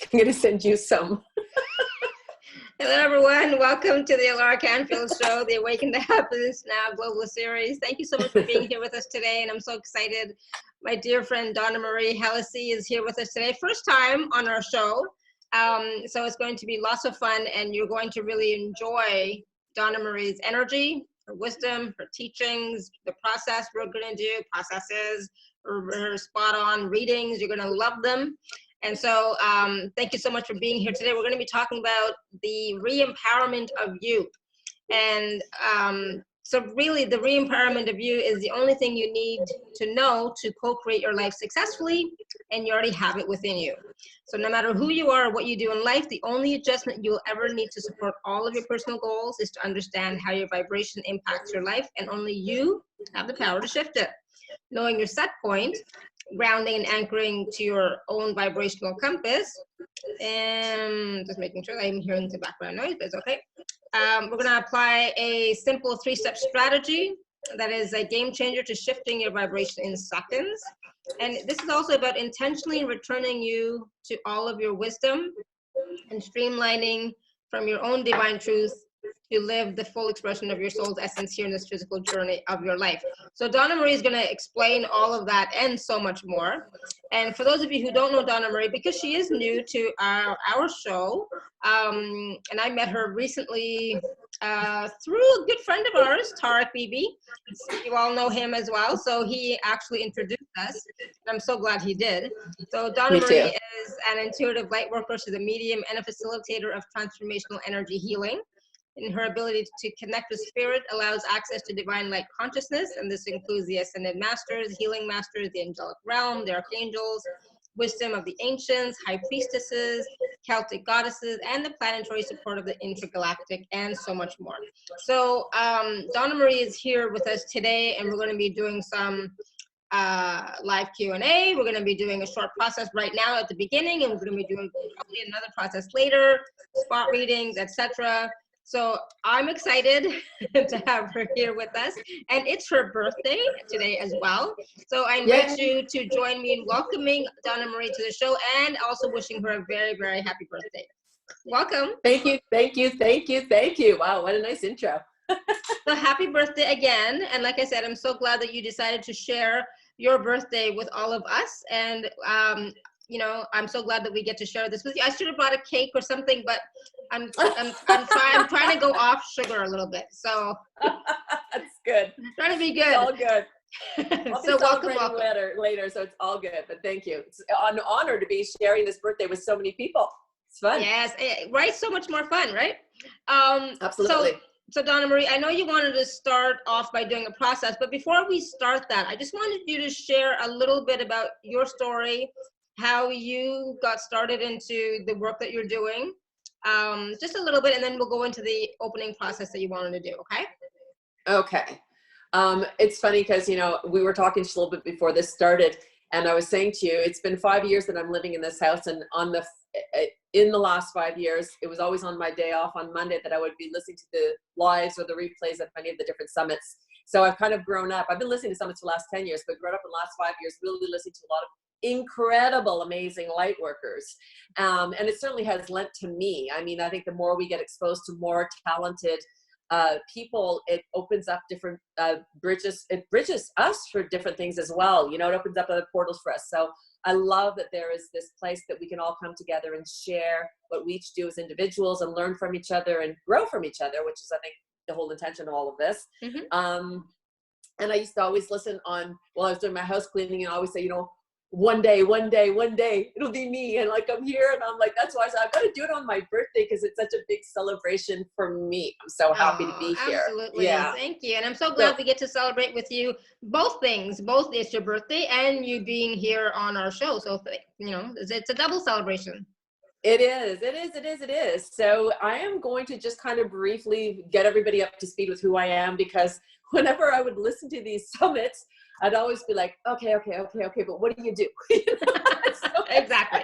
I'm going to send you some. Hello, everyone. Welcome to the Laura Canfield Show, the Awaken to Happiness Now Global Series. Thank you so much for being here with us today, and I'm so excited. My dear friend Donna-Marie Hallessey is here with us today. First time on our show, so it's going to be lots of fun, and you're going to really enjoy Donna-Marie's energy, her wisdom, her teachings, the process we're going to do, processes, her spot-on readings. You're going to love them. And so thank you so much for being here today. We're going to be talking about the re-empowerment of you. And so really the re-empowerment of you is the only thing you need to know to co-create your life successfully, and you already have it within you. So no matter who you are or what you do in life, the only adjustment you'll ever need to support all of your personal goals is to understand how your vibration impacts your life, and only you have the power to shift it. Knowing your set point, grounding and anchoring to your own vibrational compass, and just making sure I'm hearing the background noise, but it's okay. We're going to apply a simple 3-step strategy that is a game changer to shifting your vibration in seconds. And this is also about intentionally returning you to all of your wisdom and streamlining from your own divine truth to live the full expression of your soul's essence here in this physical journey of your life. So Donna-Marie is going to explain all of that and so much more. And for those of you who don't know Donna-Marie, because she is new to our show, and I met her recently through a good friend of ours, Tarek Bibi. You all know him as well. So he actually introduced us, and I'm so glad he did. So Donna-Marie is an intuitive light worker. She's a medium and a facilitator of transformational energy healing. And her ability to connect with spirit allows access to divine light consciousness, and this includes the ascended masters, healing masters, the angelic realm, the archangels, wisdom of the ancients, high priestesses, Celtic goddesses, and the planetary support of the intergalactic, and so much more. So Donna-Marie is here with us today, and we're going to be doing some live Q&A. We're going to be doing a short process right now at the beginning, and we're going to be doing probably another process later, spot readings, etc. So I'm excited to have her here with us, and it's her birthday today as well. So I invite you to join me in welcoming Donna-Marie to the show, and also wishing her a very, very happy birthday. Welcome. Thank you, thank you, thank you, thank you. Wow, what a nice intro. So happy birthday again. And like I said, I'm so glad that you decided to share your birthday with all of us. And you know, I'm so glad that we get to share this with you. I should have brought a cake or something, but I'm trying to go off sugar a little bit. So that's good. I'm trying to be good. It's all good. I'll be so welcome. later, so it's all good. But thank you. It's an honor to be sharing this birthday with so many people. It's fun. Yes, right. So much more fun, right? Absolutely. So Donna-Marie, I know you wanted to start off by doing a process, but before we start that, I just wanted you to share a little bit about your story, how you got started into the work that you're doing, just a little bit, and then we'll go into the opening process that you wanted to do, okay? Okay. It's funny because, you know, we were talking just a little bit before this started, and I was saying to you, it's been 5 years that I'm living in this house, and in the last 5 years, it was always on my day off on Monday that I would be listening to the lives or the replays of many of the different summits. So I've kind of grown up. I've been listening to summits for the last 10 years, but grown up in the last 5 years, really listening to a lot of incredible, amazing light workers. And it certainly has lent to me. I mean, I think the more we get exposed to more talented people, it opens up different bridges. It bridges us for different things as well. You know, it opens up other portals for us. So I love that there is this place that we can all come together and share what we each do as individuals and learn from each other and grow from each other, which is, I think, the whole intention of all of this. Mm-hmm. And I used to always listen on, while I was doing my house cleaning, and I always say, you know, one day, it'll be me. And like, I'm here, and I'm like, that's why I said, I've got to do it on my birthday because it's such a big celebration for me. I'm so happy to be here. Absolutely. Yeah. Thank you. And I'm so glad we get to celebrate with you both things, both it's your birthday and you being here on our show. So, you know, it's a double celebration. It is. So I am going to just kind of briefly get everybody up to speed with who I am, because whenever I would listen to these summits, I'd always be like, okay, but what do you do? Exactly.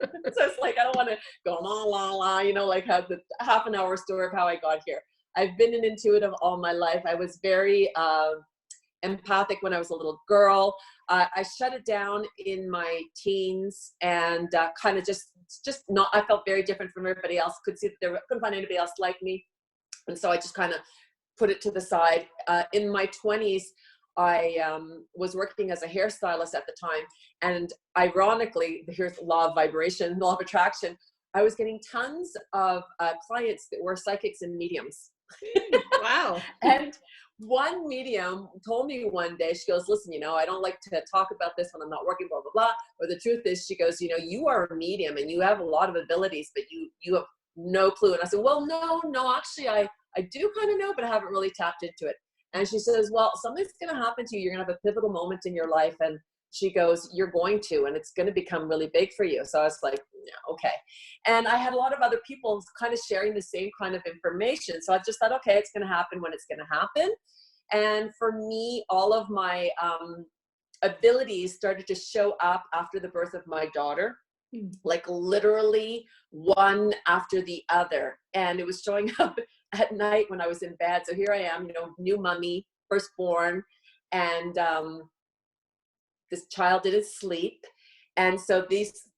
So it's like, I don't want to go la, you know, like have the half an hour story of how I got here. I've been an intuitive all my life. I was very empathic when I was a little girl. I shut it down in my teens and kind of just not, I felt very different from everybody else. Couldn't find anybody else like me. And so I just kind of put it to the side. In my 20s, I was working as a hairstylist at the time. And ironically, here's the law of vibration, law of attraction. I was getting tons of clients that were psychics and mediums. Wow. And one medium told me one day, she goes, listen, I don't like to talk about this when I'm not working, blah, blah, blah. But the truth is, she goes, you are a medium and you have a lot of abilities, but you have no clue. And I said, well, no, actually, I do kind of know, but I haven't really tapped into it. And she says, well, something's going to happen to you. You're going to have a pivotal moment in your life. And she goes, you're going to, and it's going to become really big for you. So I was like, yeah, okay. And I had a lot of other people kind of sharing the same kind of information. So I just thought, okay, it's going to happen when it's going to happen. And for me, all of my abilities started to show up after the birth of my daughter, like literally one after the other. And it was showing up at night when I was in bed. So here I am, new mummy, firstborn, and this child didn't sleep. And so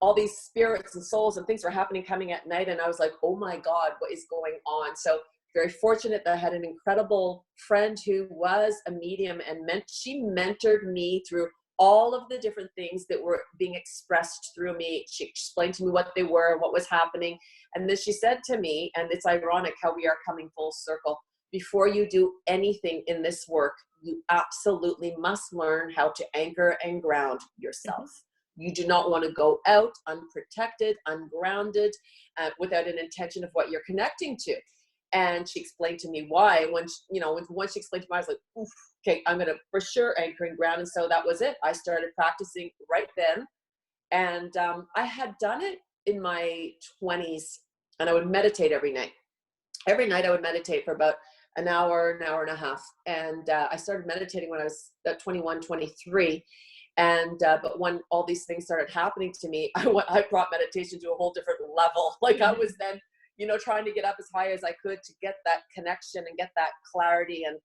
all these spirits and souls and things were coming at night. And I was like, oh my God, what is going on? So very fortunate that I had an incredible friend who was a medium, and she mentored me through all of the different things that were being expressed through me. She explained to me what they were, what was happening. And then she said to me, and it's ironic how we are coming full circle, before you do anything in this work, you absolutely must learn how to anchor and ground yourself. You do not want to go out unprotected, ungrounded, without an intention of what you're connecting to. And she explained to me why. Once she explained to me, I was like, oof, okay, I'm going to for sure anchor and ground. And so that was it. I started practicing right then. And I had done it in my 20s, and I would meditate every night. Every night I would meditate for about an hour and a half. And I started meditating when I was 21, 23. And, but when all these things started happening to me, I brought meditation to a whole different level. Like I was then, trying to get up as high as I could to get that connection and get that clarity. And,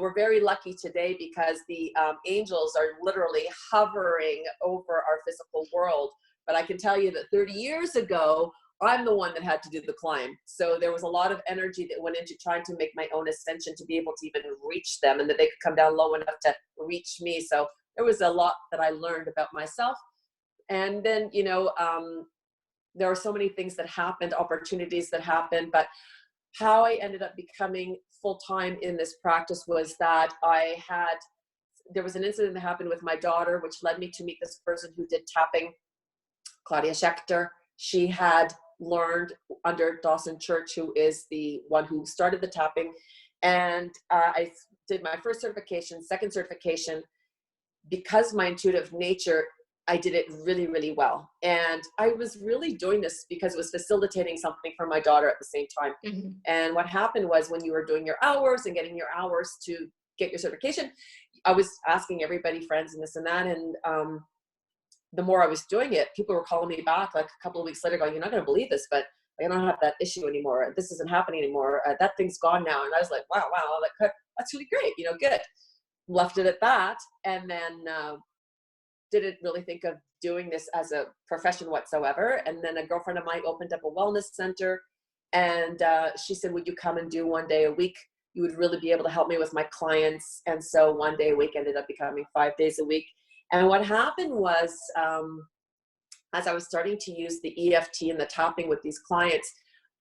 we're very lucky today because the angels are literally hovering over our physical world. But I can tell you that 30 years ago, I'm the one that had to do the climb. So there was a lot of energy that went into trying to make my own ascension to be able to even reach them, and that they could come down low enough to reach me. So there was a lot that I learned about myself. And then, there are so many things that happened, opportunities that happened, but how I ended up becoming full-time in this practice was that there was an incident that happened with my daughter, which led me to meet this person who did tapping, Claudia Schechter. She had learned under Dawson Church, who is the one who started the tapping. And I did my first certification, second certification. Because my intuitive nature, I did it really, really well. And I was really doing this because it was facilitating something for my daughter at the same time. And what happened was, when you were doing your hours and getting your hours to get your certification, I was asking everybody, friends and this and that. And the more I was doing it, people were calling me back like a couple of weeks later going, you're not going to believe this, but I don't have that issue anymore. This isn't happening anymore. That thing's gone now. And I was like, wow, like, that's really great. Good. Left it at that. And then didn't really think of doing this as a profession whatsoever. And then a girlfriend of mine opened up a wellness center, and she said, would you come and do 1 day a week? You would really be able to help me with my clients. And so 1 day a week ended up becoming 5 days a week. And what happened was, as I was starting to use the EFT and the tapping with these clients,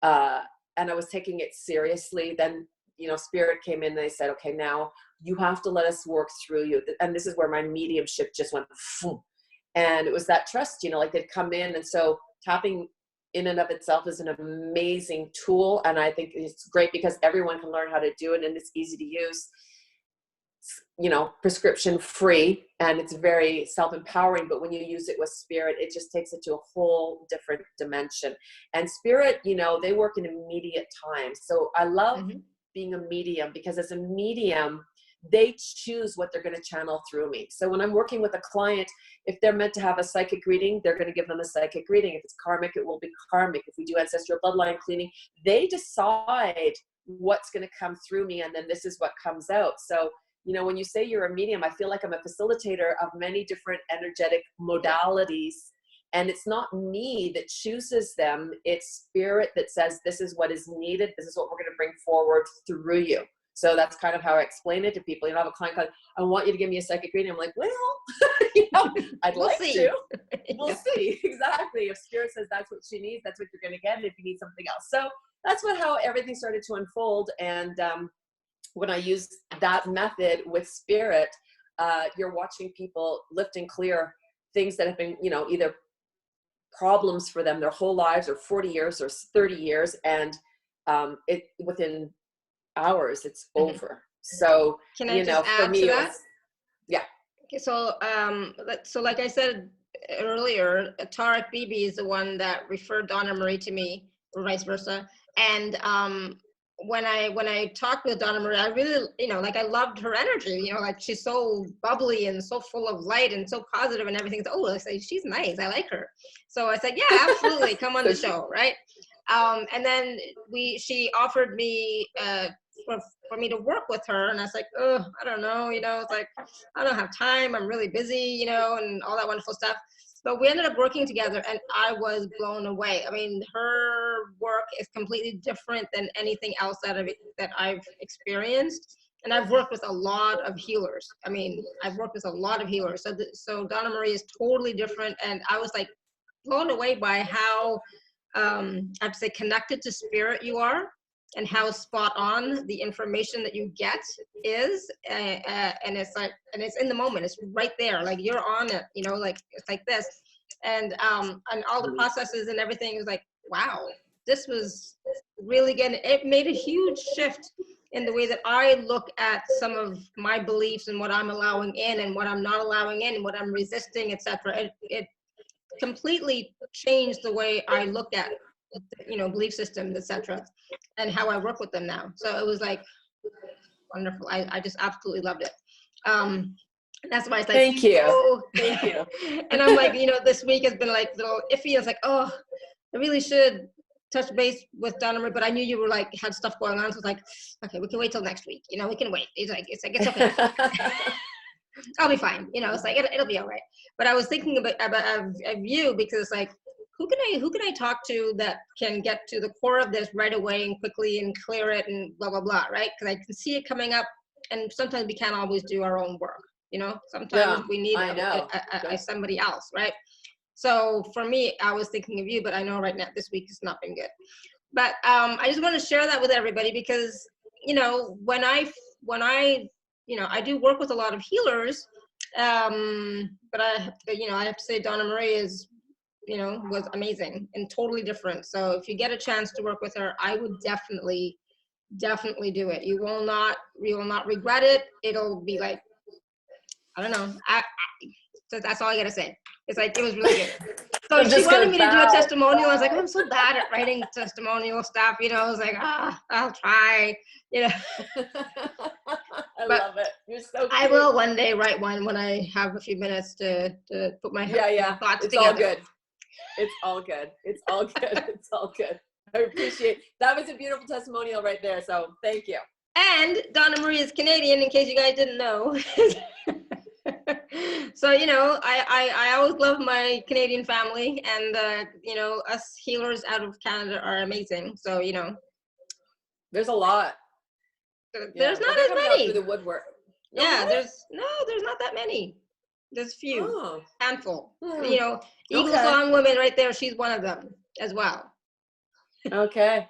and I was taking it seriously, then, Spirit came in and they said, okay, now you have to let us work through you. And this is where my mediumship just went, phoom. And it was that trust, like they'd come in. And so tapping in and of itself is an amazing tool. And I think it's great because everyone can learn how to do it, and it's easy to use, prescription free, and it's very self-empowering. But when you use it with Spirit, it just takes it to a whole different dimension. And Spirit, they work in immediate time. So I love being a medium, because as a medium, they choose what they're going to channel through me. So when I'm working with a client, if they're meant to have a psychic reading, they're going to give them a psychic reading. If it's karmic, it will be karmic. If we do ancestral bloodline cleaning, they decide what's going to come through me, and then this is what comes out. So you know, when you say you're a medium, I feel like I'm a facilitator of many different energetic modalities. And it's not me that chooses them. It's spirit that says, this is what is needed. This is what we're going to bring forward through you. So that's kind of how I explain it to people. You know, I have a client like, I want you to give me a psychic reading. I'm like, well, you know, I'd We'll like see. to. We'll see. Exactly. If spirit says that's what she needs, that's what you're going to get. And if you need something else. So that's how everything started to unfold. And when I use that method with spirit, you're watching people lift and clear things that have been, you know, either problems for them their whole lives or 40 years or 30 years. And it within hours, it's over. So, Can I you know, just for add me, to it that? was, yeah. Okay, so like I said earlier, Tarek Bibi is the one that referred Donna-Marie to me, or vice versa. And when I talked with Donna-Marie, I really, you know, like I loved her energy, you know, like she's so bubbly and so full of light and so positive and everything. So, oh, I say, she's nice, I like her. So I said, yeah, absolutely, come on the show, right? And then she offered me for me to work with her, and I was like, oh, I don't know, you know, it's like, I don't have time, I'm really busy, you know, and all that wonderful stuff. But we ended up working together, and I was blown away. I mean, her work is completely different than anything else that I've experienced. And I've worked with a lot of healers. I mean, I've worked with a lot of healers. So Donna-Marie is totally different, and I was like blown away by how I'd say connected to spirit you are, and how spot on the information that you get is, and it's like, and it's in the moment, it's right there, like you're on it, you know, like it's like this, and all the processes and everything is like, wow, this was really good. It made a huge shift in the way that I look at some of my beliefs and what I'm allowing in and what I'm not allowing in and what I'm resisting, etc. It completely changed the way I look at, you know, belief systems, etc., and how I work with them now. So it was like wonderful. I just absolutely loved it. That's why it's like, Thank you. oh. Thank you. And I'm like, you know, this week has been like a little iffy. I was like, oh, I really should touch base with Donna-Marie, but I knew you were like, had stuff going on. So it's like, okay, we can wait till next week. You know, we can wait. It's okay. I'll be fine. You know, it's like, it'll be all right. But I was thinking about you, because it's like, who can I talk to that can get to the core of this right away and quickly and clear it and blah, blah, blah, right? Because I can see it coming up, and sometimes we can't always do our own work, you know? Sometimes we need somebody else, right? So for me, I was thinking of you, but I know right now this week has not been good. But I just want to share that with everybody, because, you know, when I you know, I do work with a lot of healers, but you know, I have to say Donna-Marie is, you know, was amazing and totally different. So if you get a chance to work with her, I would definitely do it. You will not regret it. It'll be like, I don't know. So that's all I gotta say. It's like, it was really good. So she wanted me to do a testimonial. I was like, I'm so bad at writing testimonial stuff. You know, I was like, I'll try. You know. I love it. You're so cute. I will one day write one when I have a few minutes to put my thoughts it's together. All good. It's all good. It's all good. It's all good. I appreciate that. Was a beautiful testimonial right there. So thank you. And Donna-Marie is Canadian, in case you guys didn't know. So, you know, I always love my Canadian family, and you know, us healers out of Canada are amazing. So, you know, there's a lot. There's not as many. Through the woodwork. Yeah, there's not that many. There's few, handful. You know, Eagle Song Women right there. She's one of them as well. Okay.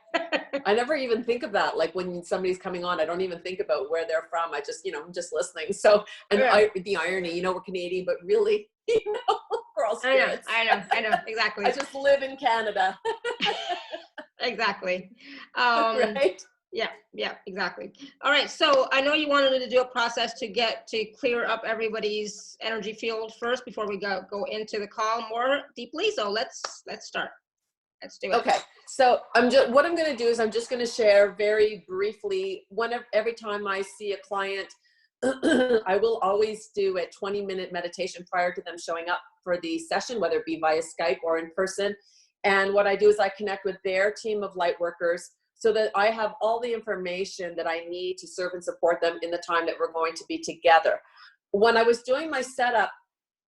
I never even think of that. Like when somebody's coming on, I don't even think about where they're from. I just, you know, I'm just listening. So, and the irony, you know, we're Canadian, but really, you know, we're all spirits. I know, exactly. I just live in Canada. Exactly. Right? Yeah, exactly. All right. So I know you wanted to do a process to clear up everybody's energy field first before we go into the call more deeply. So let's start. Let's do it. Okay. So what I'm going to do is I'm just going to share very briefly, every time I see a client, I will always do a 20-minute meditation prior to them showing up for the session, whether it be via Skype or in person. And what I do is I connect with their team of light workers so that I have all the information that I need to serve and support them in the time that we're going to be together. When I was doing my setup,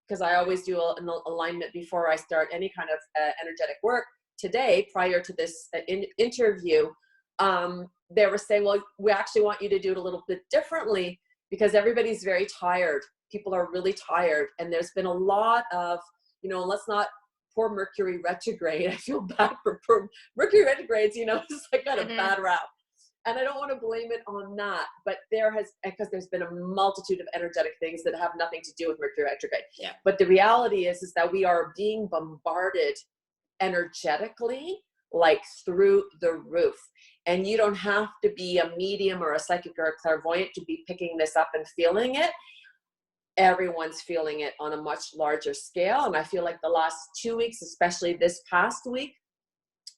because I always do an alignment before I start any kind of energetic work, today, prior to this interview, they were saying, well, we actually want you to do it a little bit differently because everybody's very tired. People are really tired. And there's been a lot of, you know, let's not, poor Mercury retrograde. I feel bad for poor Mercury retrogrades, you know, it's like got a bad rap. And I don't want to blame it on that, but because there's been a multitude of energetic things that have nothing to do with Mercury retrograde. Yeah. But the reality is that we are being bombarded energetically, like through the roof. And you don't have to be a medium or a psychic or a clairvoyant to be picking this up and feeling it. Everyone's feeling it on a much larger scale. And I feel like the last 2 weeks, especially this past week,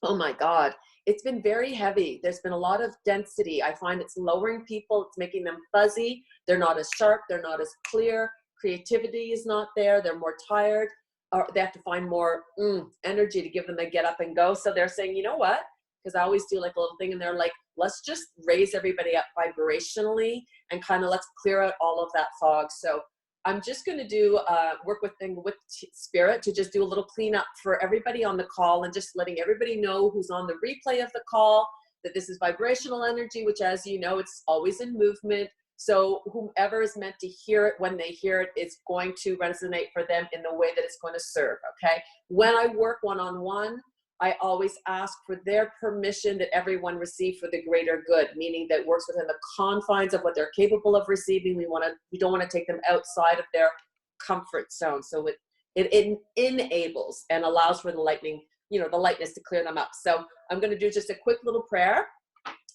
oh my God, it's been very heavy. There's been a lot of density. I find it's lowering people. It's making them fuzzy. They're not as sharp. They're not as clear. Creativity is not there. They're more tired. Or they have to find more energy to give them the get up and go. So they're saying, you know what? Because I always do like a little thing and they're like, let's just raise everybody up vibrationally and kind of let's clear out all of that fog. So I'm just going to do work with spirit to just do a little cleanup for everybody on the call and just letting everybody know who's on the replay of the call that this is vibrational energy, which, as you know, it's always in movement. So whomever is meant to hear it, when they hear it, it's going to resonate for them in the way that it's going to serve. Okay. When I work one-on-one, I always ask for their permission that everyone receive for the greater good, meaning that works within the confines of what they're capable of receiving. We don't want to take them outside of their comfort zone. So it enables and allows for the lightness to clear them up. So I'm going to do just a quick little prayer.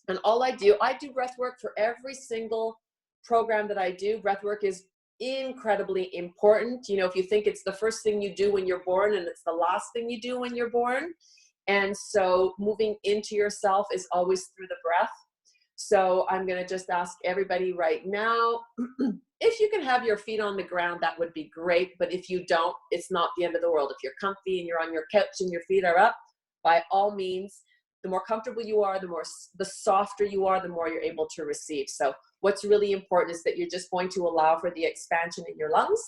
And all I do breath work for every single program that I do. Breath work is incredibly important. You know, if you think it's the first thing you do when you're born and it's the last thing you do when you're born. And so moving into yourself is always through the breath. So I'm going to just ask everybody right now, if you can have your feet on the ground, that would be great. But if you don't, it's not the end of the world. If you're comfy and you're on your couch and your feet are up, by all means, the more comfortable you are, the softer you are, the more you're able to receive. So what's really important is that you're just going to allow for the expansion in your lungs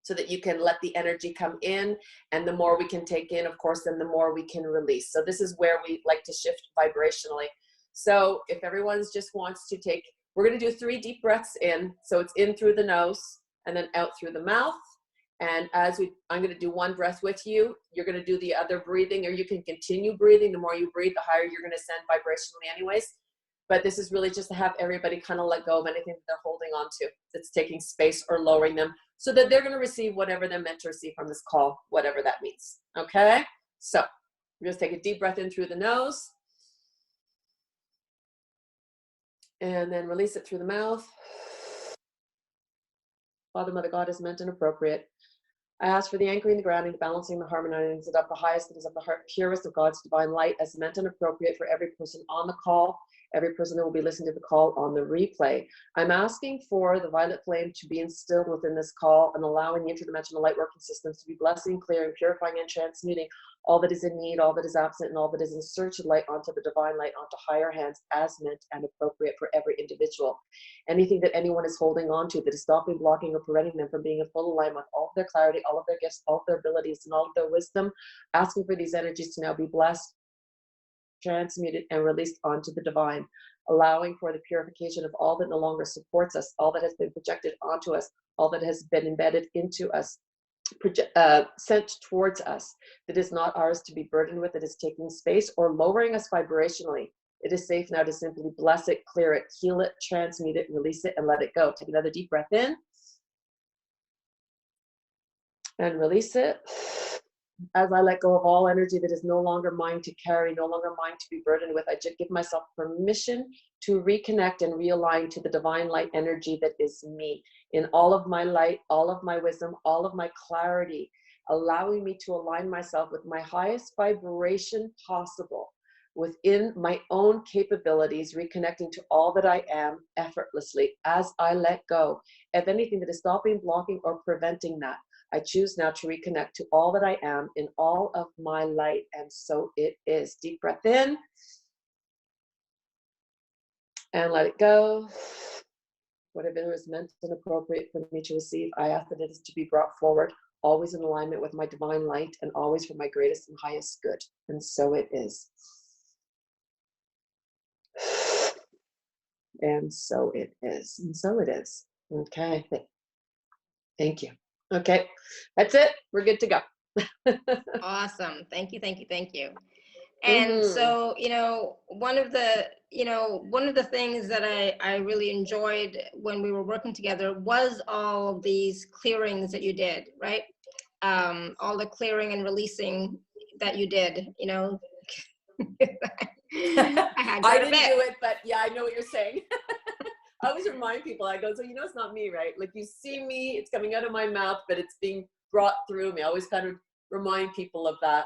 so that you can let the energy come in. And the more we can take in, of course, then the more we can release. So this is where we like to shift vibrationally. So if everyone's just wants to take, we're going to do 3 deep breaths in. So it's in through the nose and then out through the mouth. And I'm going to do 1 breath with you. You're going to do the other breathing, or you can continue breathing. The more you breathe, the higher you're going to ascend vibrationally anyways. But this is really just to have everybody kind of let go of anything that they're holding on to that's taking space or lowering them so that they're going to receive whatever they're meant to receive from this call, whatever that means. Okay? So just take a deep breath in through the nose. And then release it through the mouth. Father, Mother, God is meant and appropriate. I ask for the anchoring, the grounding, the balancing, the harmonizing of the highest that is of the heart, purest of God's divine light, as meant and appropriate for every person on the call, every person that will be listening to the call on the replay. I'm asking for the violet flame to be instilled within this call and allowing the interdimensional light working systems to be blessing, clearing, purifying, and transmuting all that is in need, all that is absent, and all that is in search of light onto the divine light, onto higher hands, as meant and appropriate for every individual. Anything that anyone is holding on to that is stopping, blocking, or preventing them from being in full alignment with all of their clarity, all of their gifts, all of their abilities, and all of their wisdom, asking for these energies to now be blessed, transmuted, and released onto the divine, allowing for the purification of all that no longer supports us, all that has been projected onto us, all that has been embedded into us, sent towards us, that is not ours to be burdened with, that is taking space or lowering us vibrationally. It is safe now to simply bless it, clear it, heal it, transmute it, release it, and let it go. Take another deep breath in and release it. As I let go of all energy that is no longer mine to carry, no longer mine to be burdened with, I just give myself permission to reconnect and realign to the divine light energy that is me, in all of my light, all of my wisdom, all of my clarity, allowing me to align myself with my highest vibration possible within my own capabilities, reconnecting to all that I am effortlessly as I let go of anything that is stopping, blocking, or preventing that. I choose now to reconnect to all that I am in all of my light, and so it is. Deep breath in and let it go. Whatever is meant and appropriate for me to receive, I ask that it is to be brought forward, always in alignment with my divine light and always for my greatest and highest good. And so it is. And so it is. And so it is. Okay. Thank you. Okay. That's it. We're good to go. Awesome. Thank you. Thank you. Thank you. And so, one of the things that I really enjoyed when we were working together was all of these clearings that you did, right? All the clearing and releasing that you did, I didn't do it, but yeah, I know what you're saying. I always remind people, I go, so it's not me, right? Like you see me, it's coming out of my mouth, but it's being brought through me. I always kind of remind people of that.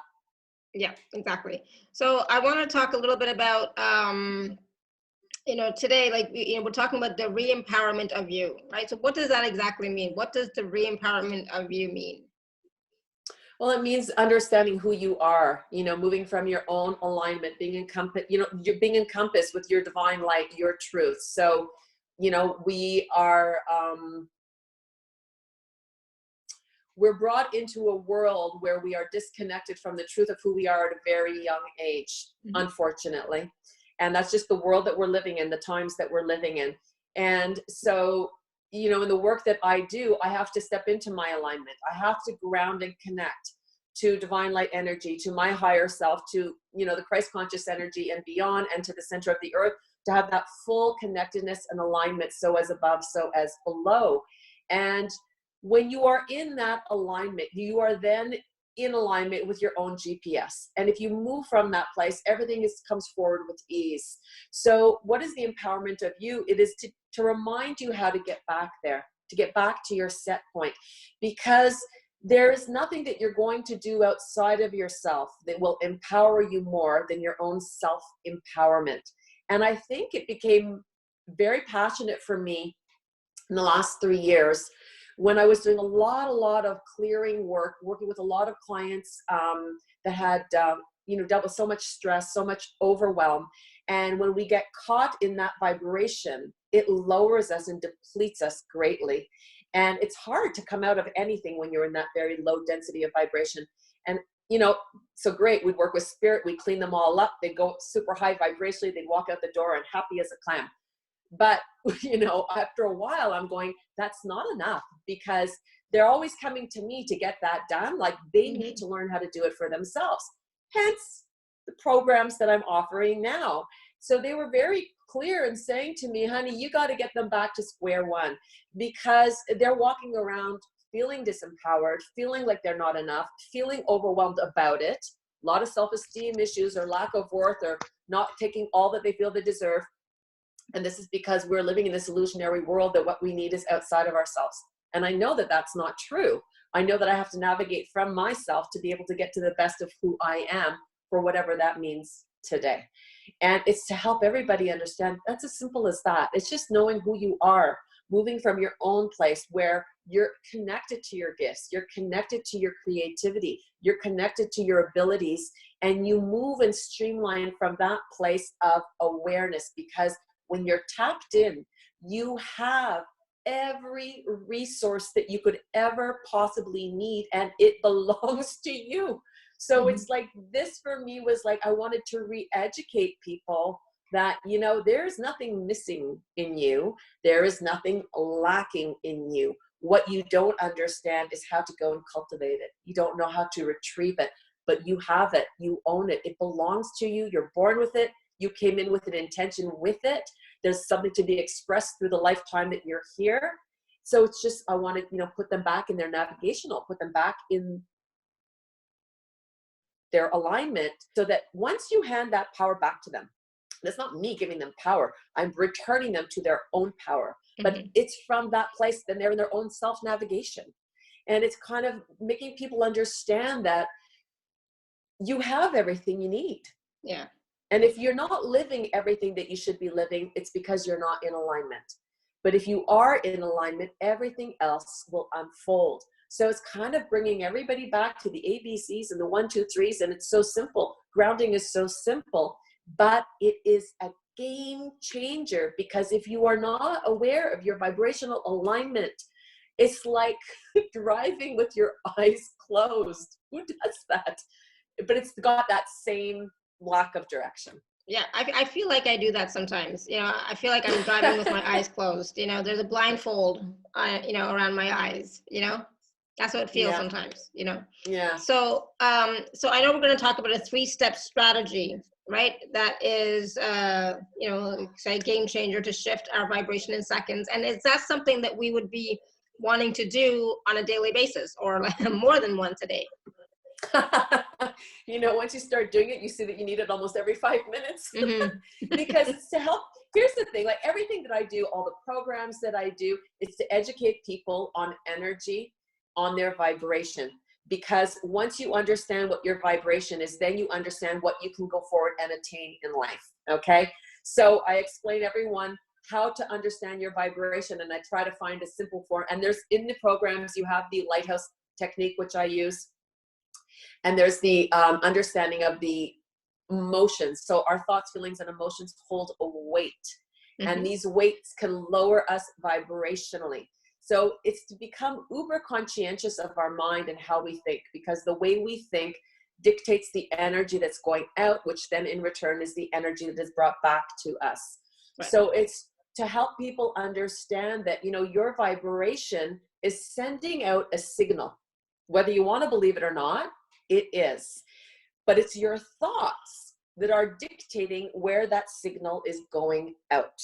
Yeah, exactly. So I want to talk a little bit about, today, like, we're talking about the re-empowerment of you, right? So what does that exactly mean? What does the re-empowerment of you mean? Well, it means understanding who you are, moving from your own alignment, being encompassed, you're being encompassed with your divine light, your truth. So, we are, we're brought into a world where we are disconnected from the truth of who we are at a very young age, unfortunately. And that's just the world that we're living in, the times that we're living in. And so, in the work that I do, I have to step into my alignment. I have to ground and connect to divine light energy, to my higher self, to, the Christ conscious energy and beyond, and to the center of the earth, to have that full connectedness and alignment, so as above, so as below. And when you are in that alignment, you are then in alignment with your own GPS. And if you move from that place, everything comes forward with ease. So what is the empowerment of you? It is to remind you how to get back there, to get back to your set point, because there is nothing that you're going to do outside of yourself that will empower you more than your own self-empowerment. And I think it became very passionate for me in the last 3 years when I was doing a lot of clearing work, working with a lot of clients that had, dealt with so much stress, so much overwhelm. And when we get caught in that vibration, it lowers us and depletes us greatly. And it's hard to come out of anything when you're in that very low density of vibration. And, so great, we'd work with spirit, we'd clean them all up, they'd go super high vibrationally, they'd walk out the door and happy as a clam. But, after a while, I'm going, that's not enough, because they're always coming to me to get that done. Like they need to learn how to do it for themselves. Hence the programs that I'm offering now. So they were very clear in saying to me, honey, you got to get them back to square one, because they're walking around feeling disempowered, feeling like they're not enough, feeling overwhelmed about it. A lot of self-esteem issues or lack of worth, or not taking all that they feel they deserve. And this is because we're living in this illusionary world that what we need is outside of ourselves. And I know that that's not true. I know that I have to navigate from myself to be able to get to the best of who I am, for whatever that means today. And it's to help everybody understand that's as simple as that. It's just knowing who you are, moving from your own place where you're connected to your gifts, you're connected to your creativity, you're connected to your abilities, and you move and streamline from that place of awareness. Because when you're tapped in, you have every resource that you could ever possibly need, and it belongs to you. So it's like, this for me was like, I wanted to re-educate people that, there's nothing missing in you. There is nothing lacking in you. What you don't understand is how to go and cultivate it. You don't know how to retrieve it, but you have it. You own it. It belongs to you. You're born with it. You came in with an intention with it. There's something to be expressed through the lifetime that you're here. So it's just, I want to, put them back in their navigational, put them back in their alignment, so that once you hand that power back to them, that's not me giving them power. I'm returning them to their own power. But it's from that place, then they're in their own self-navigation. And it's kind of making people understand that you have everything you need. Yeah. And if you're not living everything that you should be living, it's because you're not in alignment. But if you are in alignment, everything else will unfold. So it's kind of bringing everybody back to the ABCs and the 1, 2, 3s. And it's so simple. Grounding is so simple, but it is a game changer, because if you are not aware of your vibrational alignment, it's like driving with your eyes closed. Who does that? But it's got that same lack of direction. Yeah, I feel like I do that sometimes. You know, I feel like I'm driving with my eyes closed. You know, there's a blindfold, you know, around my eyes. You know, that's what it feels Yeah. sometimes. You know. Yeah. So, so I know we're going to talk about a 3-step strategy, right? That is, you know, say game changer to shift our vibration in seconds. And is that something that we would be wanting to do on a daily basis, or like more than once a day? You know, once you start doing it, you see that you need it almost every 5 minutes. Mm-hmm. Because it's to help. Here's the thing, like everything that I do, all the programs that I do, it's to educate people on energy, on their vibration. Because once you understand what your vibration is, then you understand what you can go forward and attain in life. Okay. So I explain everyone how to understand your vibration, and I try to find a simple form. And there's, in the programs, you have the lighthouse technique, which I use. And there's the understanding of the emotions. So our thoughts, feelings, and emotions hold a weight. Mm-hmm. And these weights can lower us vibrationally. So it's to become uber conscientious of our mind and how we think, because the way we think dictates the energy that's going out, which then in return is the energy that is brought back to us. Right. So it's to help people understand that, you know, your vibration is sending out a signal. Whether you want to believe it or not, it is. But it's your thoughts that are dictating where that signal is going out.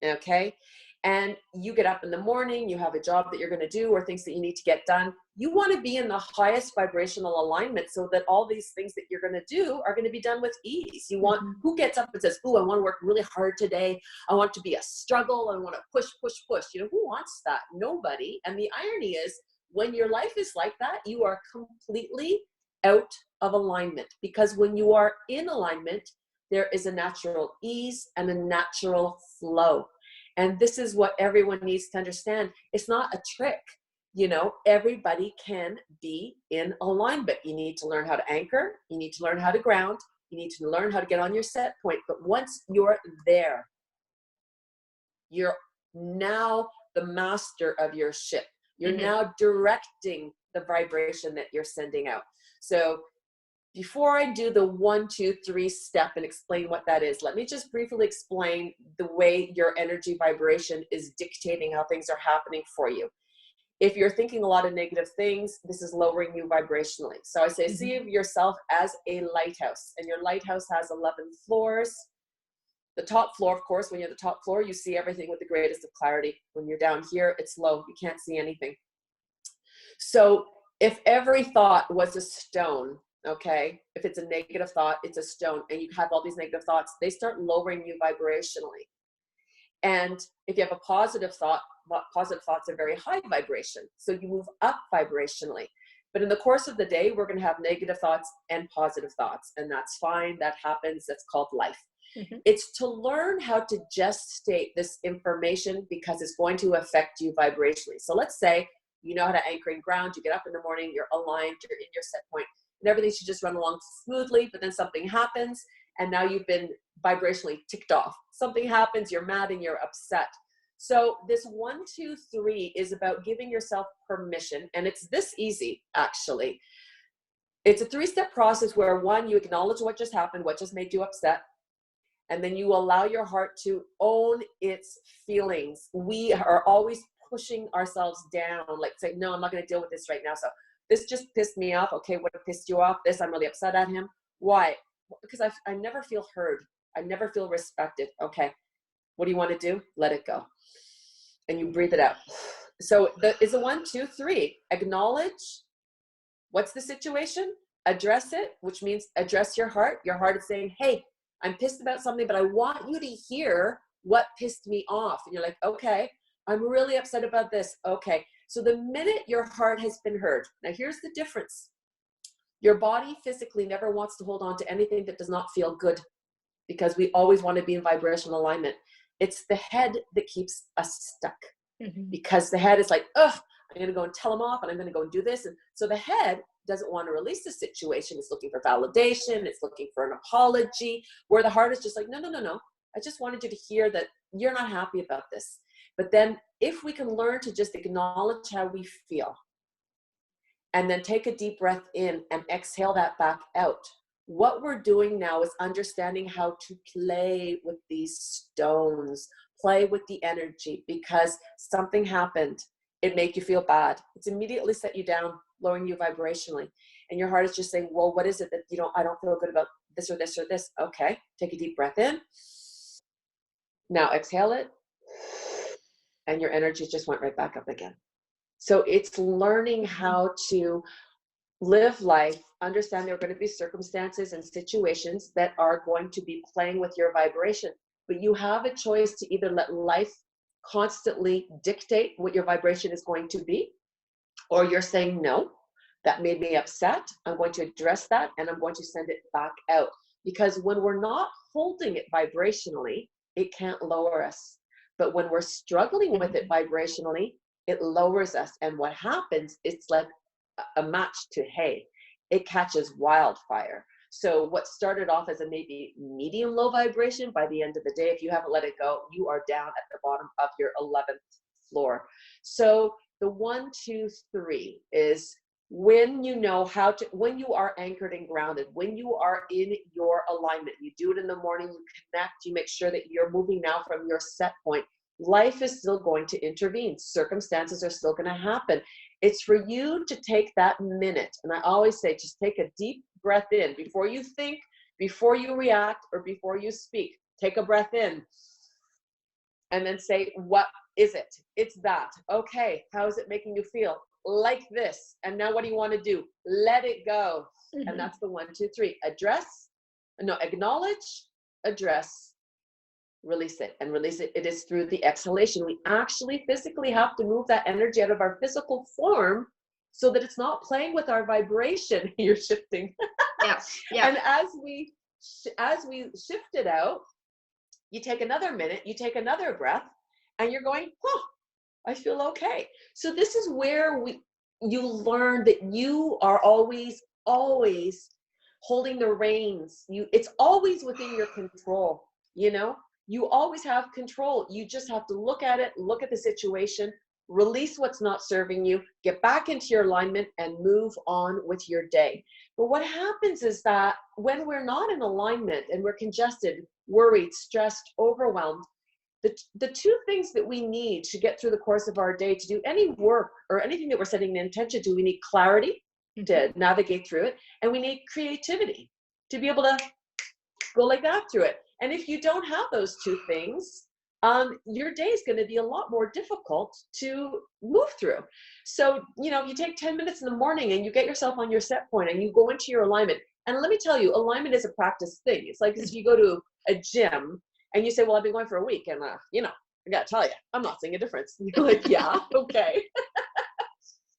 Okay? And you get up in the morning, you have a job that you're going to do or things that you need to get done. You want to be in the highest vibrational alignment so that all these things that you're going to do are going to be done with ease. You want, who gets up and says, "Ooh, I want to work really hard today. I want it to be a struggle. I want to push, push, push." You know, who wants that? Nobody. And the irony is, when your life is like that, you are completely out of alignment, because when you are in alignment, there is a natural ease and a natural flow. And this is what everyone needs to understand. It's not a trick. You know, everybody can be in alignment. You need to learn how to anchor. You need to learn how to ground. You need to learn how to get on your set point. But once you're there, you're now the master of your ship. You're now directing the vibration that you're sending out. So before I do the 1, 2, 3 step and explain what that is, let me just briefly explain the way your energy vibration is dictating how things are happening for you. If you're thinking a lot of negative things, this is lowering you vibrationally. So I say, see of yourself as a lighthouse, and your lighthouse has 11 floors. The top floor, of course, when you're at the top floor, you see everything with the greatest of clarity. When you're down here, it's low. You can't see anything. So if every thought was a stone, okay, if it's a negative thought, it's a stone, and you have all these negative thoughts, they start lowering you vibrationally. And if you have a positive thought, positive thoughts are very high vibration. So you move up vibrationally. But in the course of the day, we're going to have negative thoughts and positive thoughts. And that's fine. That happens. That's called life. It's to learn how to gestate this information, because it's going to affect you vibrationally. So let's say you know how to anchor and ground. You get up in the morning, you're aligned, you're in your set point, and everything should just run along smoothly. But then something happens, and now you've been vibrationally ticked off. Something happens, you're mad and you're upset. So this 1, 2, 3 is about giving yourself permission. And it's this easy, actually. It's a 3-step process where 1, you acknowledge what just happened, what just made you upset. And then you allow your heart to own its feelings. We are always pushing ourselves down, like say, no, I'm not going to deal with this right now. So this just pissed me off. Okay, what pissed you off? This, I'm really upset at him. Why? Because I never feel heard. I never feel respected. Okay, what do you want to do? Let it go. And you breathe it out. So it's a 1, 2, 3. Acknowledge what's the situation, address it, which means address your heart. Your heart is saying, hey, I'm pissed about something, but I want you to hear what pissed me off. And you're like, okay, I'm really upset about this. Okay. So the minute your heart has been heard, now here's the difference. Your body physically never wants to hold on to anything that does not feel good, because we always want to be in vibrational alignment. It's the head that keeps us stuck, because the head is like, ugh, I'm going to go and tell him off, and I'm going to go and do this. And so the head doesn't want to release the situation. It's looking for validation. It's looking for an apology, where the heart is just like, no, no, no, no. I just wanted you to hear that you're not happy about this. But then if we can learn to just acknowledge how we feel, and then take a deep breath in and exhale that back out. What we're doing now is understanding how to play with these stones, play with the energy, because something happened. It made you feel bad. It's immediately set you down, lowering you vibrationally. And your heart is just saying, well, what is it that, I don't feel good about this or this or this? Okay, take a deep breath in. Now exhale it. And your energy just went right back up again. So it's learning how to live life, understand there are going to be circumstances and situations that are going to be playing with your vibration, but you have a choice to either let life constantly dictate what your vibration is going to be, or you're saying, no, that made me upset. I'm going to address that and I'm going to send it back out. Because when we're not holding it vibrationally, it can't lower us. But when we're struggling with it vibrationally, it lowers us. And what happens, it's like a match to hay. It catches wildfire. So what started off as a maybe medium low vibration, by the end of the day, if you haven't let it go, you are down at the bottom of your 11th floor. So the 1, 2, 3 is when you know how to, when you are anchored and grounded, when you are in your alignment, you do it in the morning, you connect, you make sure that you're moving now from your set point. Life is still going to intervene. Circumstances are still going to happen. It's for you to take that minute. And I always say, just take a deep breath in before you think, before you react, or before you speak. Take a breath in and then say, what is it? It's that. Okay. How is it making you feel? Like this. And now what do you want to do? Let it go. Mm-hmm. And that's the 1, 2, 3. Acknowledge, address, release it. And release it. It is through the exhalation. We actually physically have to move that energy out of our physical form so that it's not playing with our vibration. You're shifting. Yeah. Yeah. And as we shift it out, you take another minute, you take another breath, and you're going, I feel okay. So this is where you learn that you are always holding the reins. It's always within your control, You always have control. You just have to look at it, look at the situation, release what's not serving you, get back into your alignment, and move on with your day. But what happens is that when we're not in alignment and we're congested, worried, stressed, overwhelmed, the two things that we need to get through the course of our day, to do any work or anything that we're setting an intention to, we need clarity to navigate through it, and we need creativity to be able to go like that through it. And if you don't have those two things, your day is going to be a lot more difficult to move through. So, you take 10 minutes in the morning and you get yourself on your set point and you go into your alignment. And let me tell you, alignment is a practice thing. It's like if you go to a gym and you say, well, I've been going for a week and, I got to tell you, I'm not seeing a difference. You're like, yeah, okay.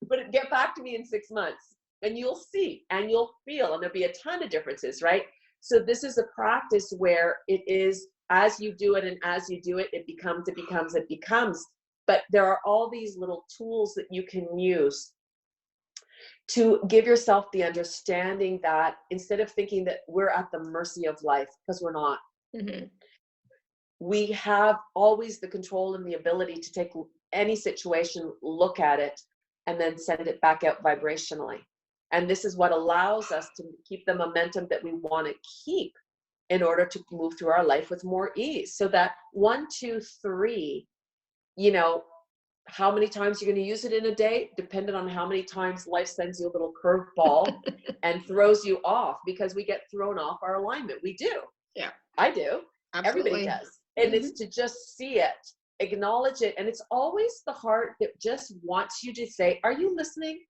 But get back to me in 6 months and you'll see and you'll feel, and there'll be a ton of differences, right? So this is a practice where it is, as you do it and as you do it, it becomes. But there are all these little tools that you can use to give yourself the understanding that instead of thinking that we're at the mercy of life, because we're not, we have always the control and the ability to take any situation, look at it, and then send it back out vibrationally. And this is what allows us to keep the momentum that we want to keep in order to move through our life with more ease. So that 1, 2, 3, how many times you're going to use it in a day, dependent on how many times life sends you a little curveball and throws you off, because we get thrown off our alignment. We do. Yeah. I do. Absolutely. Everybody does. And it's to just see it, acknowledge it. And it's always the heart that just wants you to say, are you listening?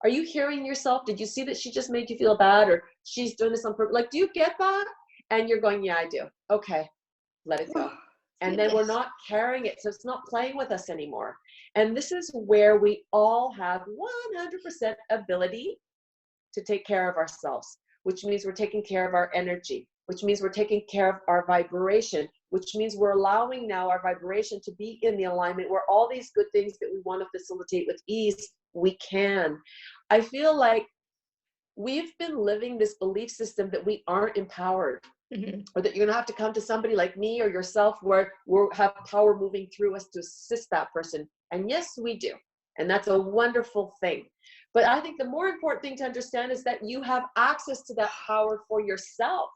Are you hearing yourself? Did you see that she just made you feel bad, or she's doing this on purpose? Like, do you get that? And you're going, yeah, I do. Okay, let it go. And then we're not carrying it. So it's not playing with us anymore. And this is where we all have 100% ability to take care of ourselves, which means we're taking care of our energy, which means we're taking care of our vibration, which means we're allowing now our vibration to be in the alignment where all these good things that we want to facilitate with ease, we can. I feel like we've been living this belief system that we aren't empowered. or that you're going to have to come to somebody like me or yourself where we have power moving through us to assist that person. And yes, we do. And that's a wonderful thing. But I think the more important thing to understand is that you have access to that power for yourself.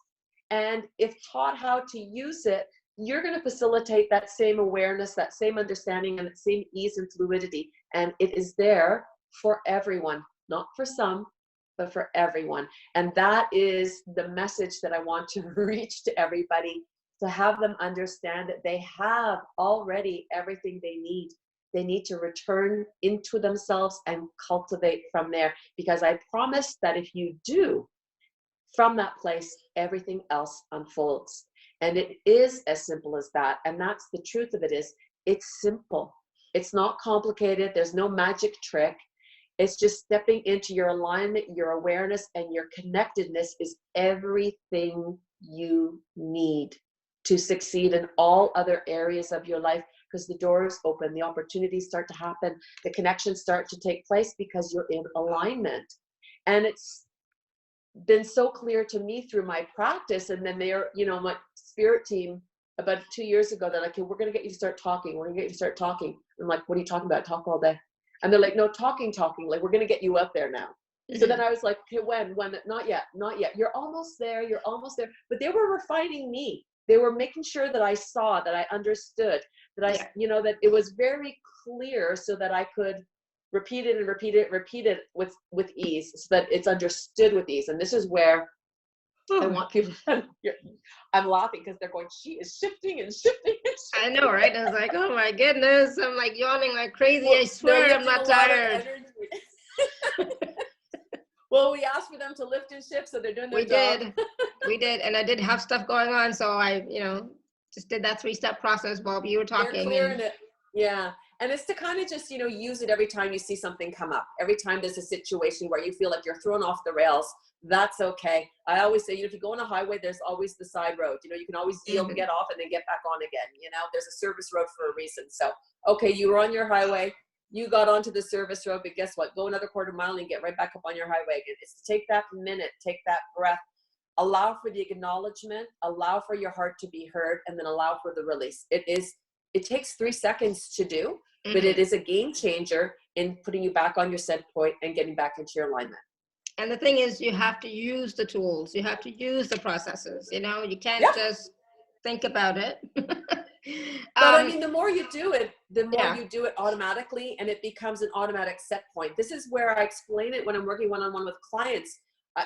And if taught how to use it, you're going to facilitate that same awareness, that same understanding, and that same ease and fluidity. And it is there for everyone, not for some, but for everyone. And that is the message that I want to reach to everybody, to have them understand that they have already everything they need. They need to return into themselves and cultivate from there. Because I promise that if you do, from that place, everything else unfolds. And it is as simple as that. And that's the truth of it, is it's simple. It's not complicated. There's no magic trick. It's just stepping into your alignment, your awareness, and your connectedness is everything you need to succeed in all other areas of your life, because the doors open, the opportunities start to happen, the connections start to take place because you're in alignment. And it's been so clear to me through my practice. And then they're, you know, my spirit team about 2 years ago, they're like, okay, we're going to get you to start talking. We're going to get you to start talking. I'm like, what are you talking about? Talk all day. And they're like, no, talking. Like, we're going to get you out there now. So then I was like, okay, when, not yet. You're almost there. But they were refining me. They were making sure that I saw, that I understood, that I, you know, that it was very clear so that I could repeat it with ease, so that it's understood with ease. And this is where I want people, I'm laughing because they're going, she is shifting and shifting and shifting. I know, right? I was like, oh my goodness. I'm like yawning like crazy. Well, I swear I'm not tired. Well, we asked for them to lift and shift, so they're doing their job. We did. And I did have stuff going on. So I, you know, just did that 3-step process while you were talking. They're clearing it. Yeah. And it's to kind of just, you know, use it every time you see something come up. Every time there's a situation where you feel like you're thrown off the rails, that's okay. I always say, you know, if you go on a highway, there's always the side road. You know, you can always yield and get off and then get back on again. You know, there's a service road for a reason. So, okay, you were on your highway, you got onto the service road, but guess what? Go another quarter mile and get right back up on your highway again. It's to take that minute, take that breath, allow for the acknowledgement, allow for your heart to be heard, and then allow for the release. It takes 3 seconds to do, but it is a game changer in putting you back on your set point and getting back into your alignment. And the thing is, you have to use the tools. You have to use the processes. You know, you can't just think about it. But I mean, the more you do it, the more you do it automatically, and it becomes an automatic set point. This is where I explain it when I'm working one-on-one with clients.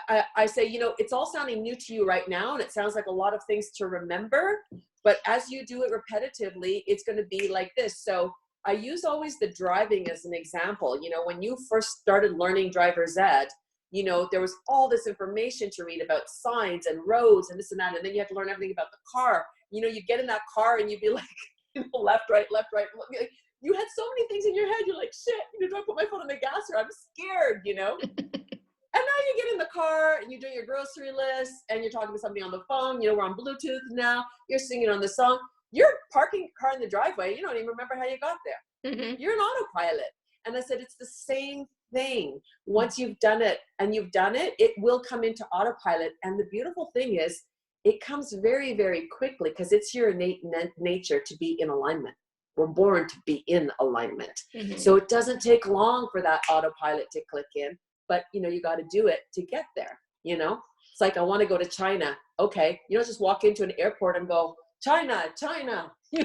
I say, you know, it's all sounding new to you right now, and it sounds like a lot of things to remember, but as you do it repetitively, it's going to be like this. So I use always the driving as an example. You know, when you first started learning driver's ed, you know, there was all this information to read about signs and roads and this and that, and then you have to learn everything about the car. You know, you get in that car and you'd be like, you know, left, right. You had so many things in your head. You're like, shit, you know, do I put my foot on the gas, or I'm scared, you know? And now you get in the car and you do your grocery list and you're talking to somebody on the phone. You know, we're on Bluetooth now. You're singing on the song. You're parking the car in the driveway. You don't even remember how you got there. You're an autopilot. And I said, it's the same thing. Once you've done it, it will come into autopilot. And the beautiful thing is, it comes very, very quickly because it's your innate nature to be in alignment. We're born to be in alignment. So it doesn't take long for that autopilot to click in. But, you know, you got to do it to get there, you know? It's like, I want to go to China. Okay. You don't just walk into an airport and go, China. You know, you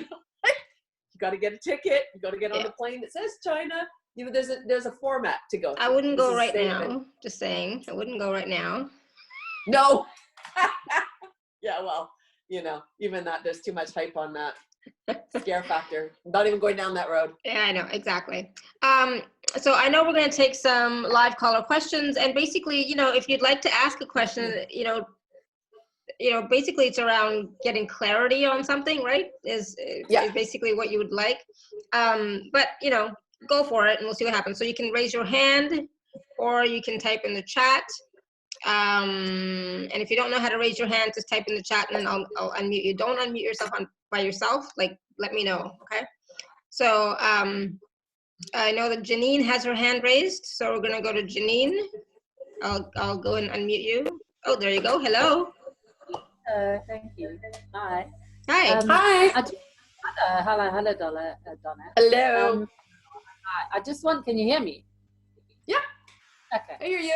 got to get a ticket. You got to get on the plane that says China. You know, there's a format to go through. I wouldn't go right now. Just saying. I wouldn't go right now. No. Yeah, well, you know, even that, there's too much hype on that. Scare factor. Not even going down that road. Yeah, I know. Exactly. So I know we're going to take some live caller questions, and basically, you know, if you'd like to ask a question, you know, basically it's around getting clarity on something, right? Is basically what you would like. But, you know, go for it and we'll see what happens. So you can raise your hand or you can type in the chat. And if you don't know how to raise your hand, just type in the chat and then I'll unmute you. Don't unmute yourself by yourself. Like, let me know. Okay. So, I know that Janine has her hand raised. So we're going to go to Janine. I'll go and unmute you. Oh, there you go. Hello. Thank you. Hi. Hi. Hi. Hello, Donna. Hello. I just want, can you hear me? Yeah. Okay. I hear you.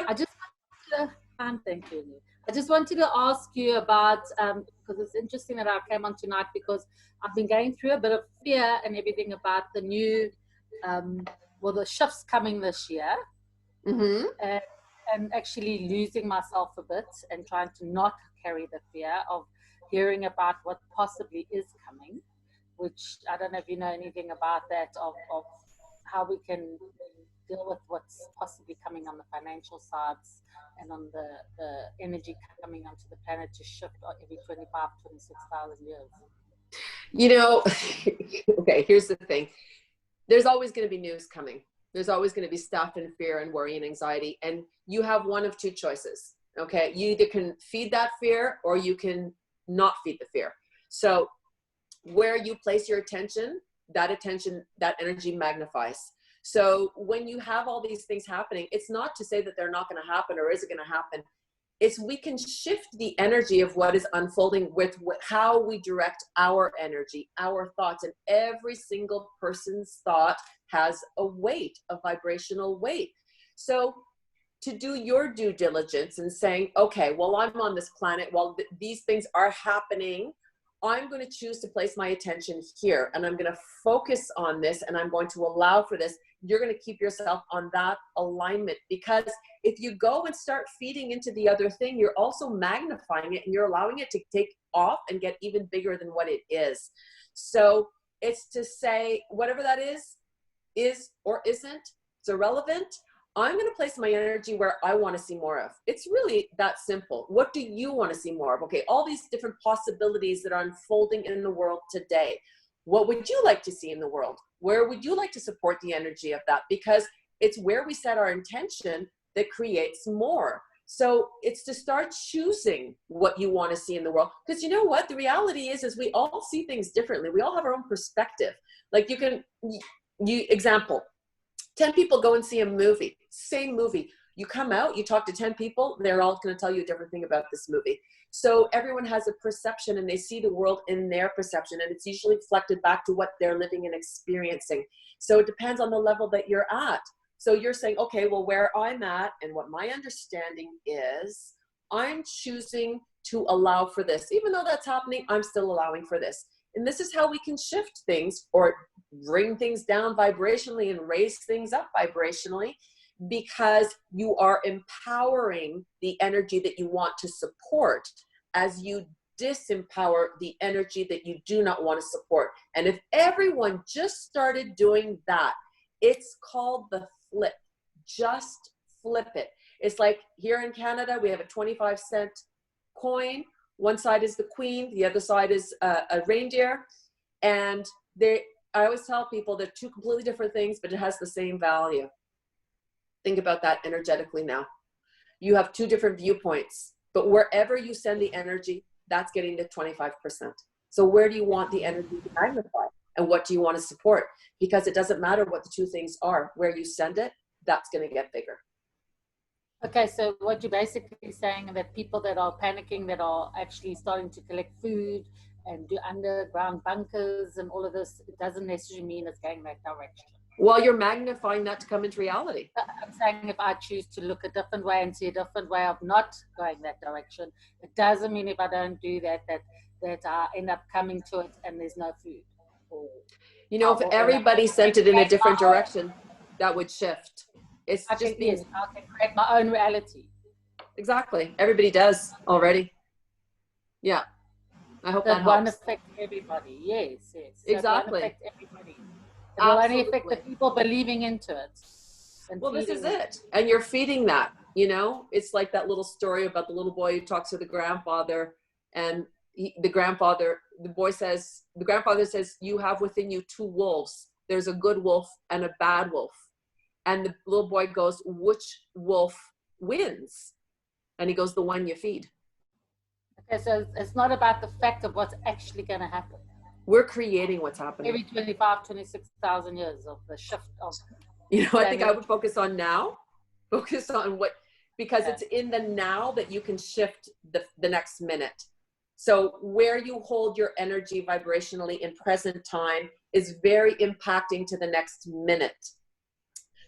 Thank you. I just wanted to ask you about, because it's interesting that I came on tonight because I've been going through a bit of fear and everything about the new, the shifts coming this year. Mm-hmm. And actually losing myself a bit and trying to not carry the fear of hearing about what possibly is coming, which I don't know if you know anything about that, of how we can deal with what's possibly coming on the financial sides and on the energy coming onto the planet to shift every 25, 26,000 years. You know, okay, here's the thing. There's always going to be news coming. There's always going to be stuff and fear and worry and anxiety. And you have one of two choices. Okay. You either can feed that fear or you can not feed the fear. So where you place your attention, that energy magnifies. So when you have all these things happening, it's not to say that they're not going to happen or is it going to happen. It's we can shift the energy of what is unfolding with how we direct our energy, our thoughts, and every single person's thought has a weight, a vibrational weight. So to do your due diligence and saying, okay, well, I'm on this planet, while these things are happening, I'm going to choose to place my attention here and I'm going to focus on this and I'm going to allow for this. You're going to keep yourself on that alignment, because if you go and start feeding into the other thing, you're also magnifying it and you're allowing it to take off and get even bigger than what it is. So it's to say, whatever that is or isn't, it's irrelevant. I'm going to place my energy where I want to see more of. It's really that simple. What do you want to see more of? Okay, all these different possibilities that are unfolding in the world today. What would you like to see in the world? Where would you like to support the energy of that? Because it's where we set our intention that creates more. So it's to start choosing what you want to see in the world. Because you know what? The reality is we all see things differently. We all have our own perspective. Like example, 10 people go and see a movie, same movie. You come out, you talk to 10 people, they're all going to tell you a different thing about this movie. So everyone has a perception and they see the world in their perception, and it's usually reflected back to what they're living and experiencing. So it depends on the level that you're at. So you're saying, okay, well, where I'm at and what my understanding is, I'm choosing to allow for this. Even though that's happening, I'm still allowing for this. And this is how we can shift things or bring things down vibrationally and raise things up vibrationally, because you are empowering the energy that you want to support as you disempower the energy that you do not want to support. And if everyone just started doing that, it's called the flip. Just flip it. It's like here in Canada, we have a 25-cent coin. One side is the queen, the other side is a reindeer. And I always tell people they're two completely different things, but it has the same value. Think about that energetically now. You have two different viewpoints, but wherever you send the energy, that's getting to 25%. So where do you want the energy to magnify? And what do you want to support? Because it doesn't matter what the two things are. Where you send it, that's going to get bigger. Okay, so what you're basically saying, that people that are panicking, that are actually starting to collect food and do underground bunkers and all of this, it doesn't necessarily mean it's going that direction. Well, you're magnifying that to come into reality. I'm saying if I choose to look a different way and see a different way of not going that direction, it doesn't mean if I don't do that I end up coming to it and there's no food. If everybody sent it in a different direction, that would shift. It's I just can create my own reality. Exactly. Everybody does already. Yeah. I hope that won't helps. affect everybody. Yes. Exactly. It won't affect everybody. It will only affect the people believing into it. Well, this is it. And you're feeding that, it's like that little story about the little boy who talks to the grandfather, and the grandfather says, you have within you two wolves. There's a good wolf and a bad wolf. And the little boy goes, which wolf wins? And he goes, the one you feed. Okay, so it's not about the fact of what's actually going to happen. We're creating what's happening. Every 26,000 years of the shift of... I think I would focus on now. Focus on because it's in the now that you can shift the next minute. So where you hold your energy vibrationally in present time is very impacting to the next minute.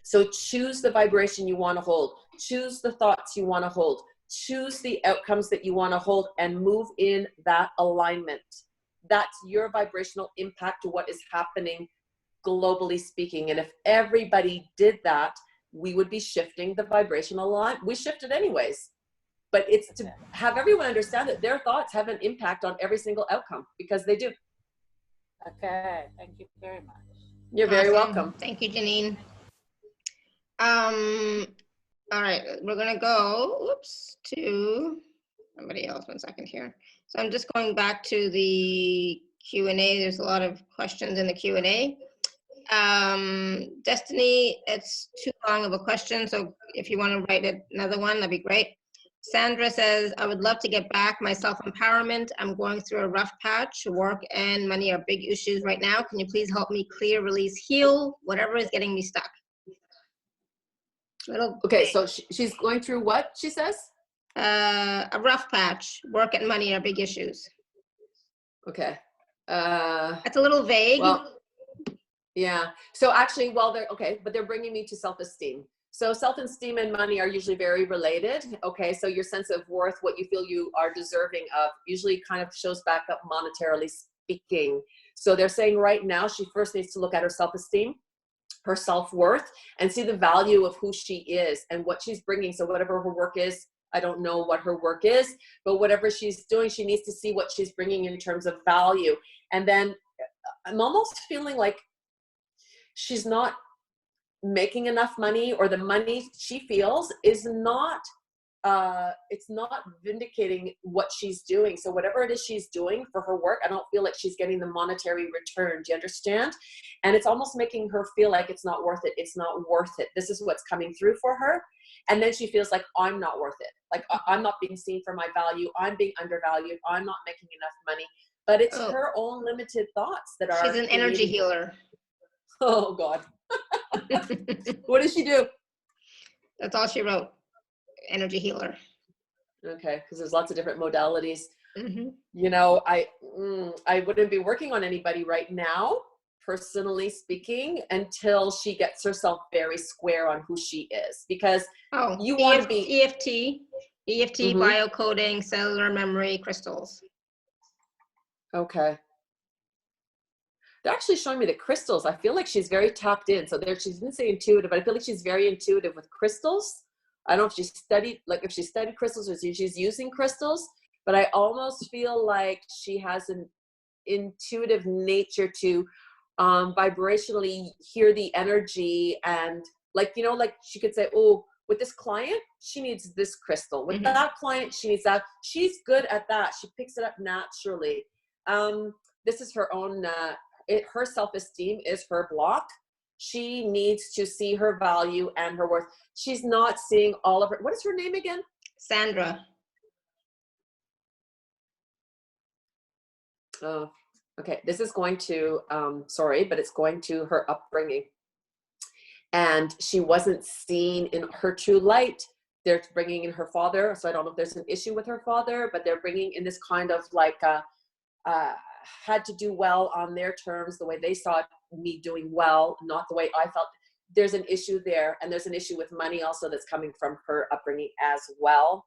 So choose the vibration you want to hold, choose the thoughts you want to hold, choose the outcomes that you want to hold, and move in that alignment. That's your vibrational impact to what is happening globally speaking. And if everybody did that, we would be shifting the vibrational line. We shift it anyways, but it's to have everyone understand that their thoughts have an impact on every single outcome, because they do. Okay, thank you very much. You're very welcome. Thank you, Janine. All right, we're gonna go, to somebody else, 1 second here. So I'm just going back to the Q&A. There's a lot of questions in the Q&A. Destiny, it's too long of a question, so if you want to write another one, that'd be great. Sandra says, I would love to get back my self-empowerment. I'm going through a rough patch. Work and money are big issues right now. Can you please help me clear, release, heal, whatever is getting me stuck? Okay, so she's going through what, she says? A rough patch. Work and money are big issues. Okay. That's a little vague. Well, yeah. So actually, well, they're bringing me to self-esteem. So self-esteem and money are usually very related. Okay, so your sense of worth, what you feel you are deserving of, usually kind of shows back up monetarily speaking. So they're saying right now, she first needs to look at her self-esteem, her self-worth, and see the value of who she is and what she's bringing. So whatever her work is, I don't know what her work is, but whatever she's doing, she needs to see what she's bringing in terms of value. And then I'm almost feeling like she's not making enough money, or the money she feels is not, it's not vindicating what she's doing. So whatever it is she's doing for her work, I don't feel like she's getting the monetary return. Do you understand? And it's almost making her feel like it's not worth it. It's not worth it. This is what's coming through for her. And then she feels like, I'm not worth it. Like I'm not being seen for my value. I'm being undervalued. I'm not making enough money. But it's her own limited thoughts that are. She's an energy healer. Oh God. What does she do? That's all she wrote. Energy healer. Okay, because there's lots of different modalities. Mm-hmm. You know, I wouldn't be working on anybody right now, personally speaking, until she gets herself very square on who she is, because you want to be EFT, biocoding, cellular memory, crystals. Okay. They're actually showing me the crystals. I feel like she's very tapped in. So she didn't say intuitive, but I feel like she's very intuitive with crystals. I don't know if she studied crystals or she's using crystals, but I almost feel like she has an intuitive nature to vibrationally hear the energy, and like she could say, oh, with this client, she needs this crystal. With that client, she needs that. She's good at that. She picks it up naturally. This is her own, her self-esteem is her block. She needs to see her value and her worth. She's not seeing all of her. What is her name again? Sandra. Oh, okay. This is going to, sorry, but it's going to her upbringing. And she wasn't seen in her true light. They're bringing in her father. So I don't know if there's an issue with her father, but they're bringing in this kind of like, had to do well on their terms, the way they saw me doing well, not the way I felt. There's an issue there. And there's an issue with money also that's coming from her upbringing as well.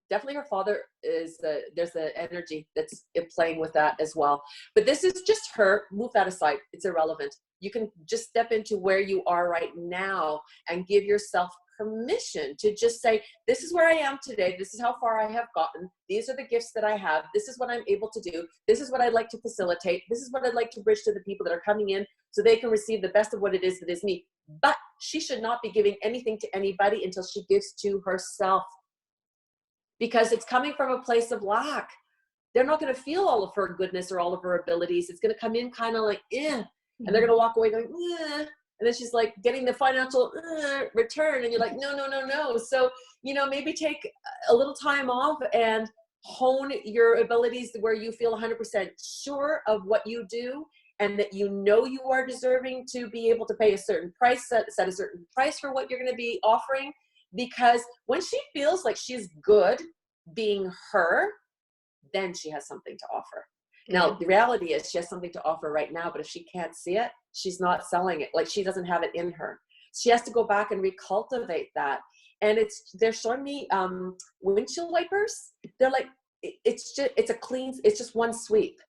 Definitely her father is, there's the energy that's playing with that as well. But this is just her. Move that aside. It's irrelevant. You can just step into where you are right now and give yourself permission to just say, this is where I am today. This is how far I have gotten. These are the gifts that I have. This is what I'm able to do. This is what I'd like to facilitate. This is what I'd like to bridge to the people that are coming in so they can receive the best of what it is that is me. But she should not be giving anything to anybody until she gives to herself, because it's coming from a place of lack. They're not going to feel all of her goodness or all of her abilities. It's going to come in kind of like, and they're going to walk away going, and then she's like getting the financial return, and you're like, no. So, maybe take a little time off and hone your abilities where you feel 100% sure of what you do, and that you are deserving to be able to pay a certain price, set a certain price for what you're going to be offering. Because when she feels like she's good being her, then she has something to offer. Now, the reality is she has something to offer right now, but if she can't see it, she's not selling it. Like, she doesn't have it in her. She has to go back and recultivate that. And they're showing me windshield wipers. They're like, it's just one sweep.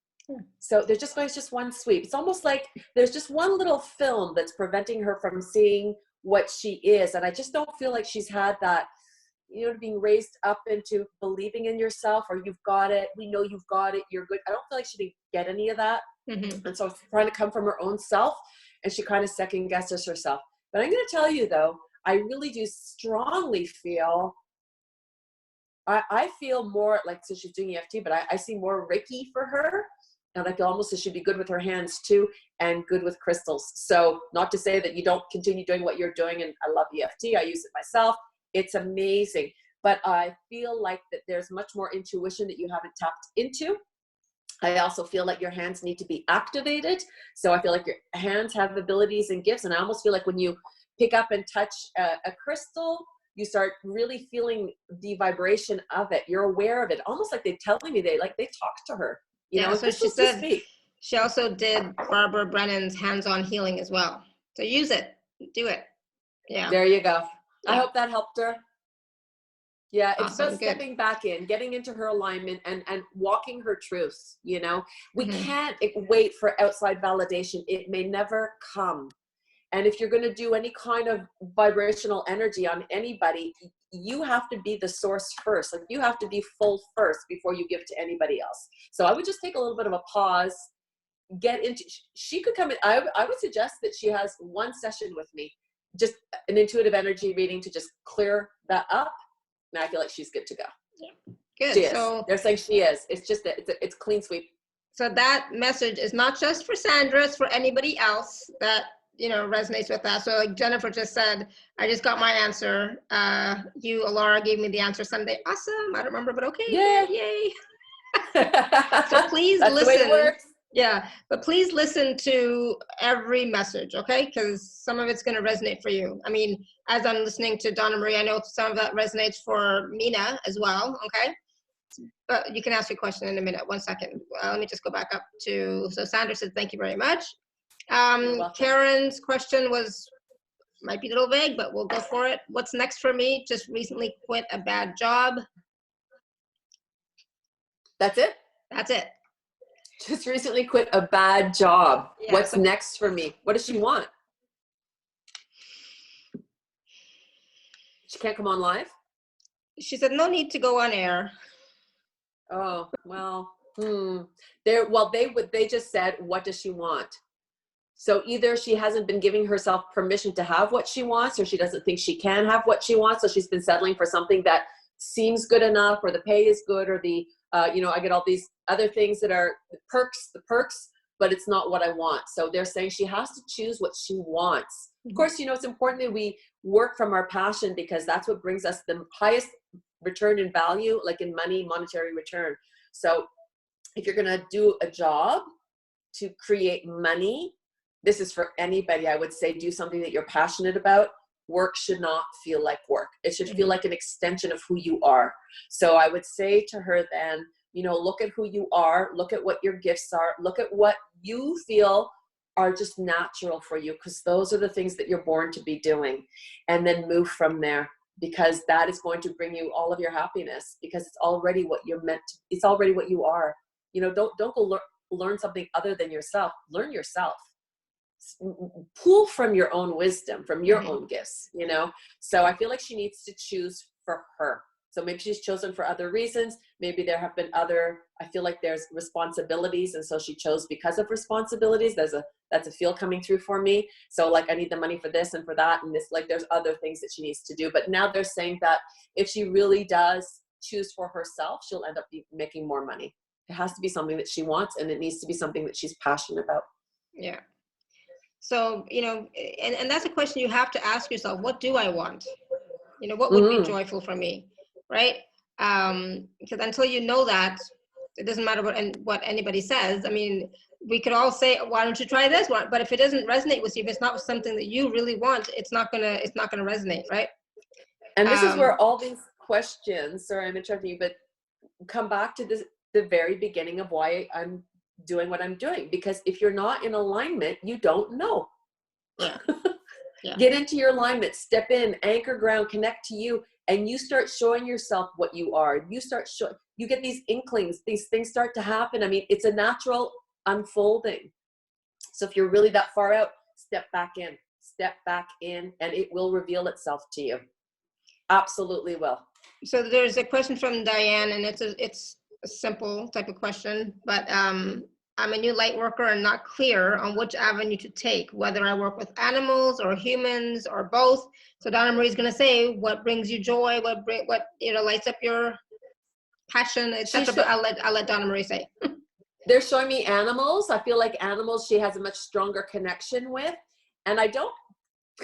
So they're just going, it's just one sweep. It's almost like there's just one little film that's preventing her from seeing what she is. And I just don't feel like she's had that, you know, being raised up into believing in yourself, or you've got it, we know you've got it, you're good. I don't feel like she didn't get any of that. And so it's trying to come from her own self, and she kind of second guesses herself. But I'm going to tell you though, I really do strongly feel, I feel more like, so she's doing EFT, but I see more Reiki for her. And I feel almost as she'd be good with her hands too, and good with crystals. So not to say that you don't continue doing what you're doing. And I love EFT. I use it myself. It's amazing. But I feel like that there's much more intuition that you haven't tapped into. I also feel like your hands need to be activated. So I feel like your hands have abilities and gifts. And I almost feel like when you pick up and touch a crystal, you start really feeling the vibration of it. You're aware of it. Almost like they're telling me they talk to her. You know, so she said she also did Barbara Brennan's hands-on healing as well. So use it, do it. Yeah. There you go. Yeah. I hope that helped her. Yeah, it's Awesome. just stepping back in, getting into her alignment and walking her truths, you know. We can't wait for outside validation. It may never come. And if you're going to do any kind of vibrational energy on anybody, you have to be the source first. Like, you have to be full first before you give to anybody else. So I would just take a little bit of a pause, get into, she could come in. I would suggest that she has one session with me, just an intuitive energy reading to just clear that up. And I feel like she's good to go. Yeah. Good. She is. So they're saying she is. It's just that it's clean sweep. So that message is not just for Sandra, it's for anybody else that, you know, resonates with that. So like Jennifer just said, I just got my answer. You, Alara, gave me the answer Sunday. Awesome. I don't remember, but okay. Yeah. Yay. So please That's listen. the way it works. Yeah, but please listen to every message, okay? Because some of it's going to resonate for you. I mean, as I'm listening to Donna-Marie, I know some of that resonates for Mina as well, okay? But you can ask your question in a minute. 1 second. Let me just go back up to, so Sandra said, thank you very much. Karen's question might be a little vague, but we'll go for it. What's next for me? Just recently quit a bad job. That's it? That's it. Just recently quit a bad job. Yeah, What's next for me? What does she want? She can't come on live? She said, no need to go on air. Oh, well, they just said, what does she want? So either she hasn't been giving herself permission to have what she wants, or she doesn't think she can have what she wants. So she's been settling for something that seems good enough, or the pay is good, or the, I get all these other things that are the perks, but it's not what I want. So they're saying she has to choose what she wants. Of course, it's important that we work from our passion, because that's what brings us the highest return in value, like in money, monetary return. So if you're going to do a job to create money, this is for anybody. I would say do something that you're passionate about. Work should not feel like work. It should feel like an extension of who you are. So I would say to her then, look at who you are, look at what your gifts are, look at what you feel are just natural for you, because those are the things that you're born to be doing, and then move from there, because that is going to bring you all of your happiness, because it's already what you're meant to, it's already what you are. Don't go learn something other than yourself. Learn yourself. Pull from your own wisdom, from your own gifts, So I feel like she needs to choose for her. So maybe she's chosen for other reasons. Maybe there have been I feel like there's responsibilities. And so she chose because of responsibilities. That's a feel coming through for me. So like, I need the money for this and for that. And this, like, there's other things that she needs to do. But now they're saying that if she really does choose for herself, she'll end up making more money. It has to be something that she wants, and it needs to be something that she's passionate about. Yeah. So, and that's a question you have to ask yourself. What do I want? What would be joyful for me? Right? Because until you know that, it doesn't matter what anybody says. I mean, we could all say, why don't you try this one? But if it doesn't resonate with you, if it's not something that you really want, it's not gonna resonate, right? And this is where all these questions, sorry, I'm interrupting you, but come back to this. the very beginning of why I'm doing what I'm doing. Because if you're not in alignment, you don't know. Yeah. Yeah. Get into your alignment, step in, anchor ground, connect to you, and you start showing yourself what you are. You get these inklings, these things start to happen. I mean, it's a natural unfolding. So if you're really that far out, step back in, and it will reveal itself to you. Absolutely will. So there's a question from Diane, and it's a simple type of question, but I'm a new light worker and not clear on which avenue to take, whether I work with animals or humans or both. So Donna-Marie is going to say what brings you joy, what lights up your passion, etc. But I'll let Donna-Marie say. They're showing me animals. I feel like animals she has a much stronger connection with, and I don't,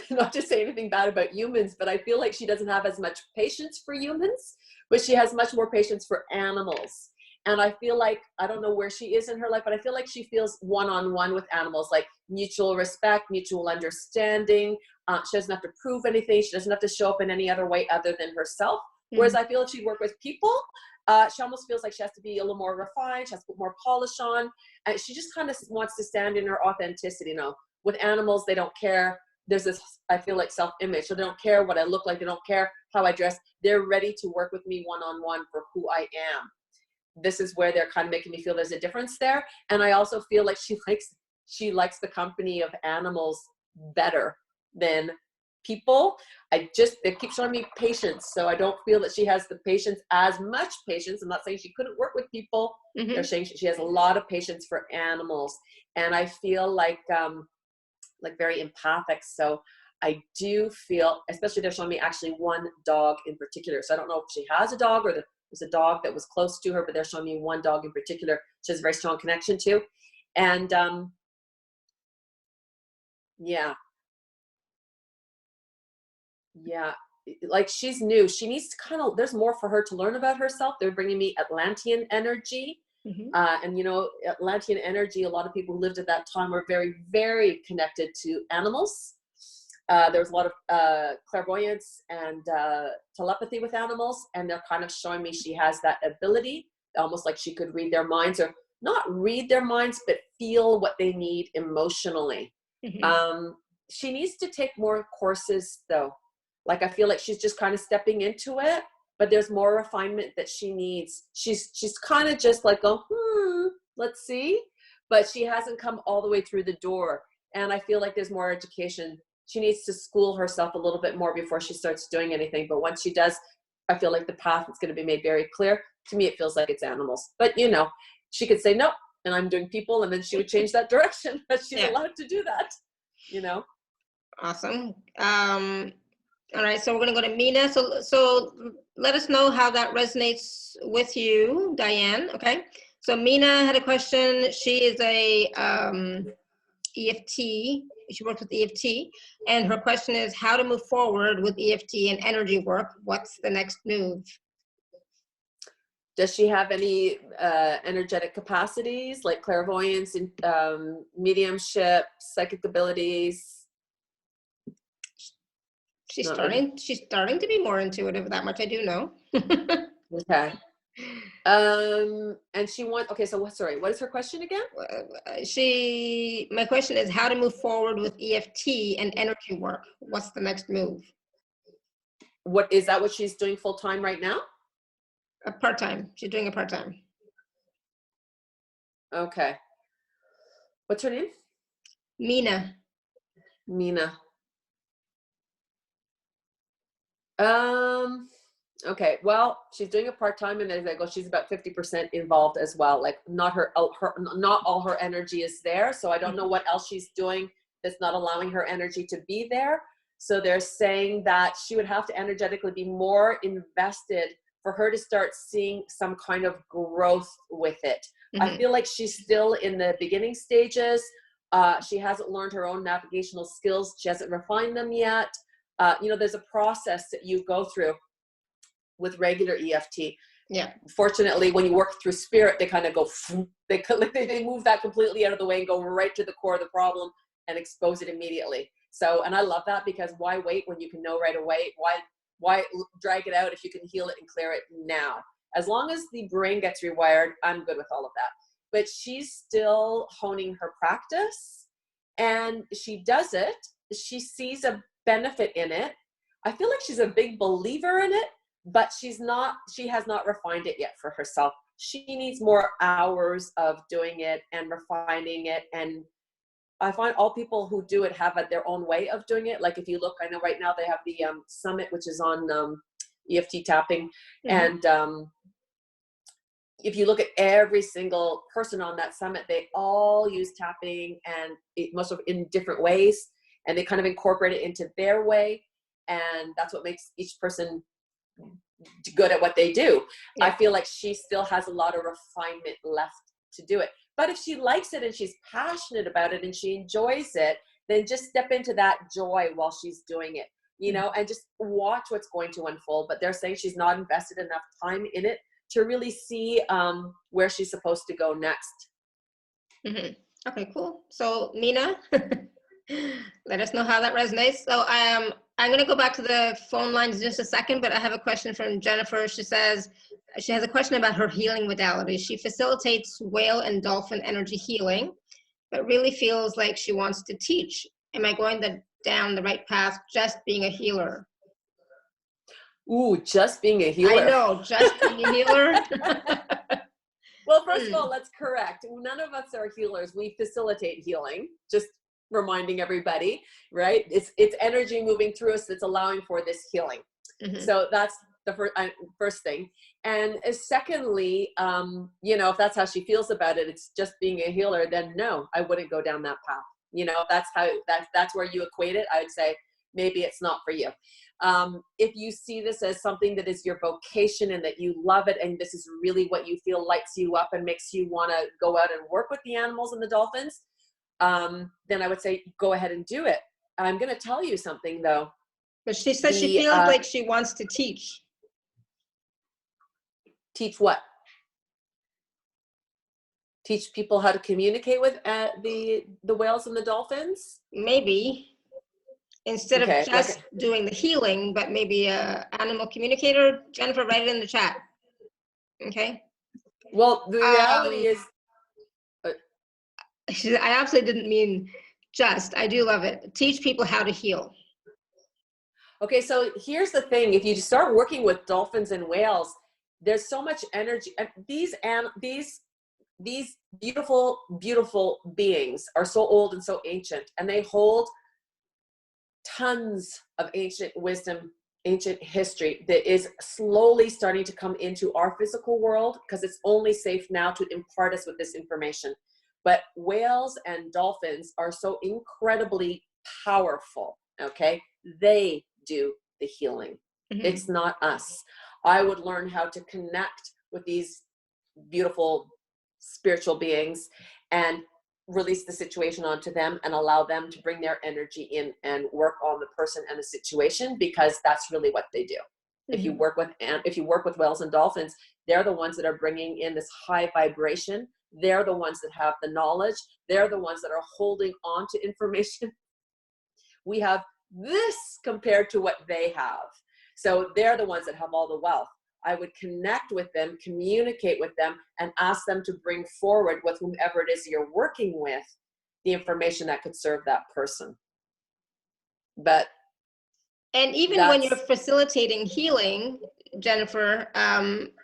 not to say anything bad about humans, but I feel like she doesn't have as much patience for humans, but she has much more patience for animals. And I feel like, I don't know where she is in her life, but I feel like she feels one-on-one with animals, like mutual respect, mutual understanding. She doesn't have to prove anything. She doesn't have to show up in any other way other than herself. Whereas I feel if she worked with people, she almost feels like she has to be a little more refined. She has to put more polish on. And she just kind of wants to stand in her authenticity. With animals, they don't care. There's this, I feel like, self-image. So they don't care what I look like. They don't care how I dress. They're ready to work with me one-on-one for who I am. This is where they're kind of making me feel there's a difference there. And I also feel like she likes the company of animals better than people. They keep showing me patience. So I don't feel that she has the patience, as much patience. I'm not saying she couldn't work with people. They're saying she has a lot of patience for animals. And I feel like very empathic. So I do feel, especially they're showing me actually one dog in particular. So I don't know if she has a dog or there's a dog that was close to her, but they're showing me one dog in particular she has a very strong connection to. And yeah, like she's new. She needs to there's more for her to learn about herself. They're bringing me Atlantean energy. And Atlantean energy, a lot of people who lived at that time were very, very connected to animals. There was a lot of clairvoyance and telepathy with animals, and they're kind of showing me she has that ability, almost like she could read their minds, or not read their minds, but feel what they need emotionally. She needs to take more courses though. Like I feel like she's just kind of stepping into it, but there's more refinement that she needs. She's kind of just like, let's see, but she hasn't come all the way through the door. And I feel like there's more education. She needs to school herself a little bit more before she starts doing anything. But once she does, I feel like the path is going to be made very clear. To me, it feels like it's animals. But, she could say, nope, and I'm doing people, and then she would change that direction. But she's allowed to do that, Awesome. All right, so we're going to go to Mina. So let us know how that resonates with you, Diane. Okay. So Mina had a question. She is a EFT. She works with EFT, and her question is how to move forward with EFT and energy work. What's the next move? Does she have any energetic capacities like clairvoyance and mediumship, psychic abilities? She's starting to be more intuitive. That much I do know. Okay. And she so what is her question again? My question is how to move forward with EFT and energy work. What's the next move? What is that what she's doing full time right now? A part-time. She's doing a part-time. Okay. What's her name? Mina. Okay, well, she's doing a part-time, and as I go, she's about 50% involved as well. Like not all her energy is there. So I don't know what else she's doing that's not allowing her energy to be there. So they're saying that she would have to energetically be more invested for her to start seeing some kind of growth with it. I feel like she's still in the beginning stages. She hasn't learned her own navigational skills. She hasn't refined them yet. There's a process that you go through with regular EFT. Yeah. Fortunately, when you work through spirit, they kind of go, they move that completely out of the way and go right to the core of the problem and expose it immediately. So, and I love that, because why wait when you can know right away? Why drag it out if you can heal it and clear it now? As long as the brain gets rewired, I'm good with all of that. But she's still honing her practice, and she does it. She sees a benefit in it. I feel like she's a big believer in it, but she has not refined it yet for herself. She needs more hours of doing it and refining it. And I find all people who do it have their own way of doing it. Like if you look, I know right now they have the summit, which is on EFT tapping. And if you look at every single person on that summit, they all use tapping, and most of in different ways. And they kind of incorporate it into their way. And that's what makes each person good at what they do. Yeah. I feel like she still has a lot of refinement left to do it. But if she likes it and she's passionate about it and she enjoys it, then just step into that joy while she's doing it, you know, and just watch what's going to unfold. But they're saying she's not invested enough time in it to really see where she's supposed to go next. Okay, cool. So Nina, let us know how that resonates. So I'm going to go back to the phone lines in just a second, but I have a question from Jennifer. She says she has a question about her healing modality. She facilitates whale and dolphin energy healing, but really feels like she wants to teach. Am I going down the right path just being a healer? Ooh, just being a healer. I know, just being a healer. Well, first of all, let's correct. None of us are healers. We facilitate healing. Just reminding everybody, right? It's energy moving through us that's allowing for this healing. So that's the first thing. And secondly, you know, if that's how she feels about it, it's just being a healer, then no, I wouldn't go down that path. You know, that's where you equate it. I would say maybe it's not for you. If you see this as something that is your vocation and that you love it, and this is really what you feel lights you up and makes you want to go out and work with the animals and the dolphins, then I would say go ahead and do it. I'm going to tell you something though. But she says she feels like she wants to teach. Teach what? Teach people how to communicate with the whales and the dolphins? Maybe. Instead of just doing the healing, but maybe a animal communicator. Jennifer, write it in the chat. Okay. Well, the reality is, I absolutely didn't mean just. I do love it. Teach people how to heal. Okay, so here's the thing: if you start working with dolphins and whales, there's so much energy. These beautiful, beautiful beings are so old and so ancient, and they hold tons of ancient wisdom, ancient history that is slowly starting to come into our physical world, because it's only safe now to impart us with this information. But whales and dolphins are so incredibly powerful, okay? They do the healing. It's not us. I would learn how to connect with these beautiful spiritual beings and release the situation onto them and allow them to bring their energy in and work on the person and the situation, because that's really what they do. If you work with whales and dolphins, they're the ones that are bringing in this high vibration. They're the ones that have the knowledge. They're the ones that are holding on to information. We have this compared to what they have. So they're the ones that have all the wealth. I would connect with them, communicate with them, and ask them to bring forward with whomever it is you're working with the information that could serve that person. And even when you're facilitating healing, Jennifer,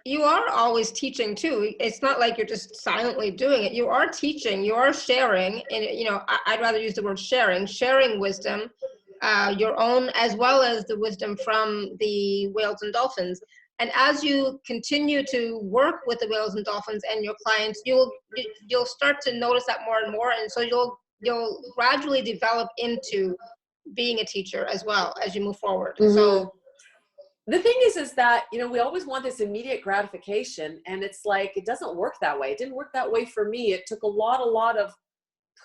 you are always teaching too. It's not like you're just silently doing it. You are teaching, you are sharing, and you know, I'd rather use the word sharing wisdom, your own as well as the wisdom from the whales and dolphins. And as you continue to work with the whales and dolphins and your clients, you'll start to notice that more and more, and so you'll gradually develop into being a teacher as well as you move forward. So the thing is that, you know, we always want this immediate gratification, and it's like, it doesn't work that way. It didn't work that way for me. It took a lot of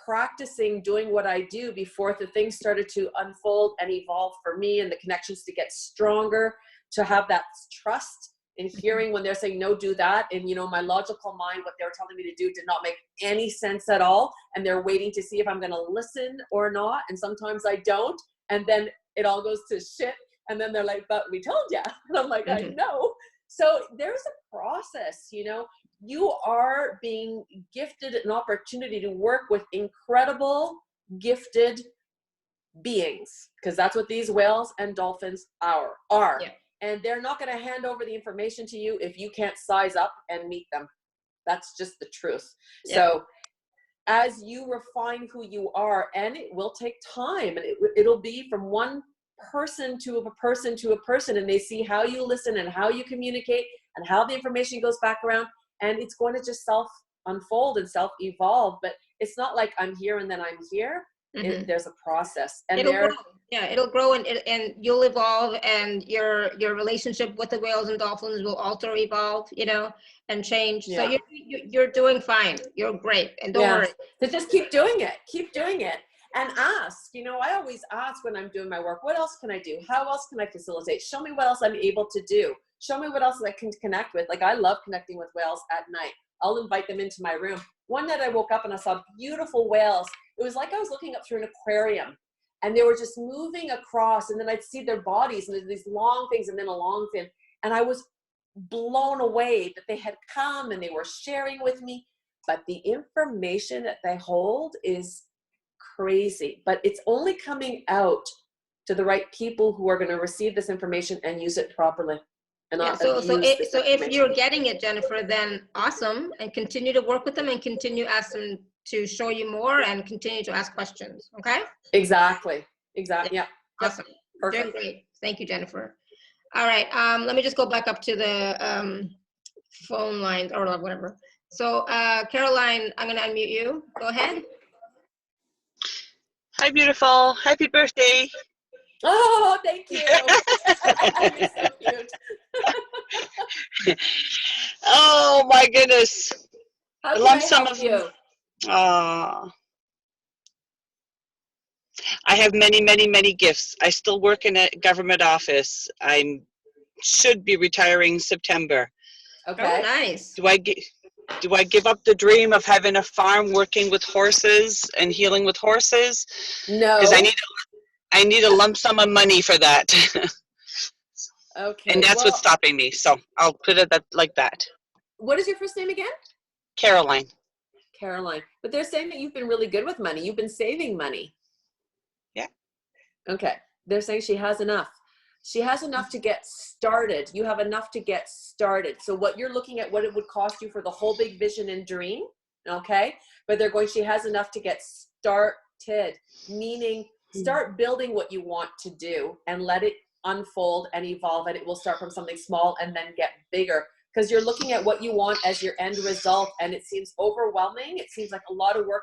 practicing doing what I do before the things started to unfold and evolve for me, and the connections to get stronger, to have that trust in hearing when they're saying, no, do that. And, you know, my logical mind, what they were telling me to do did not make any sense at all. And they're waiting to see if I'm going to listen or not. And sometimes I don't. And then it all goes to shit. And then they're like, but we told you. And I'm like, I know. So there's a process, you know, you are being gifted an opportunity to work with incredible, gifted beings, because that's what these whales and dolphins are. Yeah. And they're not going to hand over the information to you if you can't size up and meet them. That's just the truth. Yeah. So as you refine who you are, and it will take time, and it'll be from one person to a person to a person, and they see how you listen and how you communicate and how the information goes back around, and it's going to just self unfold and self evolve. But it's not like I'm here and then I'm here. There's a process, and it'll grow. Yeah, it'll grow, and you'll evolve, and your relationship with the whales and dolphins will also evolve, you know, and change. So you're doing fine. You're great, and don't worry. So just keep doing it, and ask. You know, I always ask when I'm doing my work, what else can I do? How else can I facilitate? Show me what else I'm able to do. Show me what else I can connect with. Like, I love connecting with whales at night. I'll invite them into my room. One night I woke up and I saw beautiful whales. It was like I was looking up through an aquarium, and they were just moving across, and then I'd see their bodies, and there's these long things and then a long fin. And I was blown away that they had come and they were sharing with me. But the information that they hold is crazy. But it's only coming out to the right people who are going to receive this information and use it properly. And so if you're getting it, Jennifer, then awesome, and continue to work with them and continue to ask them to show you more and continue to ask questions. Okay. Exactly. Yeah. Awesome. Perfect. Doing great. Thank you, Jennifer. All right. Let me just go back up to the phone lines or whatever. So Caroline, I'm going to unmute you. Go ahead. Hi, beautiful. Happy birthday. Oh, thank you. You're so cute. Oh, my goodness. How can I help you? I have many, many, many gifts. I still work in a government office. I should be retiring September. Okay. Oh, nice. Do I give up the dream of having a farm, working with horses and healing with horses? No. Because I need a lump sum of money for that. Okay. And that's what's stopping me. So I'll put it like that. What is your first name again? Caroline. Caroline. But they're saying that you've been really good with money. You've been saving money. Yeah. Okay. They're saying she has enough. She has enough to get started. You have enough to get started. So what you're looking at, what it would cost you for the whole big vision and dream. Okay. But they're going, she has enough to get started, meaning start building what you want to do and let it unfold and evolve, and it will start from something small and then get bigger, because you're looking at what you want as your end result, and it seems overwhelming. It seems like a lot of work.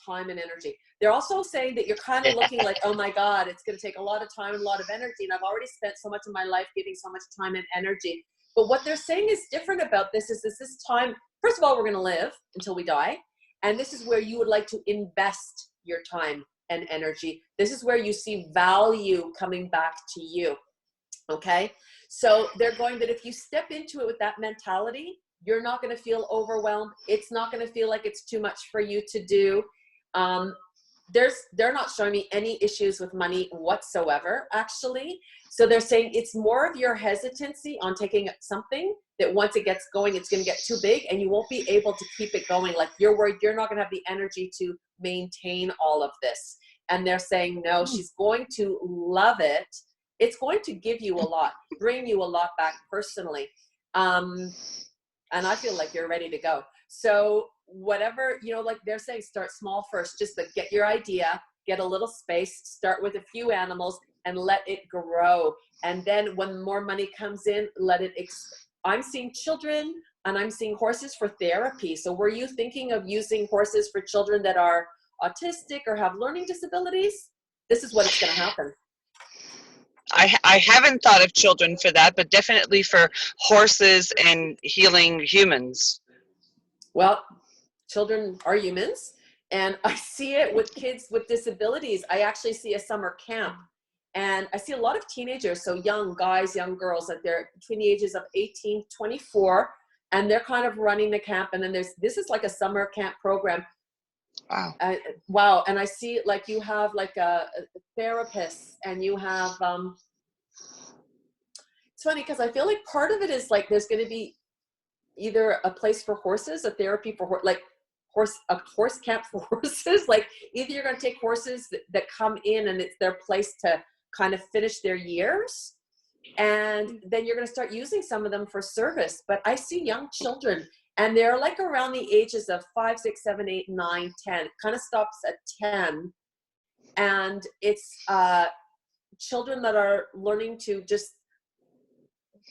Time and energy. They're also saying that you're kind of looking like, oh my God, it's going to take a lot of time and a lot of energy, and I've already spent so much of my life giving so much time and energy. But what they're saying is different about this is this time, first of all, we're going to live until we die, and this is where you would like to invest your time and energy. This is where you see value coming back to you. Okay. So they're going that if you step into it with that mentality, you're not going to feel overwhelmed. It's not going to feel like it's too much for you to do. They're not showing me any issues with money whatsoever, actually. So they're saying it's more of your hesitancy on taking something that once it gets going, it's going to get too big and you won't be able to keep it going. Like, you're worried you're not going to have the energy to maintain all of this. And they're saying, no, she's going to love it. It's going to give you a lot, bring you a lot back personally. And I feel like you're ready to go. So whatever, like they're saying, start small first, just like get your idea, get a little space, start with a few animals and let it grow. And then when more money comes in, let it, I'm seeing children and I'm seeing horses for therapy. So were you thinking of using horses for children that are autistic or have learning disabilities? This is what is going to happen. I haven't thought of children for that, but definitely for horses and healing humans. Well, children are humans, and I see it with kids with disabilities. I actually see a summer camp, and I see a lot of teenagers, so young guys, young girls, that they're between the ages of 18 to 24, and they're kind of running the camp. And then this is like a summer camp program. Wow. Wow. And I see like you have like a therapist, and you have It's funny because I feel like part of it is like there's going to be either a place for horses, a therapy for a horse camp for horses. Like either you're going to take horses that come in and it's their place to kind of finish their years, and then you're going to start using some of them for service. But I see young children, and they're like around the ages of 5, 6, 7, 8, 9, 10. It kind of stops at 10, and it's children that are learning to just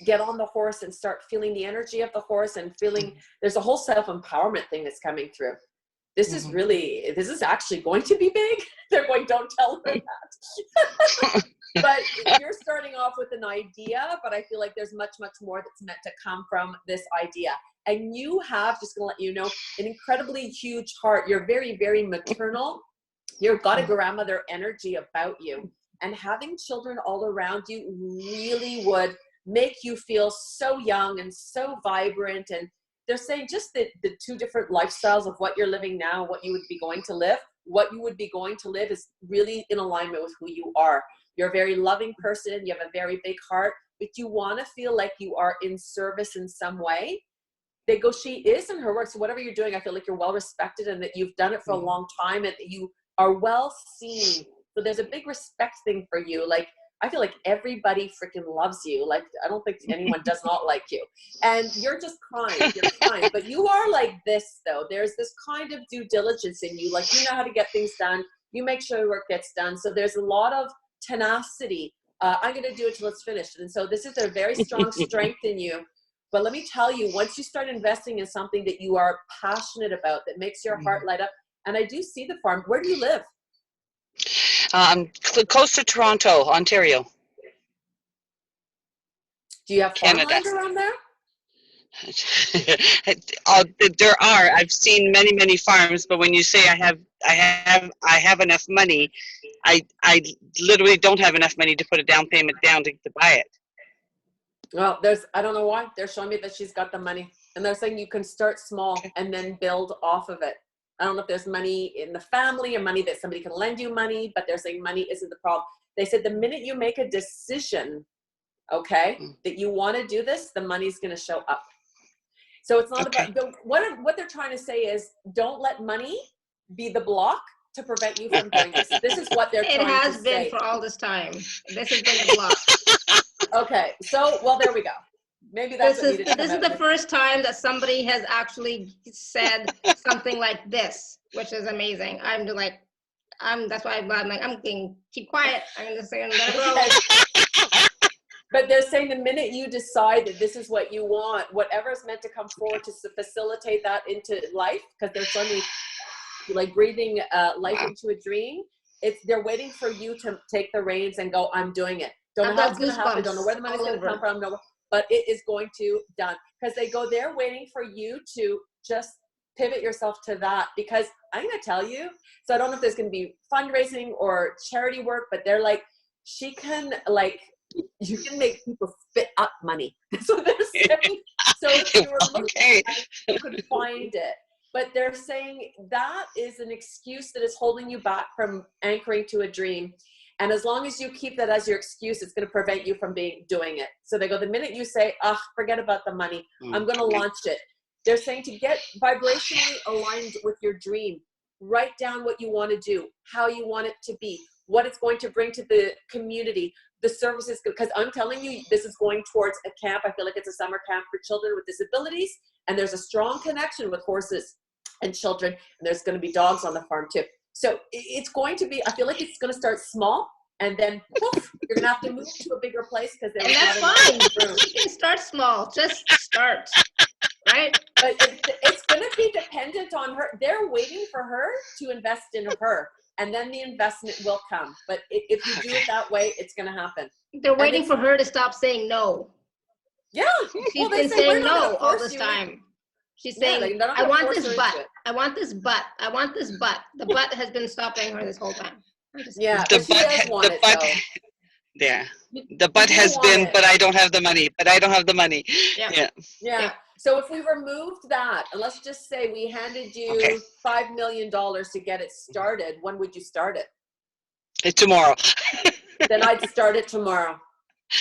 get on the horse and start feeling the energy of the horse and feeling there's a whole self-empowerment thing that's coming through. This is actually going to be big. They're going, don't tell her that. But you're starting off with an idea, but I feel like there's much, much more that's meant to come from this idea. And you have, just gonna let you know, an incredibly huge heart. You're very, very maternal. You've got a grandmother energy about you. And having children all around you really would make you feel so young and so vibrant. And they're saying just the two different lifestyles of what you're living now, what you would be going to live. What you would be going to live is really in alignment with who you are. You're a very loving person. You have a very big heart, but you want to feel like you are in service in some way. They go, she is in her work. So whatever you're doing, I feel like you're well respected and that you've done it for a long time and that you are well seen. So there's a big respect thing for you. Like, I feel like everybody freaking loves you. Like, I don't think anyone does not like you. And you're just kind. You're kind. But you are like this, though. There's this kind of due diligence in you. Like, you know how to get things done. You make sure work gets done. So there's a lot of tenacity. I'm going to do it till it's finished. And so this is a very strong strength in you. But let me tell you, once you start investing in something that you are passionate about, that makes your heart light up, and I do see the farm. Where do you live? Close to Toronto, Ontario. Do you have Canada. farmland around there? There are. I've seen many, many farms, but when you say I have enough money, I literally don't have enough money to put a down payment down to buy it. Well, I don't know why. They're showing me that she's got the money. And they're saying you can start small and then build off of it. I don't know if there's money in the family or money that somebody can lend you money, but they're saying money isn't the problem. They said the minute you make a decision, okay, that you want to do this, the money's going to show up. So it's not about, what they're trying to say is don't let money be the block to prevent you from doing this. This is what they're trying to say. It has been for all this time. This has been the block. Okay, so, well, there we go. Maybe that's this is the first time that somebody has actually said something like this, which is amazing. I'm like, that's why I'm like, I'm going keep quiet. I'm just saying, let it go. But they're saying the minute you decide that this is what you want, whatever is meant to come forward to facilitate that into life, because they're suddenly like breathing life into a dream. They're waiting for you to take the reins and go, I'm doing it. Don't know how it's going to happen. Don't know where the money's going to come from. No, but it is going to done, because they go, they're waiting for you to just pivot yourself to that. Because I'm going to tell you, so I don't know if there's going to be fundraising or charity work, but they're like, she can, like, you can make people spit up money. That's what they're saying. So if you were looking, you could find it. But they're saying that is an excuse that is holding you back from anchoring to a dream. And as long as you keep that as your excuse, it's going to prevent you from doing it. So they go, the minute you say, forget about the money, I'm going to launch it. They're saying to get vibrationally aligned with your dream. Write down what you want to do, how you want it to be, what it's going to bring to the community, the services. Because I'm telling you, this is going towards a camp. I feel like it's a summer camp for children with disabilities. And there's a strong connection with horses and children. And there's going to be dogs on the farm too. So it's going to be, I feel like it's going to start small, and then poof, you're going to have to move to a bigger place because there's that's fine. You can start small, just start, right? But it's going to be dependent on her. They're waiting for her to invest in her, and then the investment will come. But if you do it that way, it's going to happen. They're waiting for her to stop saying no. Yeah. She's been saying no all this time. She's saying, I want this butt. I want this butt. I want this butt. The butt has been stopping her this whole time. Yeah, the butt has been, but I don't have the money. Yeah. So if we removed that, and let's just say we handed you $5 million to get it started, when would you start it? Tomorrow. Then I'd start it tomorrow.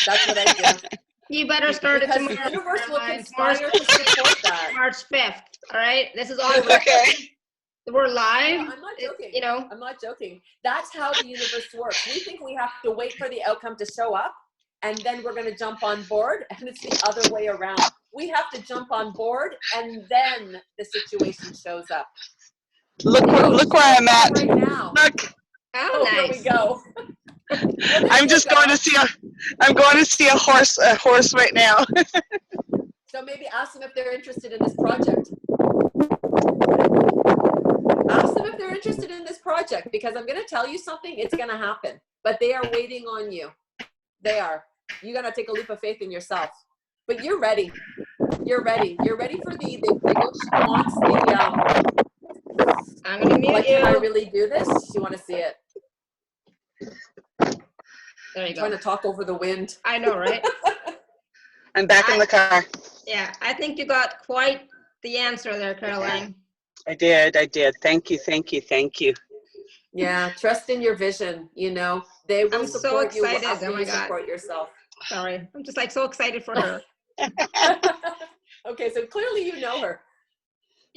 That's what I do. You better start it Because tomorrow. the universe will Caroline. conspire to support that. March 5th. All right. This is on record. Okay. We're live. No, I'm not joking. You know. I'm not joking. That's how the universe works. We think we have to wait for the outcome to show up, and then we're going to jump on board, and it's the other way around. We have to jump on board, and then the situation shows up. Look where I'm at. Right now. Look, Oh, Here nice. we go. I'm just going to see a horse right now. So maybe ask them if they're interested in this project. Ask them if they're interested in this project, because I'm going to tell you something. It's going to happen, but they are waiting on you. They are. You got to take a leap of faith in yourself. But you're ready. You're ready. You're ready for the she wants the I'm going to mute like, you. can I really do this? You want to see it? There you go. Trying to talk over the wind. I know, right? I'm back in the car. Yeah, I think you got quite the answer there, Caroline. I did. Thank you. Yeah, trust in your vision. You know, they will I'm so support you excited. after Oh my you God. support yourself. Sorry. I'm just like so excited for her. Okay, so clearly you know her.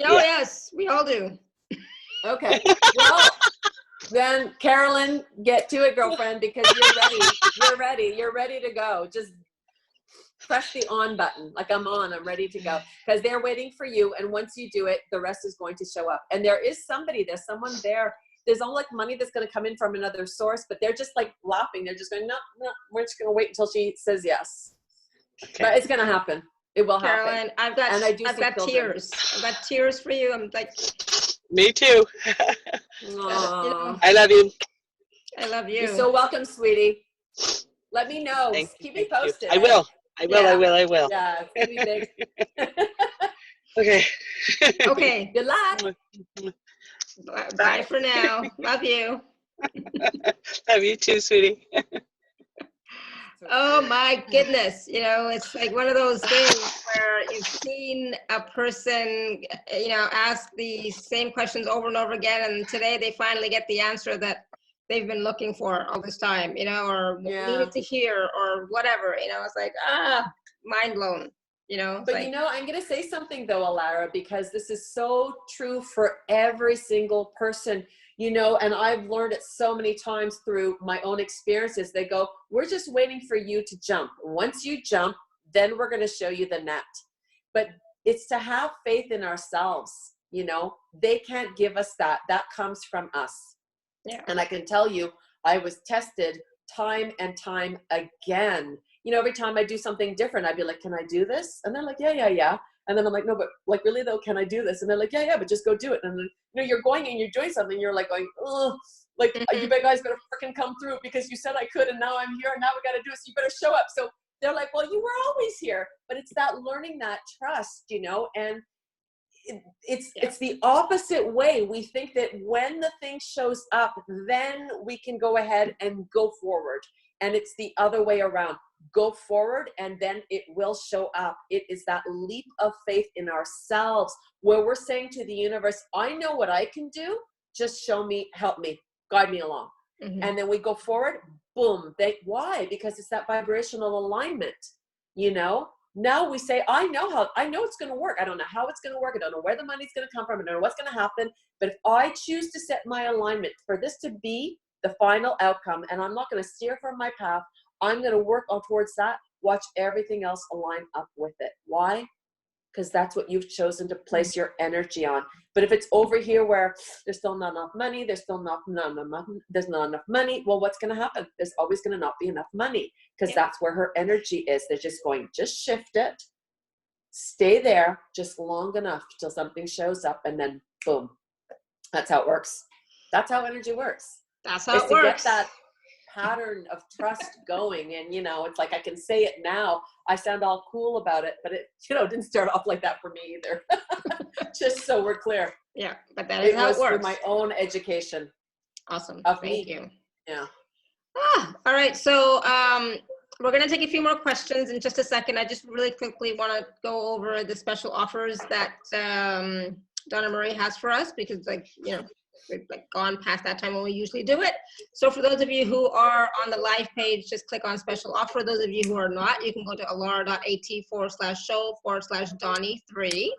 Oh, yes, we all do. Okay, well, then Carolyn, get to it, girlfriend, because you're ready to go. Just press the on button. Like, I'm ready to go, because they're waiting for you. And once you do it, the rest is going to show up. And there's someone there. There's all like money that's going to come in from another source, but they're just like laughing. They're just going, no, we're just going to wait until she says yes. Okay. But it's going to happen. It will happen. Caroline, I've got tears. I've got tears for you. I'm like, me too. you know, I love you. I love you. You're so welcome, sweetie. Let me know. Keep me posted. I will. I will. Yeah, it's gonna be big. Okay. Okay. Good luck. Bye for now. Love you. Love you too, sweetie. Oh my goodness. You know, it's like one of those things where you've seen a person, you know, ask the same questions over and over again, and today they finally get the answer that they've been looking for all this time, you know, or needed to hear or whatever, you know. It's like, mind blown, you know. But like, you know, I'm going to say something though, Alara, because this is so true for every single person, you know, and I've learned it so many times through my own experiences. They go, we're just waiting for you to jump. Once you jump, then we're going to show you the net. But it's to have faith in ourselves, you know. They can't give us that. That comes from us. Yeah. And I can tell you, I was tested time and time again. You know, every time I do something different, I'd be like, can I do this? And they're like, yeah. And then I'm like, no, but like, really though, can I do this? And they're like, yeah, but just go do it. And then, you know, you're going and you're doing something. You're like going, oh, like, you guys better freaking come through, because you said I could, and now I'm here, and now we got to do it. So you better show up. So they're like, well, you were always here. But it's that learning that trust, you know, and it's the opposite way. We think that when the thing shows up, then we can go ahead and go forward. And it's the other way around. Go forward, and then it will show up. It is that leap of faith in ourselves where we're saying to the universe, I know what I can do. Just show me, help me, guide me along. And then we go forward. Boom. Why? Because it's that vibrational alignment, you know. Now we say, I know it's going to work. I don't know how it's going to work. I don't know where the money's going to come from. I don't know what's going to happen. But if I choose to set my alignment for this to be the final outcome, and I'm not going to steer from my path, I'm going to work on towards that. Watch everything else align up with it. Why? Because that's what you've chosen to place your energy on. But if it's over here where there's still not enough money, there's not enough money, well, what's going to happen? There's always going to not be enough money, because that's where her energy is. They're just going, just shift it, stay there just long enough till something shows up, and then boom. That's how it works. That's how energy works. That's how it works. To get that pattern of trust going. And, you know, it's like, I can say it now. I sound all cool about it, but it, you know, didn't start off like that for me either. Just so we're clear. Yeah, but that is how it works. Through my own education. Awesome. Thank you. Yeah. All right. So we're going to take a few more questions in just a second. I just really quickly want to go over the special offers that Donna-Marie has for us, because, like, you know, We've like gone past that time when we usually do it. So for those of you who are on the live page, just click on special offer. Those of you who are not, you can go to alara.at/show/Donnie3,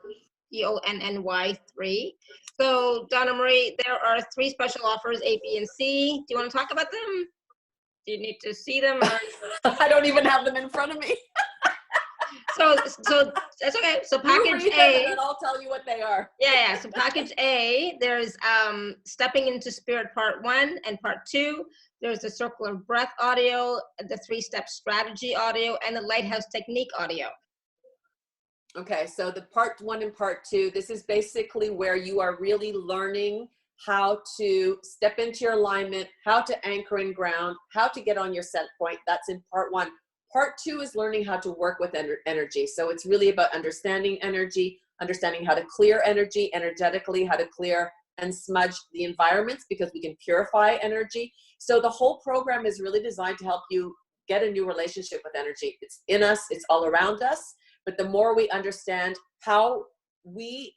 DONNY3. So Donna-Marie, there are 3 special offers, A, B, and C. Do you want to talk about them? Do you need to see them? Or? I don't even have them in front of me. So that's okay. So You package read them A. and then I'll tell you what they are. Yeah. So package A, there's Stepping into Spirit Part 1 and Part 2. There's the Circle of Breath audio, the 3-step strategy audio, and the Lighthouse Technique audio. Okay, so the part 1 and part 2, this is basically where you are really learning how to step into your alignment, how to anchor and ground, how to get on your set point. That's in part 1. Part 2 is learning how to work with energy. So it's really about understanding energy, understanding how to clear energy energetically, how to clear and smudge the environments, because we can purify energy. So the whole program is really designed to help you get a new relationship with energy. It's in us, it's all around us. But the more we understand how it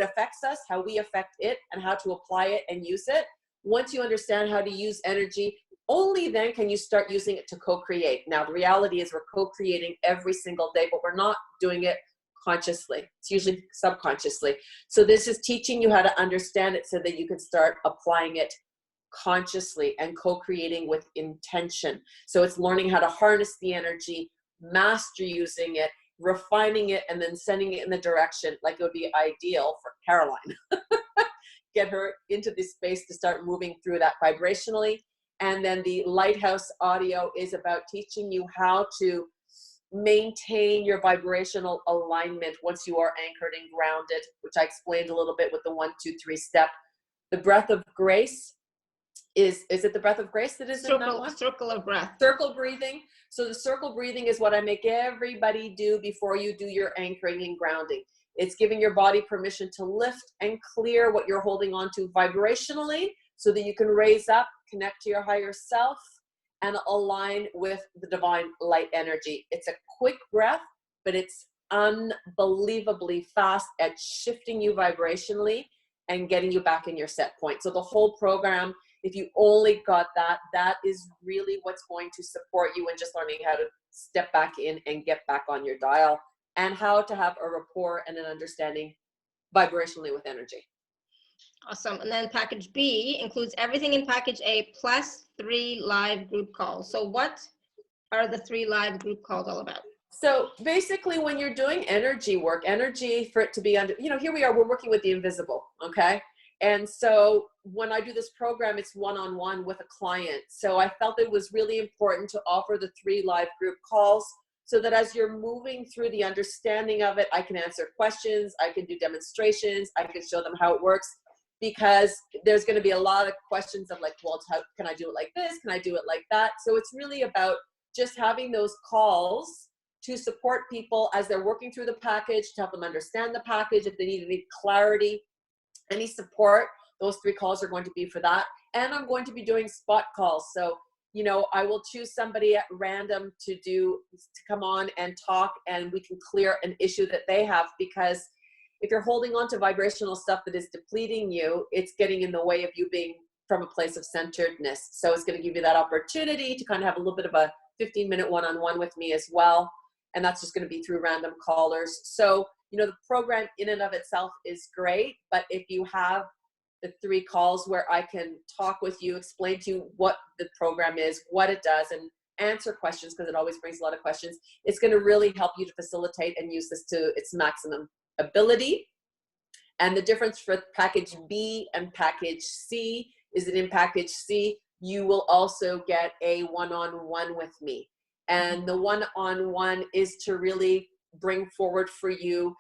affects us, how we affect it, and how to apply it and use it, once you understand how to use energy, only then can you start using it to co-create. Now, the reality is we're co-creating every single day, but we're not doing it consciously. It's usually subconsciously. So this is teaching you how to understand it so that you can start applying it consciously and co-creating with intention. So it's learning how to harness the energy, master using it, refining it, and then sending it in the direction, like it would be ideal for Caroline. Get her into this space to start moving through that vibrationally. And then the Lighthouse audio is about teaching you how to maintain your vibrational alignment once you are anchored and grounded, which I explained a little bit with the 1, 2, 3 step. The breath of grace is it the breath of grace that is in that one? Circle of breath. Circle breathing. So the circle breathing is what I make everybody do before you do your anchoring and grounding. It's giving your body permission to lift and clear what you're holding on to vibrationally so that you can raise up, connect to your higher self, and align with the divine light energy. It's a quick breath, but it's unbelievably fast at shifting you vibrationally and getting you back in your set point. So the whole program, if you only got that, that is really what's going to support you in just learning how to step back in and get back on your dial, and how to have a rapport and an understanding vibrationally with energy. Awesome. And then package B includes everything in package A plus 3 live group calls. So what are the 3 live group calls all about? So basically, when you're doing energy work, energy for it to be under, here we are, we're working with the invisible, okay? And so when I do this program, it's one-on-one with a client. So I felt it was really important to offer the 3 live group calls so that as you're moving through the understanding of it, I can answer questions, I can do demonstrations, I can show them how it works, because there's going to be a lot of questions of like, well, how can I do it like this? Can I do it like that? So it's really about just having those calls to support people as they're working through the package, to help them understand the package. If they need any clarity, any support, those 3 calls are going to be for that. And I'm going to be doing spot calls. So, I will choose somebody at random to come on and talk, and we can clear an issue that they have, because if you're holding on to vibrational stuff that is depleting you, it's getting in the way of you being from a place of centeredness. So it's going to give you that opportunity to kind of have a little bit of a 15-minute one-on-one with me as well. And that's just going to be through random callers. So, the program in and of itself is great, but if you have the 3 calls where I can talk with you, explain to you what the program is, what it does, and answer questions, because it always brings a lot of questions, it's going to really help you to facilitate and use this to its maximum ability. And the difference for package B and package C is that in package C, you will also get a one-on-one with me. And the one-on-one is to really bring forward for you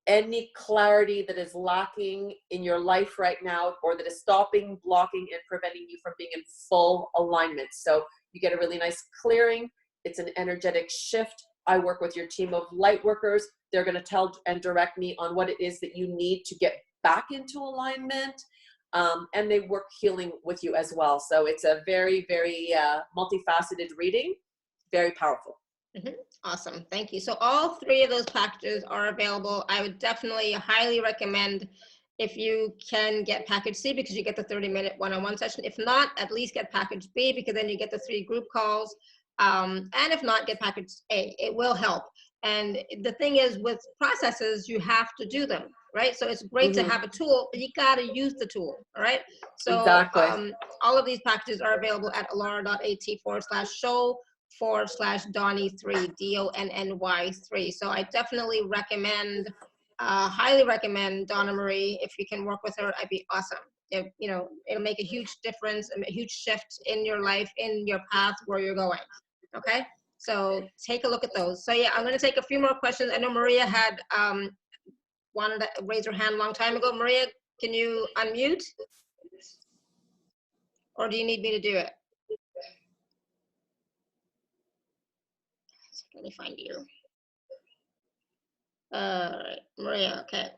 any clarity that is lacking in your life right now, or that is stopping, blocking, and preventing you from being in full alignment. So you get a really nice clearing. It's an energetic shift. I work with your team of light workers. They're going to tell and direct me on what it is that you need to get back into alignment. And they work healing with you as well. So it's a very, very multifaceted reading, very powerful. Mm-hmm. Awesome. Thank you. So all 3 of those packages are available. I would definitely highly recommend if you can get package C because you get the 30-minute one-on-one session. If not, at least get package B because then you get the 3 group calls. And if not, get package A. It will help. And the thing is, with processes, you have to do them, right? So it's great to have a tool, but you got to use the tool, all right? So Exactly. all of these packages are available at alara.at/show/Donny3, DONNY3. So I definitely recommend, highly recommend Donna-Marie. If you can work with her, I'd be awesome. If, you know, it'll make a huge difference, a huge shift in your life, in your path where you're going, okay? So take a look at those. So yeah, I'm going to take a few more questions. I know Maria had wanted to raise her hand a long time ago. Maria, can you unmute? Or do you need me to do it? Let me find you. All right, Maria, okay.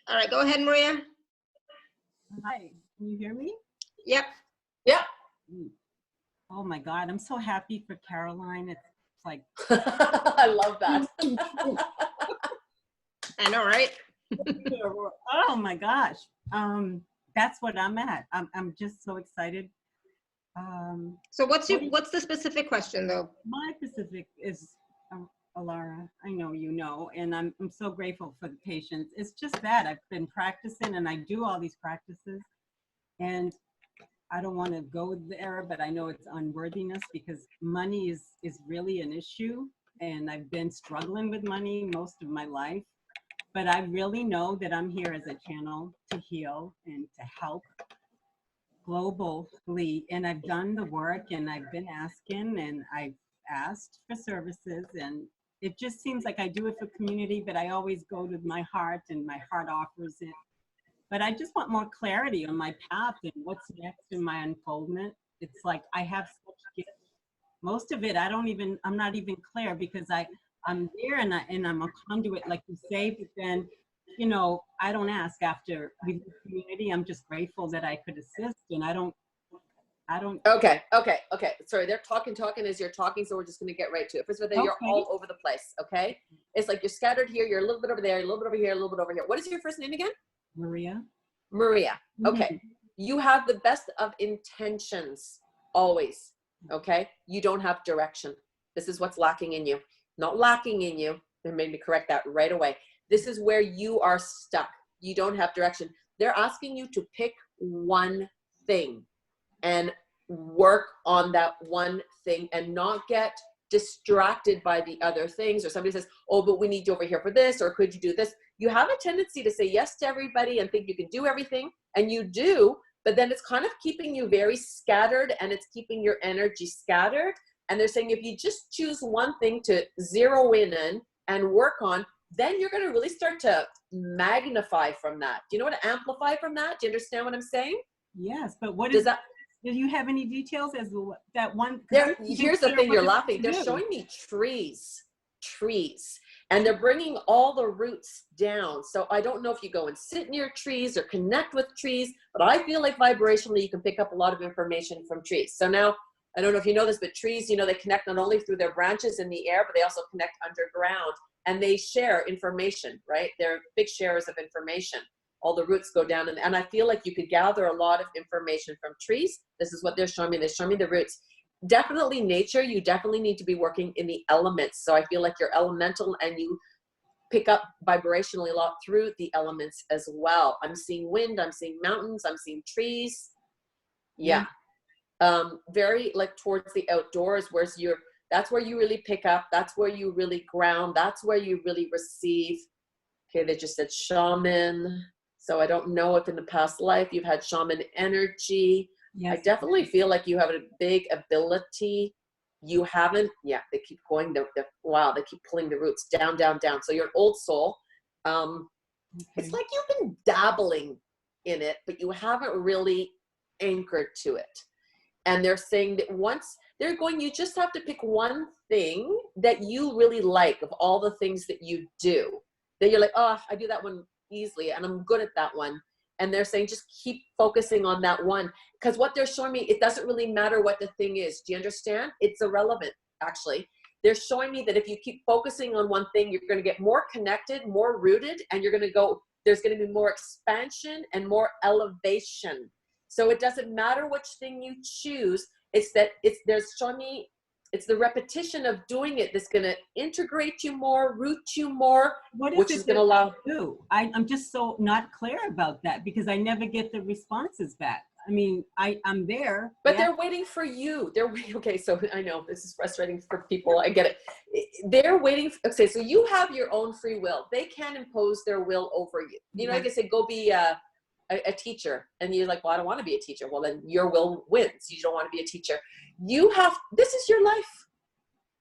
All right, go ahead, Maria. Hi, can you hear me? Yep. Yeah. Oh my God, I'm so happy for Caroline. It's like, I love that. I know, right? oh my gosh. That's what I'm at. I'm just so excited. So what's the specific question though? My specific is, Alara, I know you know, and I'm so grateful for the patience. It's just that I've been practicing and I do all these practices and I don't want to go there, but I know it's unworthiness because money is really an issue. And I've been struggling with money most of my life, but I really know that I'm here as a channel to heal and to help globally. And I've done the work and I've been asking and I've asked for services and it just seems like I do it for community, but I always go to my heart and my heart offers it. But I just want more clarity on my path and what's next in my unfoldment. It's like I have such gifts. Most of it, I'm not even clear because I'm there and I'm a conduit, like you say, but then, you know, I don't ask after we leave the community. I'm just grateful that I could assist and I don't. Okay. Sorry, they're talking as you're talking, so we're just going to get right to it. First of all, you're all over the place, okay? It's like you're scattered here, you're a little bit over there, a little bit over here, a little bit over here. What is your first name again? Maria. Maria. Okay. You have the best of intentions always, okay? You don't have direction. This is what's lacking in you. Not lacking in you. They made me correct that right away. This is where you are stuck. You don't have direction. They're asking you to pick one thing and work on that one thing and not get distracted by the other things. Or somebody says, oh, but we need you over here for this, or could you do this? You have a tendency to say yes to everybody and think you can do everything, and you do, but then it's kind of keeping you very scattered and it's keeping your energy scattered. And they're saying if you just choose one thing to zero in and work on, then you're going to really start to magnify from that. Do you know what to amplify from that? Do you understand what I'm saying? Yes, but what is that? Do you have any details as to that one? Here's the thing, you're laughing. They're showing me trees, and they're bringing all the roots down. So I don't know if you go and sit near trees or connect with trees, but I feel like vibrationally you can pick up a lot of information from trees. So now, I don't know if you know this, but trees, you know, they connect not only through their branches in the air, but they also connect underground and they share information, right? They're big sharers of information. All the roots go down and I feel like you could gather a lot of information from trees. This is what they're showing me. They're showing me the roots. Definitely nature, you definitely need to be working in the elements. So I feel like you're elemental and you pick up vibrationally a lot through the elements as well. I'm seeing wind, I'm seeing mountains, I'm seeing trees. Yeah. Very like towards the outdoors, that's where you really pick up, that's where you really ground, that's where you really receive. Okay, they just said shaman. So I don't know if in the past life you've had shaman energy. Yes. I definitely feel like you have a big ability. You haven't, yeah, they keep going, wow, they keep pulling the roots down, down, down. So you're an old soul. It's like you've been dabbling in it, but you haven't really anchored to it. And they're saying that once they're going, you just have to pick one thing that you really like of all the things that you do. That you're like, oh, I do that one easily and I'm good at that one. And they're saying just keep focusing on that one, because what they're showing me, it doesn't really matter what the thing is. Do you understand? It's irrelevant, actually. They're showing me that if you keep focusing on one thing, you're going to get more connected, more rooted, and you're going to go there's going to be more expansion and more elevation. So it doesn't matter which thing you choose. It's the repetition of doing it that's going to integrate you more, root you more, which is going to allow. I'm just so not clear about that because I never get the responses back. I mean, I'm there. But they're waiting for you. They're waiting. Okay, so I know this is frustrating for people. I get it. They're waiting. Okay, so you have your own free will. They can't impose their will over you. You know, like I say, go be a teacher. And you're like, well, I don't want to be a teacher. Well, then your will wins. You don't want to be a teacher. This is your life.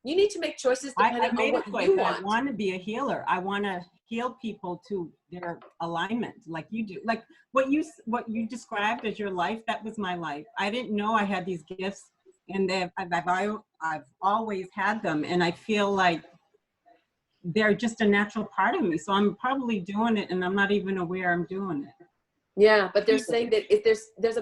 You need to make choices depending on what you want. I want to be a healer. I want to heal people to their alignment like you do. Like what you described as your life, that was my life. I didn't know I had these gifts, and I've always had them, and I feel like they're just a natural part of me. So I'm probably doing it and I'm not even aware I'm doing it. Yeah, but they're saying that if there's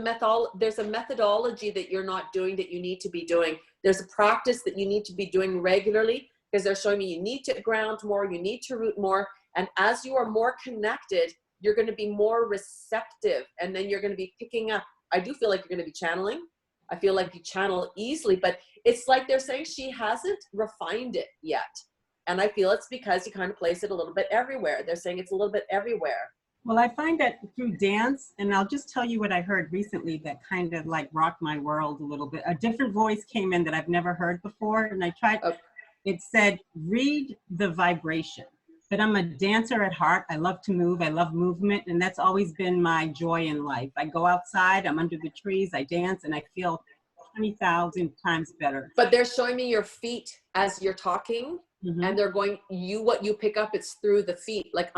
a methodology that you're not doing that you need to be doing. There's a practice that you need to be doing regularly, because they're showing me you need to ground more, you need to root more. And as you are more connected, you're going to be more receptive, and then you're going to be picking up. I do feel like you're going to be channeling. I feel like you channel easily, but it's like they're saying she hasn't refined it yet. And I feel it's because you kind of place it a little bit everywhere. They're saying it's a little bit everywhere. Well, I find that through dance, and I'll just tell you what I heard recently that kind of like rocked my world a little bit. A different voice came in that I've never heard before, and I tried, it said, read the vibration. But I'm a dancer at heart. I love to move. I love movement, and that's always been my joy in life. I go outside, I'm under the trees, I dance, and I feel 20,000 times better. But they're showing me your feet as you're talking. Mm-hmm. And they're going, what you pick up, it's through the feet. Like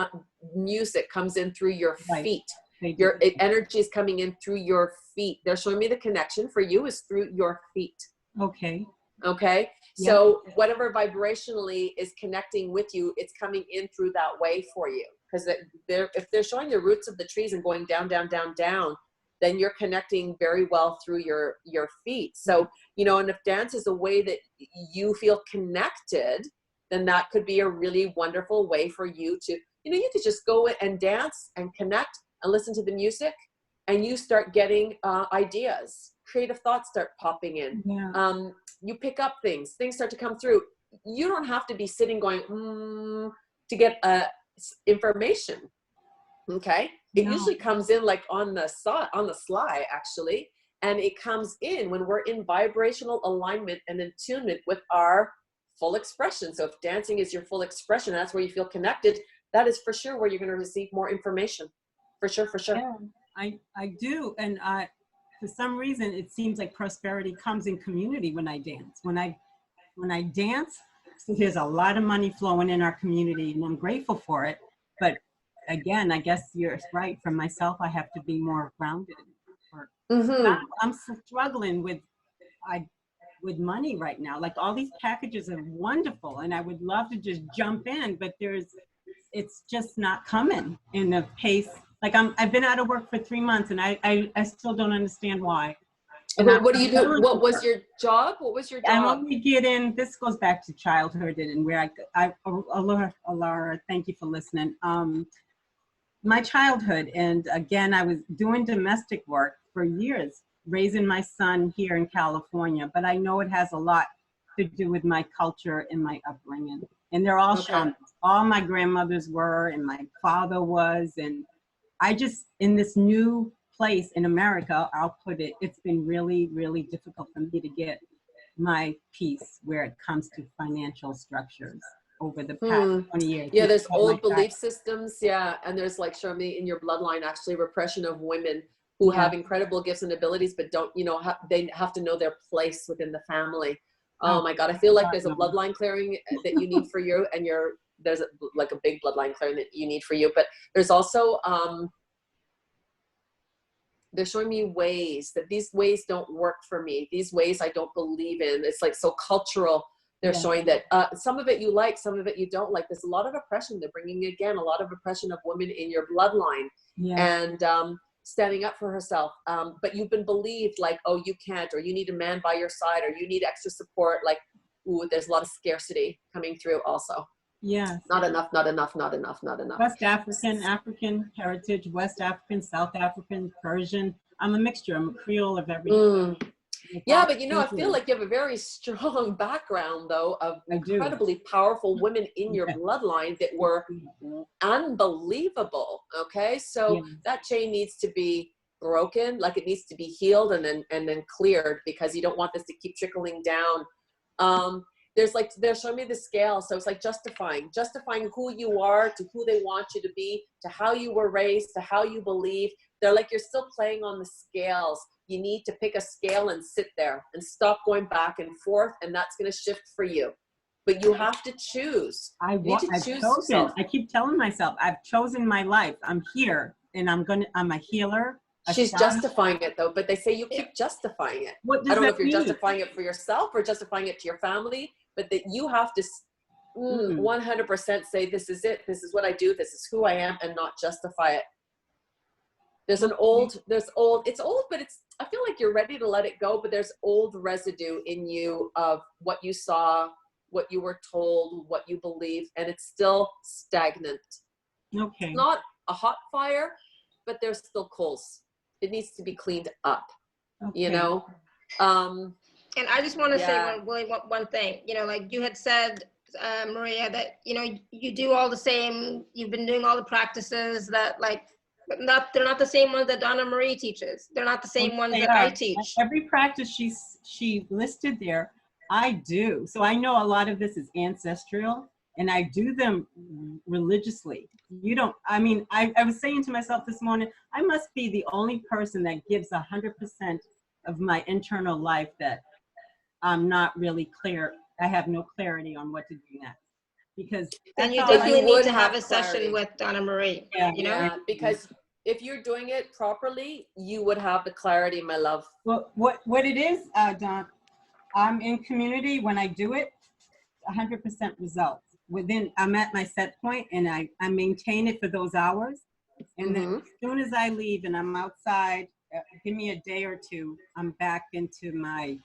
music comes in through your feet. Your energy is coming in through your feet. They're showing me the connection for you is through your feet. Okay. Okay. Yep. So whatever vibrationally is connecting with you, it's coming in through that way for you. Because if they're showing the roots of the trees and going down, down, down, down, then you're connecting very well through your feet. So, you know, and if dance is a way that you feel connected, then that could be a really wonderful way for you to, you know, you could just go and dance and connect and listen to the music, and you start getting ideas, creative thoughts start popping in. Yeah. You pick up things start to come through. You don't have to be sitting going, to get information. Okay. It usually comes in like on the sly actually. And it comes in when we're in vibrational alignment and attunement with our full expression. So if dancing is your full expression, that's where you feel connected. That is for sure where you're going to receive more information. For sure, for sure. Yeah, I do. And for some reason, it seems like prosperity comes in community when I dance. When I dance, so there's a lot of money flowing in our community, and I'm grateful for it. But again, I guess you're right. For myself, I have to be more grounded. I'm struggling with money right now. Like all these packages are wonderful, and I would love to just jump in, but it's just not coming in the pace. Like I've been out of work for 3 months, and I still don't understand why. What do you do? What was your job? What was your job? I'm only getting, this goes back to childhood and where Alara, thank you for listening. My childhood, and again, I was doing domestic work for years, raising my son here in California, but I know it has a lot to do with my culture and my upbringing. And they're all shamans. All my grandmothers were, and my father was, and I just, in this new place in America, I'll put it, it's been really, really difficult for me to get my peace where it comes to financial structures over the past 20 years. Yeah, there's old belief systems, and there's like, show me in your bloodline, actually, repression of women who have incredible gifts and abilities, but don't, you know, they have to know their place within the family. Oh my God, I feel like there's a bloodline clearing that you need for you, and there's like a big bloodline clearing that you need for you, but there's also, they're showing me ways that these ways don't work for me. These ways I don't believe in. It's like so cultural. They're showing that some of it you like, some of it you don't like. There's a lot of oppression. They're bringing, again, a lot of oppression of women in your bloodline. And standing up for herself. But you've been believed like, oh, you can't, or you need a man by your side, or you need extra support. Like, ooh, there's a lot of scarcity coming through also. Yes. Not enough, not enough, not enough, not enough. West African, African heritage, West African, South African, Persian. I'm a mixture. I'm a Creole of everything. Mm. It's Yeah, all but you know, I feel included. like you have a very strong background, though, of I do. incredibly powerful women in your Yeah. bloodline that were unbelievable. Okay, so Yes. that chain needs to be broken, like it needs to be healed and then cleared, because you don't want this to keep trickling down. They're showing me the scale, so it's like justifying who you are to who they want you to be, to how you were raised, to how you believe. They're like, you're still playing on the scales. You need to pick a scale and sit there and stop going back and forth, and that's going to shift for you. But you have to choose. You need to I've choose chosen. yourself. I keep telling myself, I've chosen my life. I'm here, and I'm a healer. She's justifying it, though, but they say you keep justifying it. What does I don't know that if you're mean? justifying it for yourself or justifying it to your family, but that you have to 100% say, this is it, this is what I do, this is who I am, and not justify it. It's old, but I feel like you're ready to let it go, but there's old residue in you of what you saw, what you were told, what you believe, and it's still stagnant. Okay. It's not a hot fire, but there's still coals. It needs to be cleaned up, you know? And I just want to Yeah. say one thing, you know, like you had said, Maria, that, you know, you do all the same, you've been doing all the practices that like, but they're not the same ones that Donna-Marie teaches. They're not the same ones that I teach. Every practice she listed there, I do. So I know a lot of this is ancestral, and I do them religiously. I was saying to myself this morning, I must be the only person that gives 100% of my internal life that I'm not really clear. I have no clarity on what to do next. Because then you that's all definitely you need would to have have a session clarity. with Donna-Marie, Yeah. you know? Yeah, because if you're doing it properly, you would have the clarity, my love. Well, what it is, Don, I'm in community. When I do it, 100% results. I'm at my set point, and I maintain it for those hours. And then as soon as I leave and I'm outside, give me a day or two, I'm back into my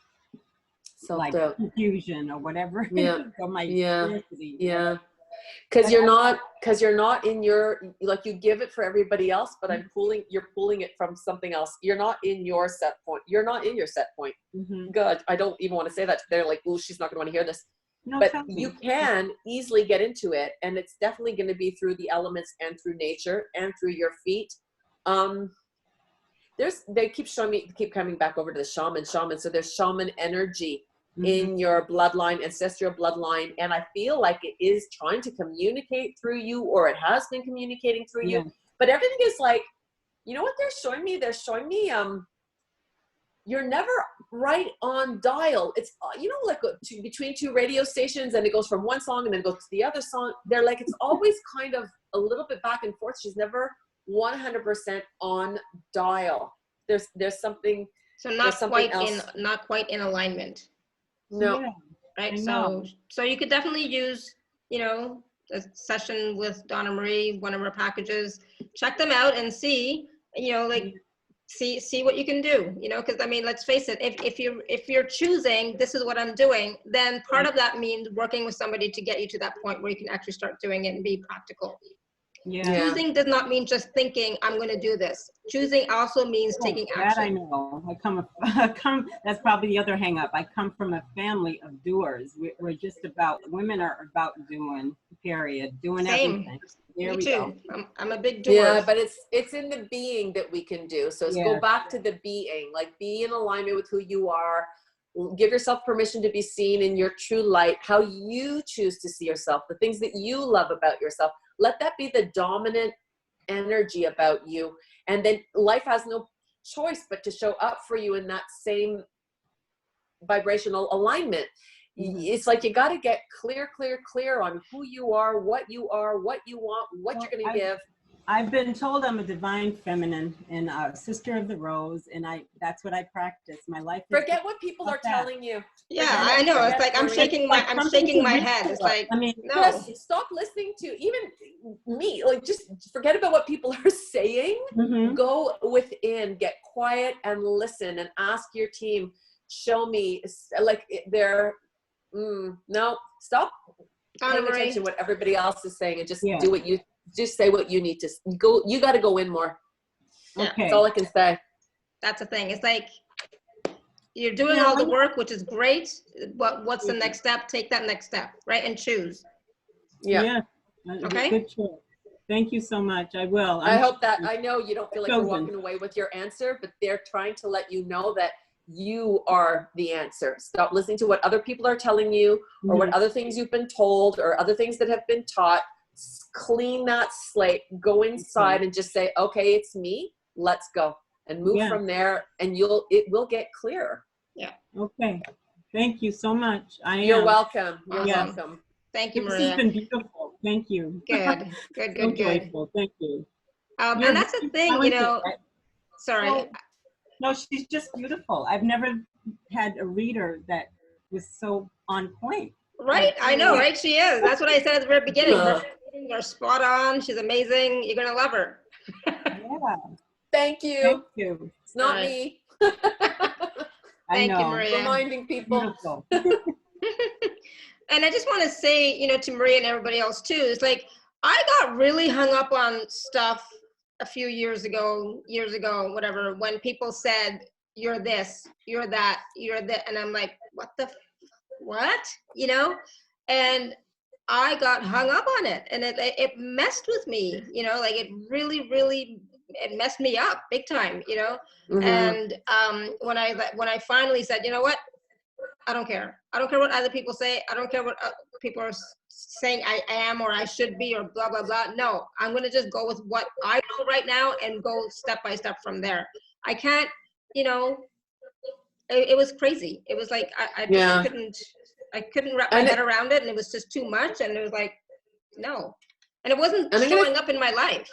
Self-doubt. confusion or whatever. Yeah. Or my Yeah. scarcity. Yeah. Because you're not in your, like, you give it for everybody else, but you're pulling it from something else. You're not in your set point. You're not in your set point. God, I don't even want to say that. They're like, oh, she's not going to want to hear this. No, but you can easily get into it, and it's definitely going to be through the elements and through nature and through your feet. They keep coming back over to the shaman. So there's shaman energy in your bloodline, ancestral bloodline, and I feel like it is trying to communicate through you, or it has been communicating through you. But everything is like, you know what they're showing me? They're showing me you're never right on dial. It's, you know, like between two radio stations, and it goes from one song and then goes to the other song. They're like, it's always kind of a little bit back and forth. She's never 100% on dial. There's something. So not quite in alignment. No. Yeah, right. So you could definitely use, you know, a session with Donna-Marie, one of her packages, check them out and see, you know, like see what you can do, you know, because I mean, let's face it, if you're choosing this is what I'm doing, then part of that means working with somebody to get you to that point where you can actually start doing it and be practical. Choosing does not mean just thinking I'm going to do this. Choosing also means taking action. That I know. That's probably the other hang up. I come from a family of doers. We're just women are about doing, period. Doing everything. There we go. I'm a big doer. Yeah, but it's in the being that we can do. So go back to the being, like be in alignment with who you are. Give yourself permission to be seen in your true light, how you choose to see yourself, the things that you love about yourself. Let that be the dominant energy about you. And then life has no choice but to show up for you in that same vibrational alignment. It's like you got to get clear on who you are, what you want, what you're going to give. I've been told I'm a divine feminine and a sister of the rose, and that's what I practice. My life. Forget what people are telling you. Yeah, I know. It's like I'm shaking my head. It's like, I mean, no. Just stop listening to even me. Like, just forget about what people are saying. Go within, get quiet, and listen, and ask your team. Show me, like, no, stop paying Donna-Marie. attention to what everybody else is saying and just Yeah. do what you, just say what you need to go. You got to go in more. Yeah. Okay. That's all I can say. That's the thing. It's like you're doing all the work, which is great. What's the next step? Take that next step, right? And choose. Yeah. Okay. Good choice. Thank you so much. I will. I hope that, I know you don't feel like you're chosen. walking away with your answer, but they're trying to let you know that you are the answer. Stop listening to what other people are telling you or what other things you've been told or other things that have been taught. Clean that slate, go inside and just say, okay, it's me. Let's go and move from there, and it will get clearer. Yeah. Okay. Thank you so much. You're welcome. You're Awesome. welcome. Thank you, This Maria. has been beautiful. Thank you. Good. Good. So Good. Good. joyful. Thank you. And You're that's the very thing, you talented. know. Sorry. No, she's just beautiful. I've never had a reader that was so on point. Right. I know, right? She is. That's what I said at the very beginning. Her readings are spot on. She's amazing. You're going to love her. Yeah. Thank you. Thank you. It's not All right. me. Thank you, know. Maria. Reminding people. Beautiful. And I just want to say, you know, to Maria and everybody else too, it's like, I got really hung up on stuff a few years ago, whatever, when people said, you're this, you're that, you're that. And I'm like, what? You know? And I got hung up on it, and it messed with me, you know, like it really, really, it messed me up big time, you know? And when I finally said, you know what? I don't care. I don't care what other people say. I don't care what people are saying I am or I should be or blah, blah, blah. No, I'm going to just go with what I know right now and go step by step from there. I can't, you know, it was crazy. It was like, I couldn't wrap my head around it, and it was just too much. And it was like, no. And it wasn't showing up in my life,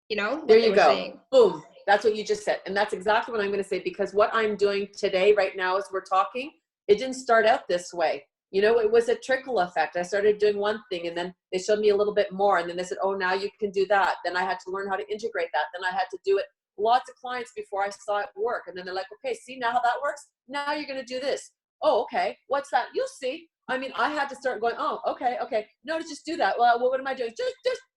you know? There you go. Boom. That's what you just said. And that's exactly what I'm going to say, because what I'm doing today, right now, as we're talking, it didn't start out this way. You know, it was a trickle effect. I started doing one thing, and then they showed me a little bit more. And then they said, oh, now you can do that. Then I had to learn how to integrate that. Then I had to do it. Lots of clients before I saw it work. And then they're like, okay, see now how that works? Now you're going to do this. Oh, okay. What's that? You'll see. I mean, I had to start going, oh, okay. No, to just do that. Well, what am I doing?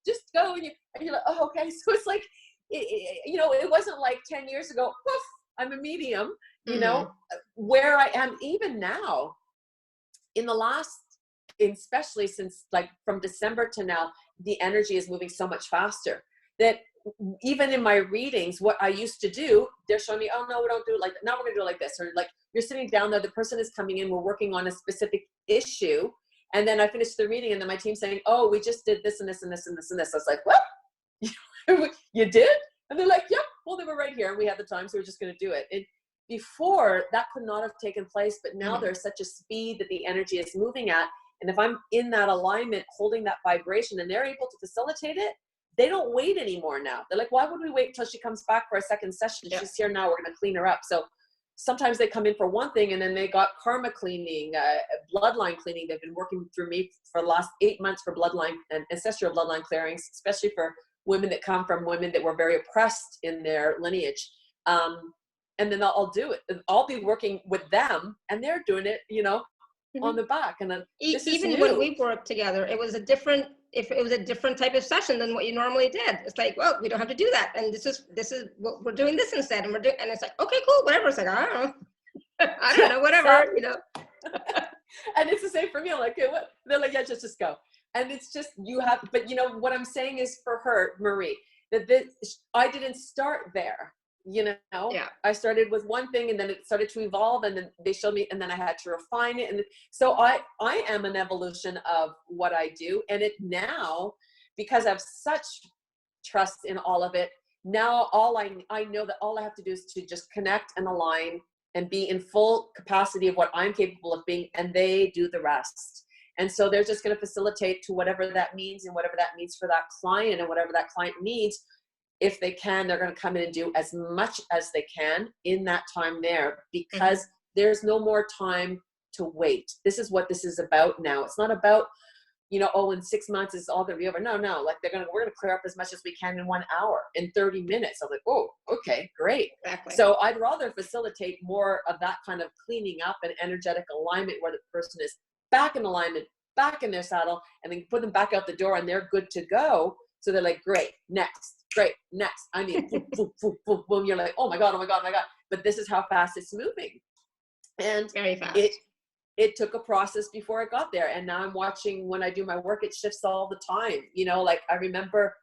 Just go. And you're like, oh, okay. So it's like, you know, it wasn't like 10 years ago, poof, I'm a medium, you know, where I am even now in the last, especially since like from December to now, the energy is moving so much faster that even in my readings, what I used to do, they're showing me, oh no, we don't do it like that. Now we're gonna do it like this. Or like, you're sitting down there, the person is coming in, we're working on a specific issue. And then I finished the reading, and then my team's saying, oh, we just did this and this and this and this and this. I was like, what? You did? And they're like, yep, well, they were right here and we had the time, so we're just gonna do it. And before, that could not have taken place, but now there's such a speed that the energy is moving at. And if I'm in that alignment, holding that vibration, and they're able to facilitate it, they don't wait anymore now. They're like, why would we wait until she comes back for a second session? She's here now, we're gonna clean her up. So sometimes they come in for one thing, and then they got karma cleaning, bloodline cleaning. They've been working through me for the last 8 months for bloodline and ancestral bloodline clearings, especially for women that come from women that were very oppressed in their lineage. And then I'll do it. I'll be working with them, and they're doing it, you know, on the back. And then even when we worked together, it was a different type of session than what you normally did. It's like, well, we don't have to do that, and this is what we're doing this instead, and and it's like, okay, cool, whatever. It's like, I don't know, whatever, you know. And it's the same for me. I'm like, okay, what? They're like, yeah, just go. And it's just, you have, but you know what I'm saying is for her, Marie, that I didn't start there. You know, I started with one thing, and then it started to evolve, and then they showed me, and then I had to refine it. And so I am an evolution of what I do. And it now, because I have such trust in all of it, now I know that all I have to do is to just connect and align and be in full capacity of what I'm capable of being, and they do the rest. And so they're just going to facilitate to whatever that means, and whatever that means for that client, and whatever that client needs. If they can, they're going to come in and do as much as they can in that time there, because there's no more time to wait. This is what this is about now. It's not about, you know, oh, in 6 months it's all going to be over. No, like we're going to clear up as much as we can in 1 hour, in 30 minutes. I'm like, oh, okay, great. Exactly. So I'd rather facilitate more of that kind of cleaning up and energetic alignment, where the person is back in alignment, back in their saddle, and then put them back out the door and they're good to go. So they're like, great, next, I mean, boom, boom, boom, boom, boom. You're like, oh my God. But this is how fast it's moving. And Very fast. It took a process before I got there. And now I'm watching when I do my work, it shifts all the time. You know, like I remember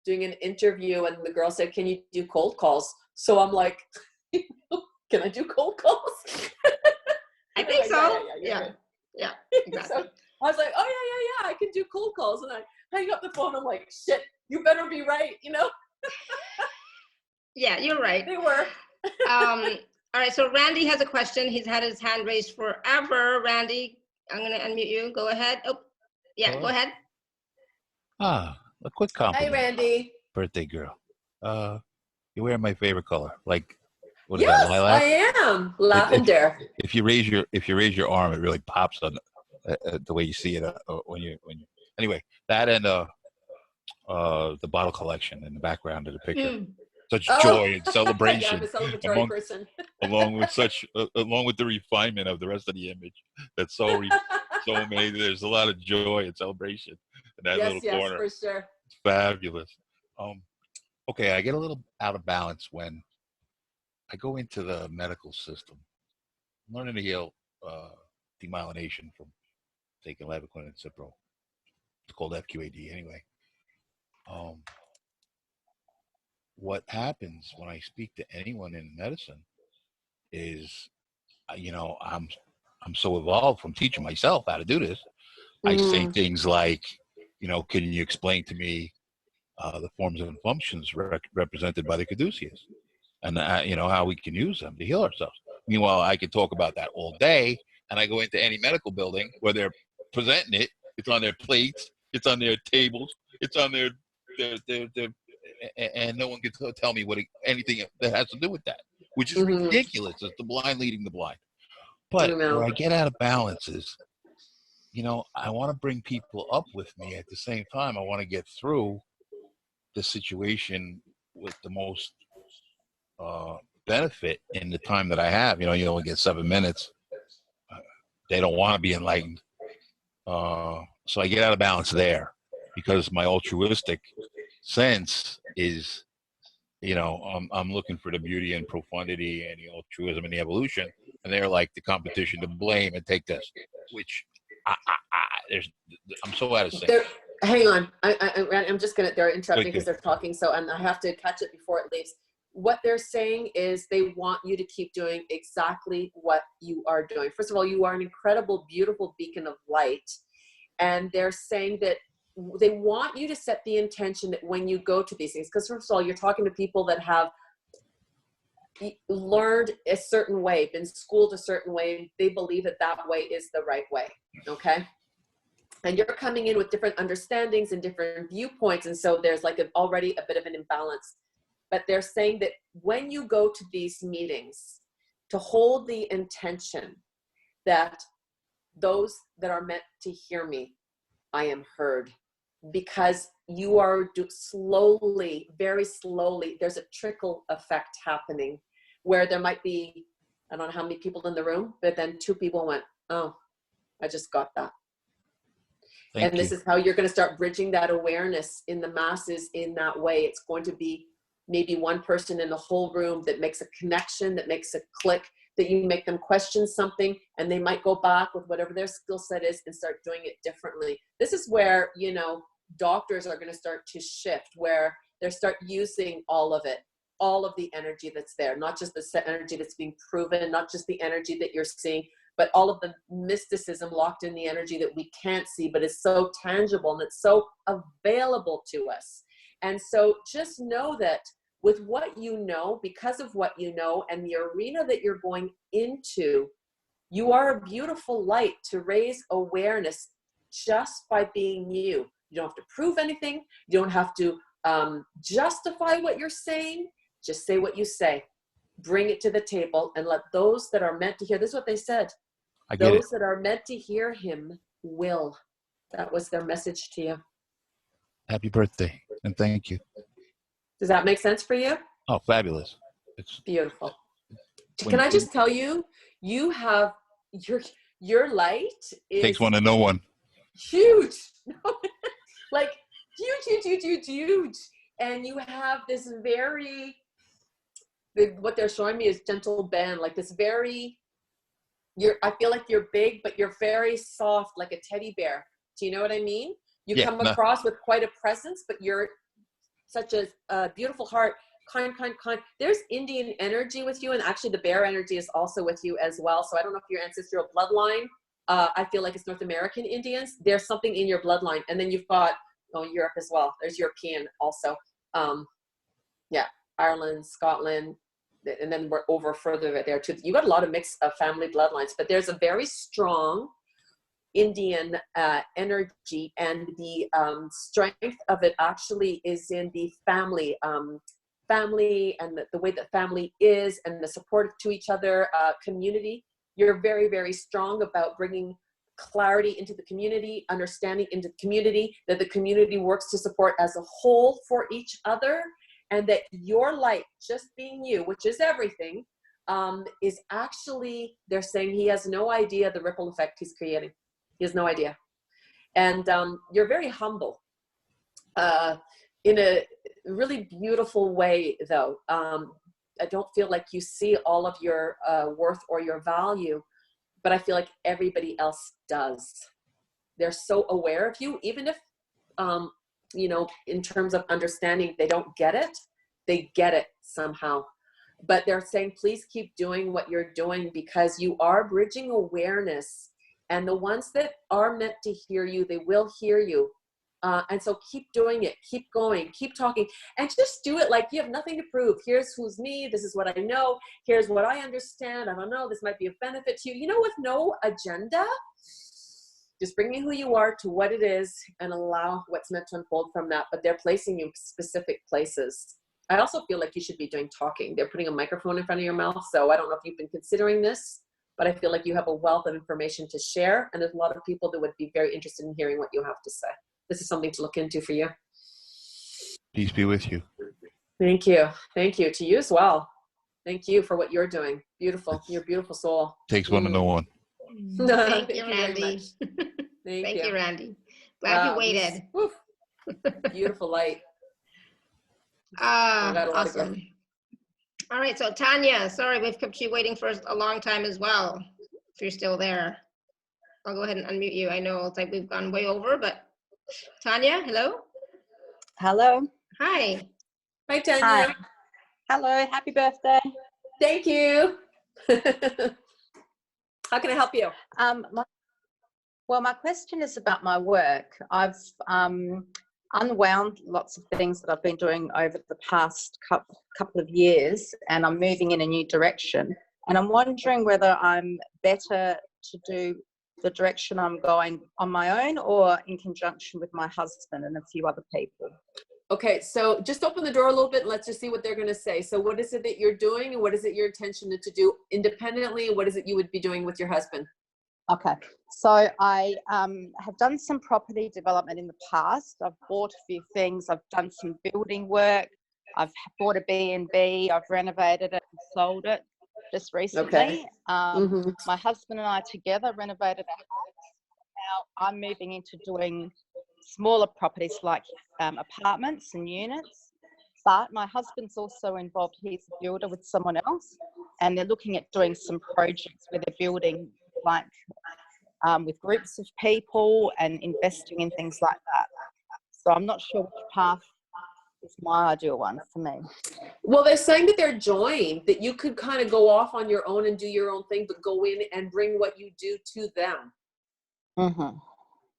doing an interview and the girl said, can you do cold calls? So I'm like, can I do cold calls? I think so. Yeah, exactly. So I was like, oh yeah, I can do cold calls. And I hang up the phone. I'm like, shit, you better be right, you know? Yeah, you're right. They were. All right, so Randy has a question. He's had his hand raised forever. Randy, I'm going to unmute you. Go ahead. Oh, yeah, Hello? Go ahead. A quick Hi, compliment. Randy. Birthday girl. You're wearing my favorite color. Like, what is Yes, that, lilac? I am. Lavender. If you raise your arm, it really pops on the way you see it when you. Anyway, that and the bottle collection in the background of the picture. Such joy and celebration. Yeah, I'm a celebratory person. along with the refinement of the rest of the image. That's so amazing. There's a lot of joy and celebration in that little corner. Yes, for sure. It's fabulous. Okay, I get a little out of balance when I go into the medical system. I'm learning to heal demyelination from taking Levaquin and Cipro. It's called FQAD anyway. What happens when I speak to anyone in medicine is, I'm so evolved from teaching myself how to do this. I say things like, can you explain to me the forms and functions represented by the caduceus, and how we can use them to heal ourselves. Meanwhile, I could talk about that all day, and I go into any medical building where they're presenting it. It's on their plates, it's on their tables, it's on their and no one can tell me anything that has to do with that, which is ridiculous. It's the blind leading the blind. But where I get out of balance is, I want to bring people up with me. At the same time, I want to get through the situation with the most benefit in the time that I have. You only get 7 minutes. They don't want to be enlightened. So I get out of balance there because my altruistic sense is, I'm looking for the beauty and profundity and the altruism and the evolution, and they're like the competition to blame and take this, which I'm so out of sync. Hang on, I'm just gonna. They're interrupting because they're talking, and I have to catch it before it leaves. What they're saying is they want you to keep doing exactly what you are doing. First of all, you are an incredible, beautiful beacon of light, and they're saying that they want you to set the intention that when you go to these things, because first of all, you're talking to people that have learned a certain way, been schooled a certain way, they believe that way is the right way, okay? And you're coming in with different understandings and different viewpoints, and so there's like already a bit of an imbalance. But they're saying that when you go to these meetings, to hold the intention that those that are meant to hear me, I am heard. Because you are slowly, very slowly, there's a trickle effect happening where there might be, I don't know how many people in the room, but then 2 people went, oh, I just got that. And this is how you're going to start bridging that awareness in the masses in that way. It's going to be maybe one person in the whole room that makes a connection, that makes a click, that you make them question something, and they might go back with whatever their skill set is and start doing it differently. This is where, doctors are going to start to shift, where they start using all of it, all of the energy that's there, not just the energy that's being proven, not just the energy that you're seeing, but all of the mysticism locked in the energy that we can't see, but is so tangible and it's so available to us. And so just know that with what you know, because of what you know and the arena that you're going into, you are a beautiful light to raise awareness just by being you. You don't have to prove anything. You don't have to justify what you're saying. Just say what you say. Bring it to the table and let those that are meant to hear, this is what they said. Those that are meant to hear him will. That was their message to you. Happy birthday, and thank you. Does that make sense for you? Oh, fabulous. It's beautiful. Can I just tell you, Your light is Takes one to know one. huge. Like huge. And you have this very, what they're showing me is gentle bend, like this very, I feel like you're big, but you're very soft, like a teddy bear. Do you know what I mean? You come across with quite a presence, but you're such a beautiful heart, kind. There's Indian energy with you, and actually the bear energy is also with you as well. So I don't know if your ancestral bloodline, I feel like it's North American Indians. There's something in your bloodline. And then you've got, Europe as well. There's European also. Ireland, Scotland, and then we're over further there too. You got a lot of mix of family bloodlines, but there's a very strong Indian energy, and the strength of it actually is in the family and the way that family is, and the support to each other, community. You're very, very strong about bringing clarity into the community, understanding into the community, that the community works to support as a whole for each other, and that your light, just being you, which is everything, is actually, they're saying he has no idea the ripple effect he's creating. He has no idea. And you're very humble in a really beautiful way, though. I don't feel like you see all of your worth or your value, but I feel like everybody else does. They're so aware of you, even if, in terms of understanding, they don't get it, they get it somehow. But they're saying, please keep doing what you're doing, because you are bridging awareness. And the ones that are meant to hear you, they will hear you. And so keep doing it, keep going, keep talking, and just do it like you have nothing to prove. Here's who's me, this is what I know, here's what I understand, I don't know, this might be a benefit to you, with no agenda. Just bringing who you are to what it is and allow what's meant to unfold from that. But they're placing you in specific places. I also feel like you should be doing talking. They're putting a microphone in front of your mouth. So I don't know if you've been considering this, but I feel like you have a wealth of information to share. And there's a lot of people that would be very interested in hearing what you have to say. This is something to look into for you. Peace be with you. Thank you. Thank you. To you as well. Thank you for what you're doing. Beautiful. You're a beautiful soul. Takes one to know one. Thank you, Randy. Thank you, Randy. Glad you waited. Beautiful light. Awesome. All right, so Tanya, sorry we've kept you waiting for a long time as well. If you're still there, I'll go ahead and unmute you. I know it's like we've gone way over, but Tanya, hello. Hello. Hi. Hi, Tanya. Hi. Hello. Happy birthday. Thank you. How can I help you? My question is about my work. I've unwound lots of things that I've been doing over the past couple of years, and I'm moving in a new direction. And I'm wondering whether I'm better to do the direction I'm going on my own or in conjunction with my husband and a few other people. Okay, so just open the door a little bit and let's just see what they're going to say. So what is it that you're doing, and what is it your intention to do independently? What is it you would be doing with your husband? Okay, so I have done some property development in the past. I've bought a few things. I've done some building work. I've bought a B&B. I've renovated it and sold it just recently. Okay. My husband and I together renovated a house. Now I'm moving into doing smaller properties like apartments and units. But my husband's also involved. He's a builder with someone else, and they're looking at doing some projects where they're building like with groups of people and investing in things like that. So I'm not sure which path is my ideal one for me. Well, they're saying that they're joined, that you could kind of go off on your own and do your own thing, but go in and bring what you do to them. Mm-hmm.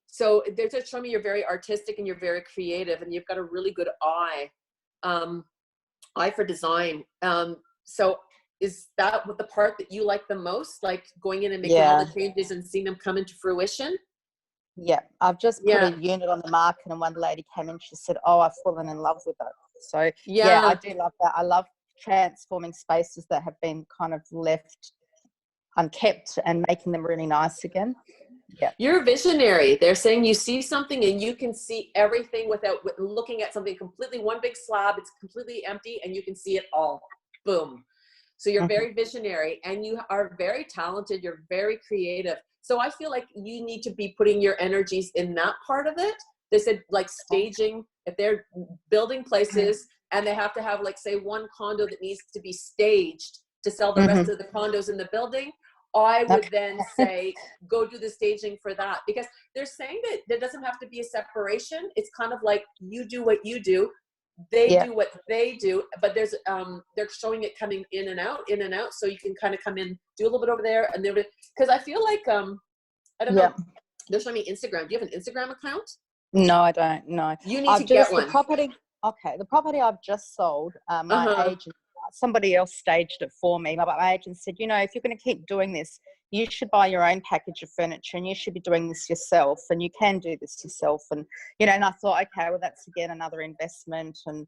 So they're just showing me you're very artistic and you're very creative, and you've got a really good eye for design. So is that what the part that you like the most, like going in and making all the changes and seeing them come into fruition? Yeah, I've just put a unit on the market, and one lady came in, she said, oh, I've fallen in love with it. So yeah, I do love that. I love transforming spaces that have been kind of left unkept and making them really nice again. Yeah. You're a visionary. They're saying you see something and you can see everything without looking at something completely, one big slab, it's completely empty, and you can see it all. Boom. So you're very visionary, and you are very talented. You're very creative. So I feel like you need to be putting your energies in that part of it. They said like staging, if they're building places and they have to have like say one condo that needs to be staged to sell the rest of the condos in the building, I would then say, go do the staging for that, because they're saying that there doesn't have to be a separation. It's kind of like you do what you do, they do what they do, but there's they're showing it coming in and out, so you can kind of come in, do a little bit over there, and then because I feel like I don't know. They're showing me Instagram. Do you have an Instagram account? No, I don't. No, you need to get one. The property. Okay, the property I've just sold. My agent, somebody else staged it for me. My agent said, you know, if you're going to keep doing this, you should buy your own package of furniture, and you should be doing this yourself, and you can do this yourself. And you know, and I thought, okay, well, that's again another investment. And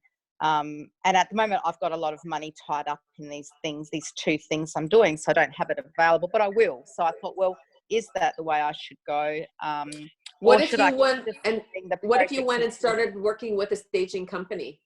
at the moment, I've got a lot of money tied up in these things, these two things I'm doing, so I don't have it available, but I will. So I thought, well, is that the way I should go? What if you went and started working with a staging company?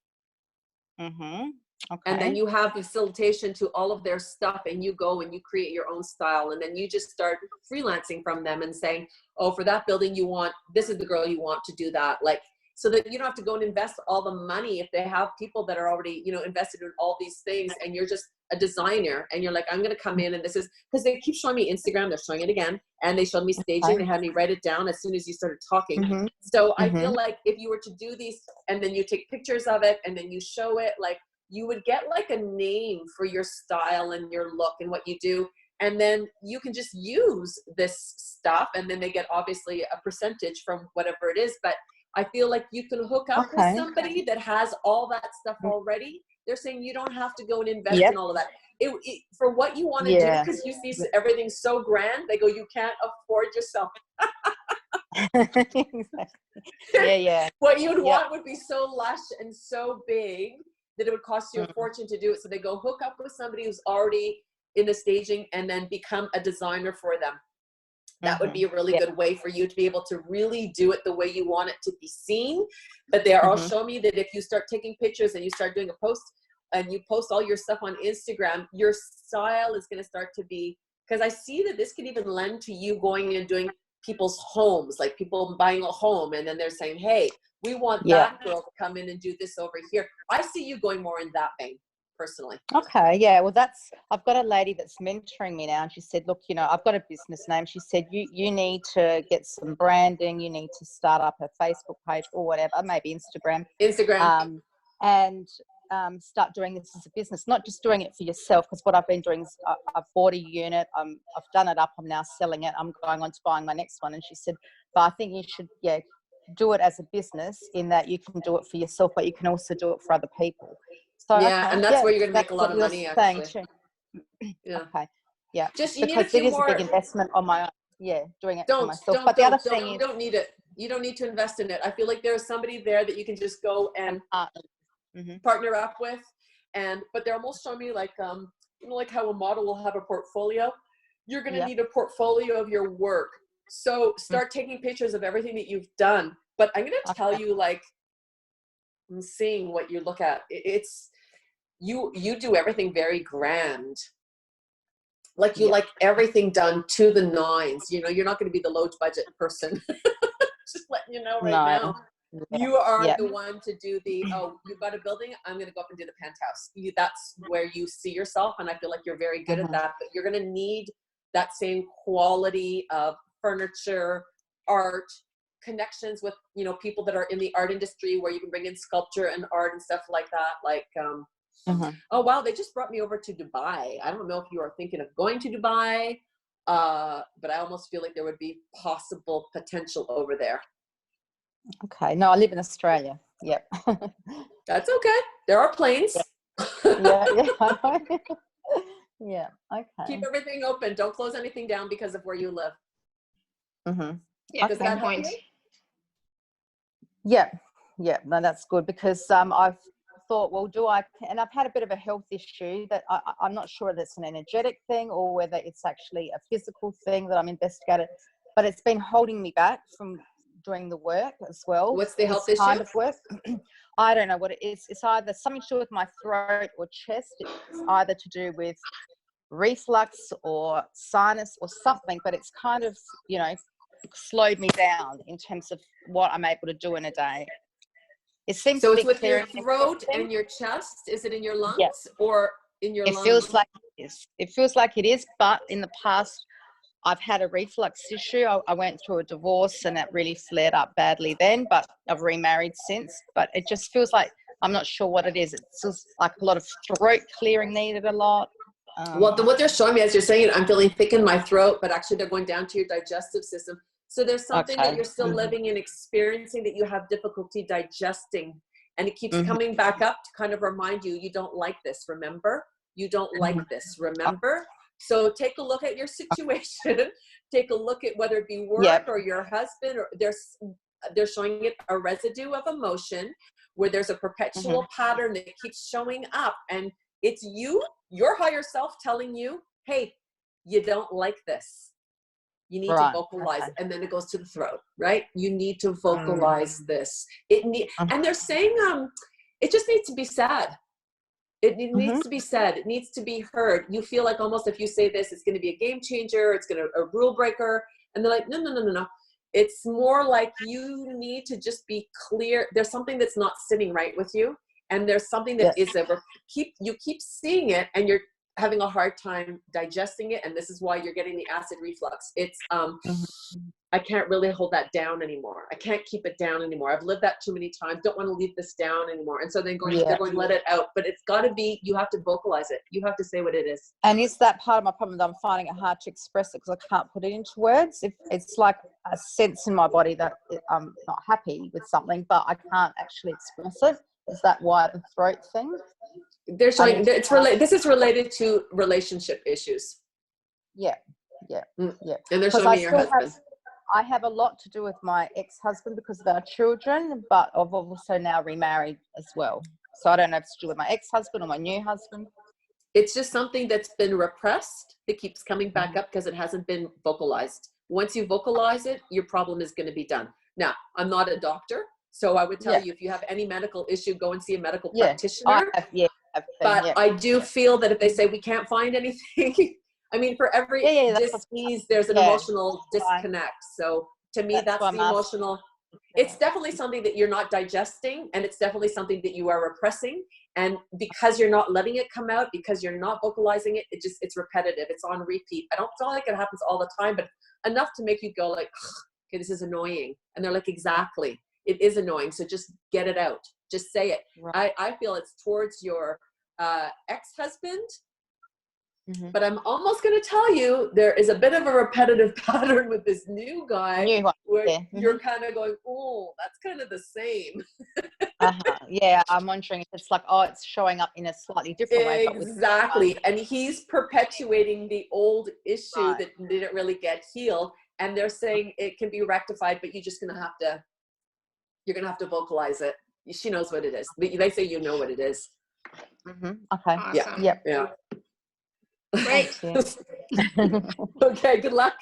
Okay. And then you have facilitation to all of their stuff, and you go and you create your own style, and then you just start freelancing from them and saying, oh, for that building you want, this is the girl you want to do that. Like, so that you don't have to go and invest all the money if they have people that are already, you know, invested in all these things, and you're just a designer and you're like, I'm going to come in, and this is, because they keep showing me Instagram, they're showing it again, and they showed me staging, they had me write it down as soon as you started talking. So I feel like if you were to do these and then you take pictures of it and then you show it, like you would get like a name for your style and your look and what you do. And then you can just use this stuff, and then they get obviously a percentage from whatever it is. But I feel like you can hook up with somebody that has all that stuff already. They're saying you don't have to go and invest in all of that. For what you want to do, because you see everything so grand, they go, you can't afford yourself. What you'd want would be so lush and so big that it would cost you a fortune to do it. So they go hook up with somebody who's already in the staging and then become a designer for them. That would be a really good way for you to be able to really do it the way you want it to be seen. But they are all showing me that if you start taking pictures and you start doing a post and you post all your stuff on Instagram, your style is going to start to be, because I see that this could even lend to you going and doing people's homes, like people buying a home, and then they're saying, hey, we want that girl to come in and do this over here. I see you going more in that vein personally. Okay, well, I've got a lady that's mentoring me now, and she said, look, you know, I've got a business name. She said, you need to get some branding, you need to start up a Facebook page or whatever, maybe Instagram, and start doing this as a business, not just doing it for yourself. Because what I've been doing is I've bought a unit, I've done it up, I'm now selling it, I'm going on to buying my next one. And she said, but I think you should do it as a business, in that you can do it for yourself, but you can also do it for other people. So and that's where you're going to make a lot of money, actually. Just you because need it is a big investment on my own. Doing it for myself. But the other thing is, you don't need it. You don't need to invest in it. I feel like there's somebody there that you can just go and partner up with, but they're almost showing me like you know, like how a model will have a portfolio. You're going to need a portfolio of your work. So start taking pictures of everything that you've done. But I'm going to tell you, like, I'm seeing what you look at. It's you do everything very grand. Like you like everything done to the nines. You know, you're not going to be the low budget person. Just letting you know now. You are the one to do the, you've got a building, I'm going to go up and do the penthouse. That's where you see yourself, and I feel like you're very good at that. But you're going to need that same quality of furniture, art, connections with, you know, people that are in the art industry, where you can bring in sculpture and art and stuff like that. Like, oh wow, they just brought me over to Dubai. I don't know if you are thinking of going to Dubai, but I almost feel like there would be possible potential over there. Okay, no, I live in Australia. That's okay. There are planes. Okay. Keep everything open. Don't close anything down because of where you live. Does that point? No, that's good, because I've thought, well, and I've had a bit of a health issue that I'm not sure if it's an energetic thing or whether it's actually a physical thing that I'm investigating, but it's been holding me back from doing the work as well. What's the health issue? Kind of work. I don't know what it is. It's either something to do with my throat or chest. It's either to do with reflux or sinus or something, but it's kind of, you know, slowed me down in terms of what I'm able to do in a day. It seems So to it's be with your clearing throat everything. and your chest. Is it in your lungs Yes. or in your It lungs? feels like it is. It feels like it is, but in the past, I've had a reflux issue. I went through a divorce and it really flared up badly then, but I've remarried since. But it just feels like, I'm not sure what it is. It feels like a lot of throat clearing needed a lot. Well, what they're showing me as you're saying it, I'm feeling thick in my throat, but actually they're going down to your digestive system. So there's something that you're still living and experiencing that you have difficulty digesting. And it keeps coming back up to kind of remind you, you don't like this, remember? You don't like this, remember? So take a look at your situation. Take a look at whether it be work or your husband, or they're showing it a residue of emotion where there's a perpetual pattern that keeps showing up. And it's you, your higher self telling you, hey, you don't like this. You need to vocalize it. And then it goes to the throat, right? You need to vocalize this. And they're saying it just needs to be said. It needs to be said. It needs to be heard. You feel like almost if you say this, it's going to be a game changer. It's going to a rule breaker. And they're like, no. It's more like you need to just be clear. There's something that's not sitting right with you. And there's something that is you keep seeing it and you're having a hard time digesting it. And this is why you're getting the acid reflux. It's, I can't really hold that down anymore. I can't keep it down anymore. I've lived that too many times. Don't want to leave this down anymore. And so they're going, let it out, but it's got to be, you have to vocalize it. You have to say what it is. And is that part of my problem that I'm finding it hard to express it because I can't put it into words? If it's like a sense in my body that I'm not happy with something, but I can't actually express it. Is that why the throat thing? They're showing this is related to relationship issues. Yeah. And they're showing me your husband. I have a lot to do with my ex-husband because of our children, but I've also now remarried as well. So I don't know if it's to do with my ex-husband or my new husband. It's just something that's been repressed that keeps coming back up because it hasn't been vocalized. Once you vocalize it, your problem is going to be done. Now, I'm not a doctor, so I would tell you if you have any medical issue, go and see a medical practitioner. I do feel that if they say we can't find anything, I mean, for every dis-ease, there's an emotional disconnect. So to me, that's the emotional. It's definitely something that you're not digesting, and it's definitely something that you are repressing. And because you're not letting it come out, because you're not vocalizing it, it's repetitive. It's on repeat. I don't feel like it happens all the time, but enough to make you go like, okay, this is annoying. And they're like, exactly. It is annoying. So just get it out. Just say it. Right. I feel it's towards your ex-husband. But I'm almost going to tell you there is a bit of a repetitive pattern with this new guy where you're kind of going, oh, that's kind of the same. Yeah, I'm wondering if it's like, oh, it's showing up in a slightly different way. Exactly. And he's perpetuating the old issue that didn't really get healed. And they're saying it can be rectified, but you're just going to have to, you're going to have to vocalize it. She knows what it is. But they say you know what it is. Okay. Awesome. Yeah. Great. Okay, good luck.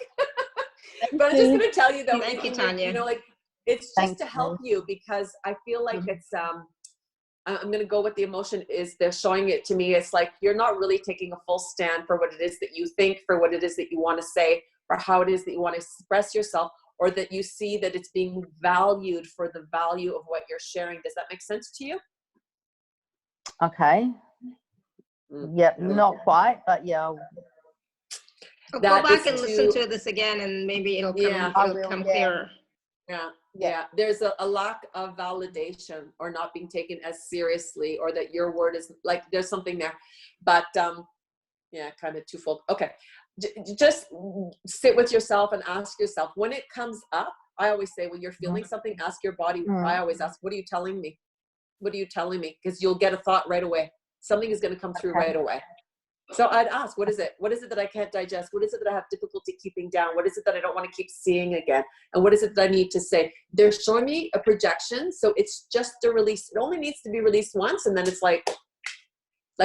But I'm just going to tell you though, thank you, Tanya. You know, like it's just to help you because I feel like it's I'm going to go with the emotion is they're showing it to me. It's like you're not really taking a full stand for what it is that you think, for what it is that you want to say, or how it is that you want to express yourself, or that you see that it's being valued for the value of what you're sharing. Does that make sense to you? Okay. Yep, not quite, but yeah. I'll go back and listen to this again, and maybe it'll come clearer. Yeah. There's a lack of validation or not being taken as seriously, or that your word is like there's something there, but kind of twofold. Okay, just sit with yourself and ask yourself when it comes up. I always say when you're feeling something, ask your body. I always ask, what are you telling me? What are you telling me? Because you'll get a thought right away. Something is going to come through right away. So I'd ask, what is it? What is it that I can't digest? What is it that I have difficulty keeping down? What is it that I don't want to keep seeing again? And what is it that I need to say? They're showing me a projection. So it's just a release. It only needs to be released once. And then it's like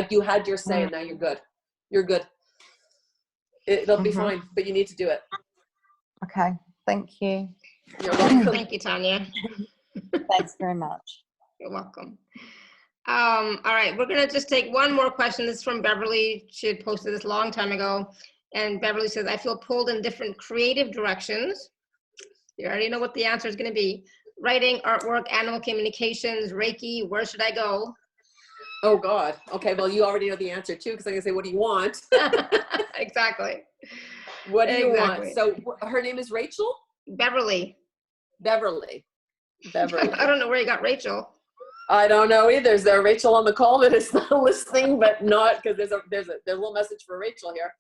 you had your say and now you're good. You're good. It'll be fine, but you need to do it. Okay. Thank you. You're welcome. Thank you, Tanya. Thanks very much. You're welcome. All right, we're gonna just take one more question. This is from Beverly. She had posted this a long time ago. And Beverly says, I feel pulled in different creative directions. You already know what the answer is gonna be. Writing, artwork, animal communications, Reiki, where should I go? Oh God. Okay, well, you already know the answer too, because I'm gonna say, what do you want? Exactly. What do you want? Exactly. So her name is Rachel? Beverly. Beverly. I Beverly. don't know where you got Rachel. I don't know either. Is there a Rachel on the call that is not listening, but not, because there's a little message for Rachel here,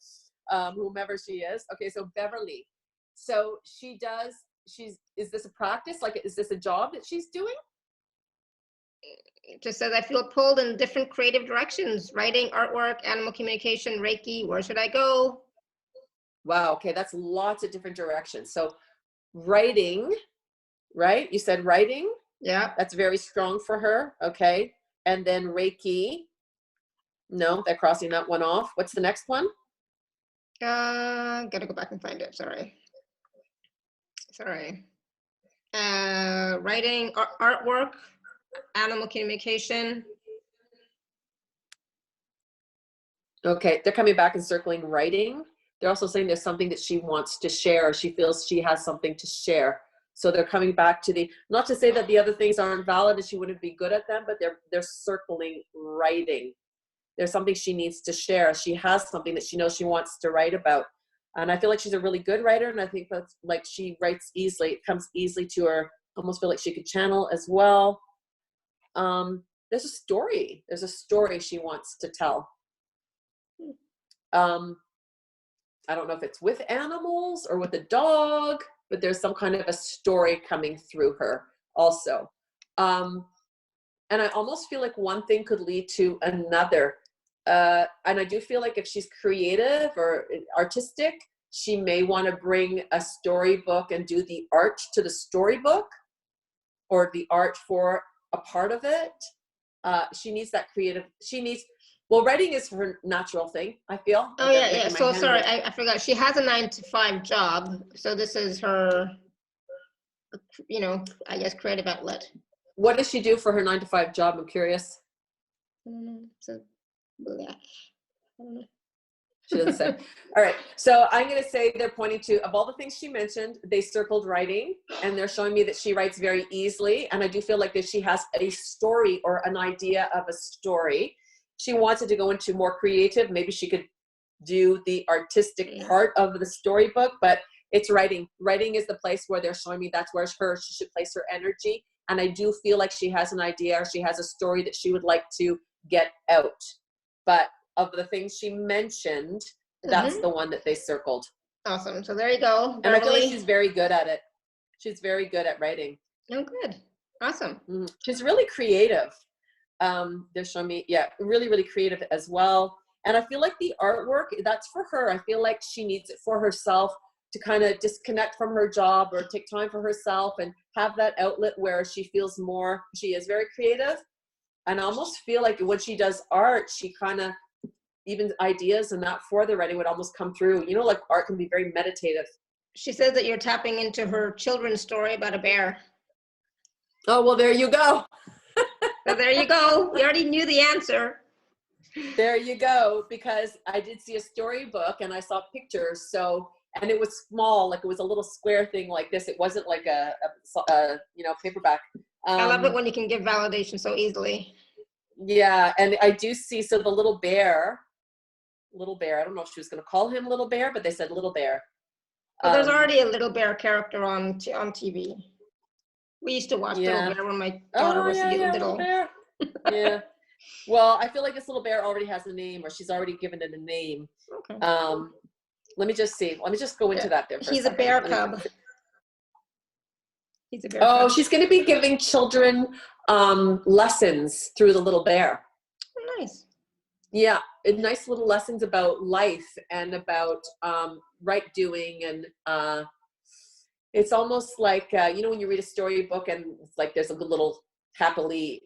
whomever she is. Okay, so Beverly. So is this a practice? Like, is this a job that she's doing? It just says, I feel pulled in different creative directions. Writing, artwork, animal communication, Reiki, where should I go? Wow, okay, that's lots of different directions. So writing, right? You said writing? Yeah. That's very strong for her, okay. And then Reiki. No, they're crossing that one off. What's the next one? Gotta go back and find it, sorry. Writing, artwork, animal communication. Okay, they're coming back and circling writing. They're also saying there's something that she wants to share. She feels she has something to share. So they're coming back to not to say that the other things aren't valid and she wouldn't be good at them, but they're circling writing. There's something she needs to share. She has something that she knows she wants to write about. And I feel like she's a really good writer. And I think that's like, she writes easily. It comes easily to her. I almost feel like she could channel as well. There's a story. There's a story she wants to tell. I don't know if it's with animals or with a dog, but there's some kind of a story coming through her also. And I almost feel like one thing could lead to another. And I do feel like if she's creative or artistic, she may want to bring a storybook and do the art to the storybook, or the art for a part of it. She needs that creative, well, writing is her natural thing, I feel. Oh, yeah. So sorry, I forgot. She has a 9-to-5 job. So this is her, I guess, creative outlet. What does she do for her 9-to-5 job? I'm curious. I don't know. So, I don't know. She doesn't say. All right. So I'm going to say they're pointing to, of all the things she mentioned, they circled writing, and they're showing me that she writes very easily. And I do feel like that she has a story or an idea of a story. She wants it to go into more creative. Maybe she could do the artistic part of the storybook, but it's writing. Writing is the place where they're showing me that's where she should place her energy. And I do feel like she has an idea, or she has a story that she would like to get out. But of the things she mentioned, that's the one that they circled. Awesome. So there you go. And I feel like she's very good at it. She's very good at writing. Oh, good. Awesome. She's really creative. They're showing me, really, really creative as well. And I feel like the artwork, that's for her. I feel like she needs it for herself to kind of disconnect from her job or take time for herself and have that outlet where she feels more, she is very creative. And I almost feel like when she does art, she kind of, even ideas and that for the writing would almost come through. Like art can be very meditative. She says that you're tapping into her children's story about a bear. Oh, well, there you go. So there you go. We already knew the answer. There you go, because I did see a storybook and I saw pictures. So, and it was small, like it was a little square thing like this. It wasn't like a paperback. I love it when you can give validation so easily. Yeah, and I do see, so the little bear, I don't know if she was going to call him Little Bear, but they said Little Bear. Well, there's already a Little Bear character on TV. We used to watch Little Bear when my daughter was little. Little Bear. Yeah. Well, I feel like this little bear already has a name, or she's already given it a name. Okay. Let me just see. Let me just go into that there for He's a a bear second. cub. He's a bear Oh, cub. she's going to be giving children lessons through the little bear. Oh, nice. Yeah, nice little lessons about life and about right doing, and it's almost like when you read a storybook and it's like there's a good little happily,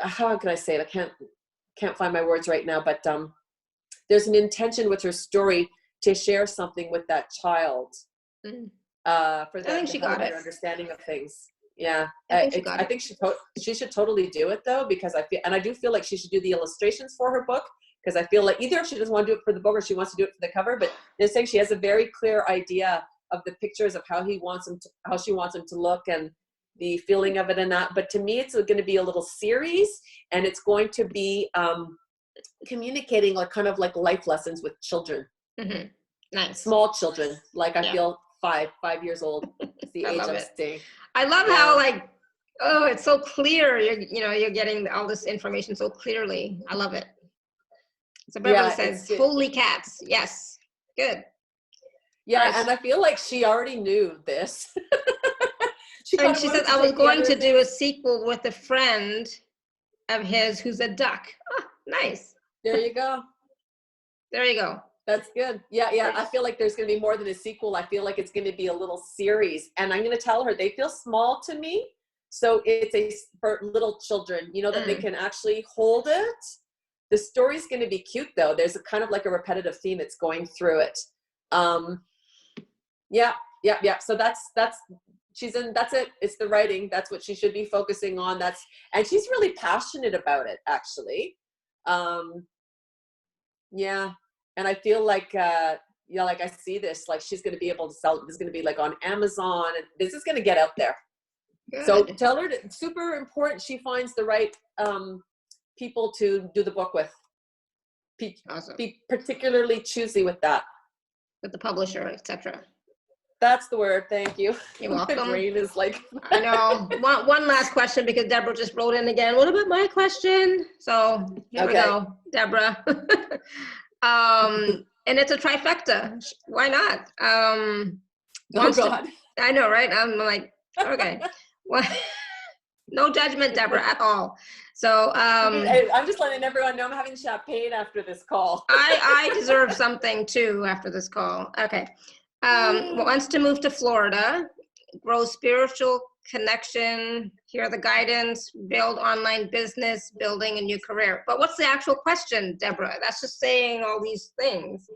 how can I say it? I can't find my words right now, but there's an intention with her story to share something with that child for them I think to she have got a better it. understanding of things. Yeah. I think she got I it. think she should totally do it though, because I do feel like she should do the illustrations for her book, because I feel like either she doesn't want to do it for the book or she wants to do it for the cover, but they're saying she has a very clear idea of the pictures of how she wants them to look and the feeling of it and that. But to me, it's going to be a little series, and it's going to be communicating like kind of like life lessons with children. Mm-hmm. Nice. Small children, like I Yeah. feel 5 years old. It's the I age love I'm it. staying. I love Yeah. how like, oh, it's so clear. You're getting all this information so clearly. I love it. So Beverly Yeah, says, holy cats. Yes. Good. Yeah, Nice. and I feel like she already knew this. And she said, I was going to do a sequel with a friend of his who's a duck. Oh, nice. There you go. There you go. That's good. Yeah. I feel like there's going to be more than a sequel. I feel like it's going to be a little series. And I'm going to tell her they feel small to me. So it's for little children, that they can actually hold it. The story's going to be cute though. There's a kind of like a repetitive theme that's going through it. Yeah. So that's it. It's the writing. That's what she should be focusing on. And she's really passionate about it actually. Yeah. And I feel like, like I see this, like she's going to be able to sell it. This is going to be like on Amazon, and this is going to get out there. Good. So tell her it's super important she finds the right people to do the book with. Awesome. Be particularly choosy with that. With the publisher, etc. That's the word. Thank you. You're welcome. My brain is like. I know. One last question, because Deborah just wrote in again. What about my question? So here we go, Deborah. And it's a trifecta. Why not? Oh God. I know, right? I'm like, okay. Well, no judgment, Deborah, at all. So I'm just letting everyone know I'm having champagne after this call. I deserve something too after this call. Okay. Wants to move to Florida, grow spiritual connection, hear the guidance, build online business, building a new career. But what's the actual question, Deborah? That's just saying all these things.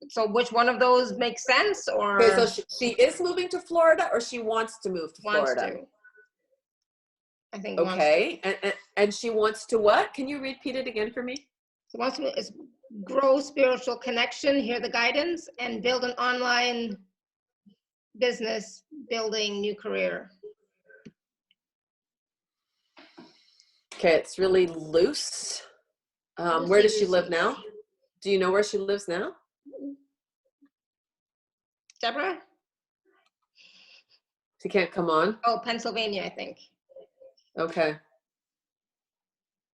So which one of those makes sense? Or Okay, so she is moving to Florida, or she wants to move to Florida? Wants to. I think. Okay, and she wants to what? Can you repeat it again for me? She wants to grow spiritual connection, hear the guidance, and build an online business, building new career. Okay, it's really loose. Where does she live now? Do you know where she lives now? Deborah? She can't come on. Oh, Pennsylvania, I think. Okay.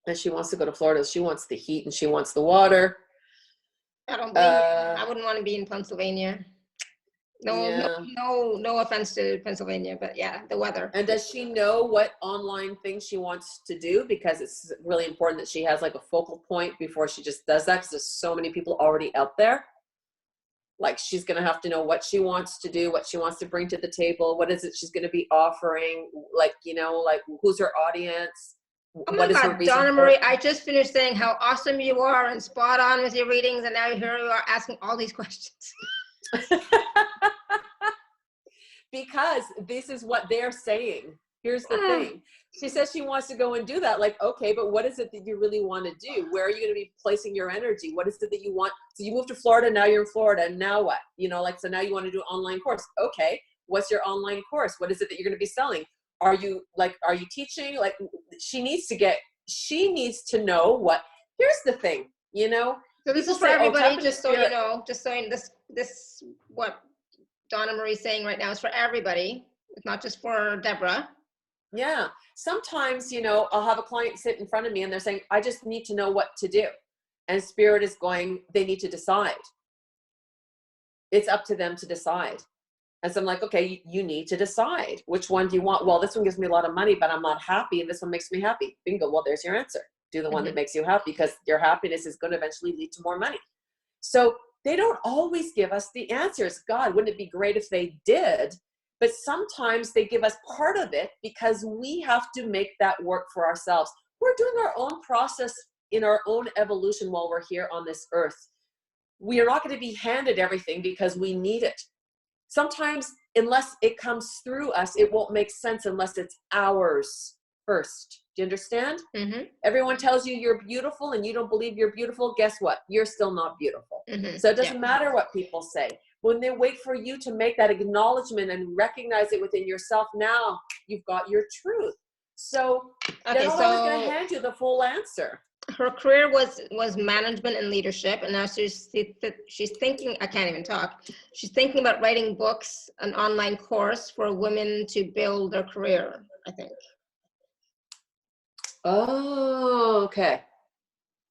And she wants to go to Florida. She wants the heat and she wants the water. I wouldn't want to be in Pennsylvania. Yeah. No offense to Pennsylvania, but yeah, the weather. And does she know what online thing she wants to do? Because it's really important that she has like a focal point before she just does that, because there's so many people already out there. Like she's going to have to know what she wants to do, what she wants to bring to the table. What is it she's going to be offering? Like, like who's her audience? Oh my God, Donna-Marie, I just finished saying how awesome you are and spot on with your readings, and now here you are asking all these questions. Because this is what they're saying. Here's the thing. She says she wants to go and do that. Like, okay, but what is it that you really want to do? Where are you going to be placing your energy? What is it that you want? So you moved to Florida, now you're in Florida, and now what? So now you want to do an online course. Okay, what's your online course? What is it that you're going to be selling? Are you teaching? Like, she needs to know what. Here's the thing, So this is for everybody, just so you know, this what Donna-Marie's saying right now is for everybody. It's not just for Deborah. Yeah. Sometimes, I'll have a client sit in front of me and they're saying, I just need to know what to do. And Spirit is going, they need to decide. It's up to them to decide. And so I'm like, okay, you need to decide. Which one do you want? Well, this one gives me a lot of money, but I'm not happy. And this one makes me happy. Bingo. Well, there's your answer. Do the one that makes you happy, because your happiness is going to eventually lead to more money. So they don't always give us the answers. God, wouldn't it be great if they did? But sometimes they give us part of it because we have to make that work for ourselves. We're doing our own process in our own evolution while we're here on this earth. We are not going to be handed everything because we need it. sometimes unless it comes through us, it won't make sense unless it's ours first. Do you understand? Mm-hmm. Everyone tells you you're beautiful and you don't believe you're beautiful. Guess what? You're still not beautiful. Mm-hmm. So it doesn't matter what people say. When they wait for you to make that acknowledgement and recognize it within yourself, now you've got your truth. So they're not always going to hand you the full answer. Her career was management and leadership, and now she's thinking, I can't even talk. She's thinking about writing books, an online course for women to build their career, I think. Oh, okay.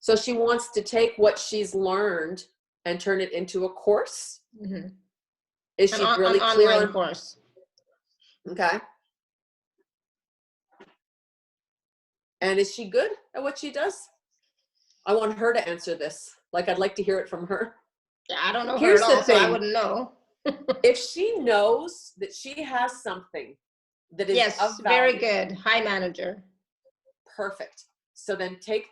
So she wants to take what she's learned and turn it into a course? Mm-hmm. Is she really an clear online on course? Okay. And is she good at what she does? I want her to answer this. Like, I'd like to hear it from her. Yeah, I don't know Here's her at the all, so I thing. wouldn't know. If she knows that she has something that is Yes, of very value, good. High manager. perfect. So then take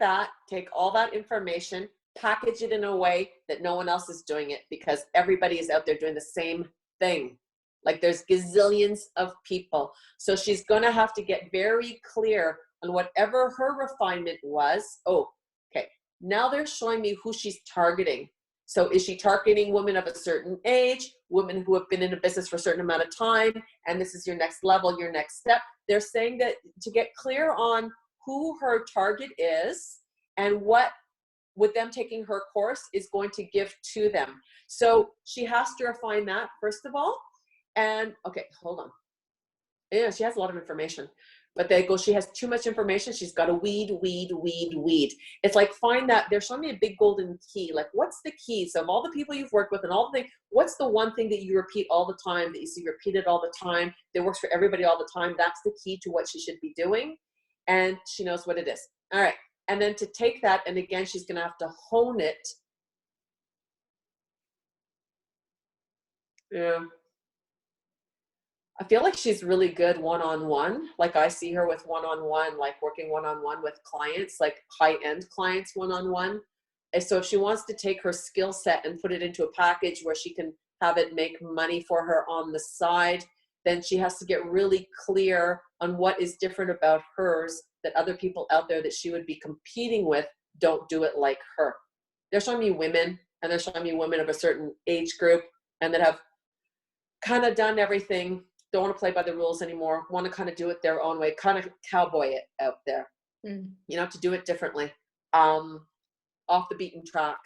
all that information, package it in a way that no one else is doing it, because everybody is out there doing the same thing. Like, there's gazillions of people. So she's going to have to get very clear on whatever her refinement was. Oh, okay. Now they're showing me who she's targeting. So is she targeting women of a certain age, women who have been in a business for a certain amount of time, and this is your next level, your next step? They're saying that to get clear on who her target is and what with them taking her course is going to give to them. So she has to refine that first of all. And okay, hold on. Yeah, she has a lot of information, but they go, she has too much information. She's got to weed. It's like, find that. They're showing me a big golden key. Like, what's the key? So of all the people you've worked with and all the things, what's the one thing that you repeat all the time, that you see repeated all the time, that works for everybody all the time? That's the key to what she should be doing. And she knows what it is. All right. And then to take that, and again, she's going to have to hone it. Yeah. I feel like she's really good one-on-one. Like, I see her with one-on-one, like working one-on-one with clients, like high-end clients one-on-one. And so if she wants to take her skill set and put it into a package where she can have it make money for her on the side, then she has to get really clear on what is different about hers that other people out there that she would be competing with don't do it like her. They're showing me women, and they're showing me women of a certain age group and that have kind of done everything, don't want to play by the rules anymore, want to kind of do it their own way, kind of cowboy it out there, you know, to do it differently, off the beaten track.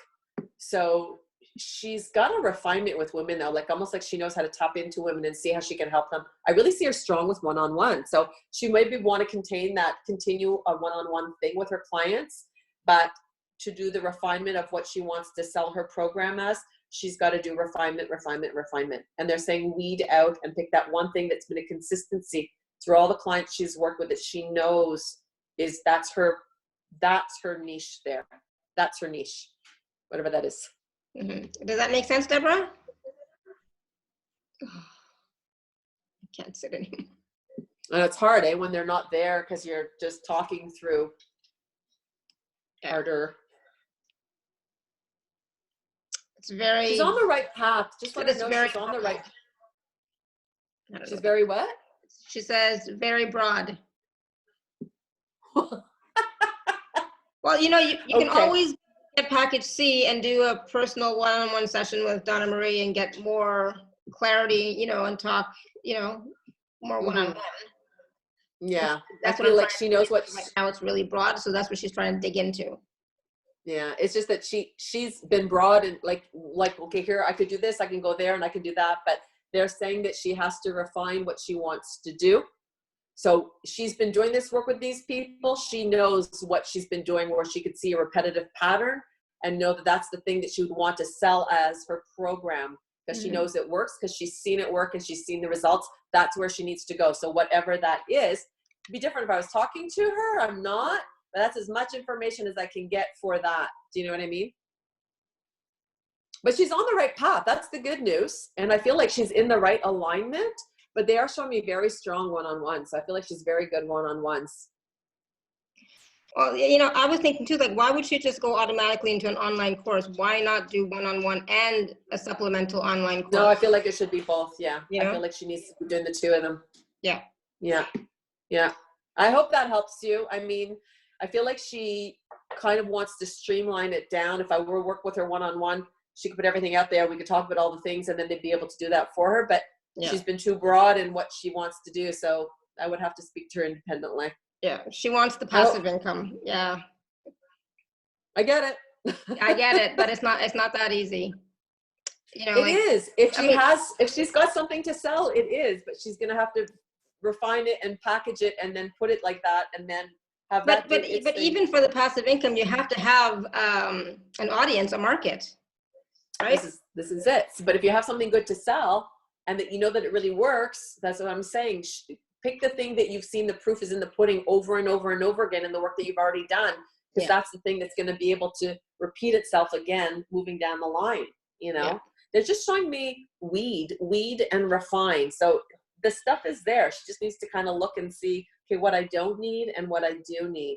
So she's got a refinement with women now, like almost like she knows how to tap into women and see how she can help them. I really see her strong with one-on-one. So she maybe want to continue a one-on-one thing with her clients, but to do the refinement of what she wants to sell her program as, she's got to do refinement. And they're saying weed out and pick that one thing that's been a consistency through all the clients she's worked with that she knows is that's her niche there. That's her niche, whatever that is. Mm-hmm. Does that make sense, Deborah? I can't sit anymore. And it's hard, when they're not there, because you're just talking through harder. It's very. She's on the right path. Just let her know very she's on the right. She's know. very what? She says very broad. Well, you know, you can always get package C and do a personal one-on-one session with Donna-Marie and get more clarity, you know, and talk, you know, more one-on-one. Yeah, That's I feel like she knows what right now. It's really broad, so that's what she's trying to dig into. Yeah, it's just that she's been broad and like okay, here I could do this, I can go there, and I can do that. But they're saying that she has to refine what she wants to do. So she's been doing this work with these people. She knows what she's been doing, where she could see a repetitive pattern and know that that's the thing that she would want to sell as her program, because she knows it works, because she's seen it work and she's seen the results. That's where she needs to go. So whatever that is, it'd be different if I was talking to her. I'm not, but that's as much information as I can get for that. Do you know what I mean? But she's on the right path. That's the good news. And I feel like she's in the right alignment. But they are showing me very strong one-on-ones. So I feel like she's very good one-on-ones. Well, you know, I was thinking too, like, why would she just go automatically into an online course? Why not do one-on-one and a supplemental online course? No, I feel like it should be both. Yeah. You I know? feel like she needs to be doing the two of them. Yeah. Yeah. Yeah. I hope that helps you. I mean, I feel like she kind of wants to streamline it down. If I were to work with her one-on-one, she could put everything out there. We could talk about all the things and then they'd be able to do that for her. But she's been too broad in what she wants to do. So I would have to speak to her independently. Yeah. She wants the passive income. Yeah. I get it. I get it, but it's not that easy. You know, it is. If she's got something to sell, it is, but she's going to have to refine it and package it and then put it like that and then have that. But even for the passive income, you have to have an audience, a market, right? This is it. But if you have something good to sell and that you know that it really works, that's what I'm saying. Pick the thing that you've seen the proof is in the pudding over and over and over again in the work that you've already done, because that's the thing that's going to be able to repeat itself again moving down the line. You know, they're just showing me weed and refine. So the stuff is there. She just needs to kind of look and see, okay, what I don't need and what I do need.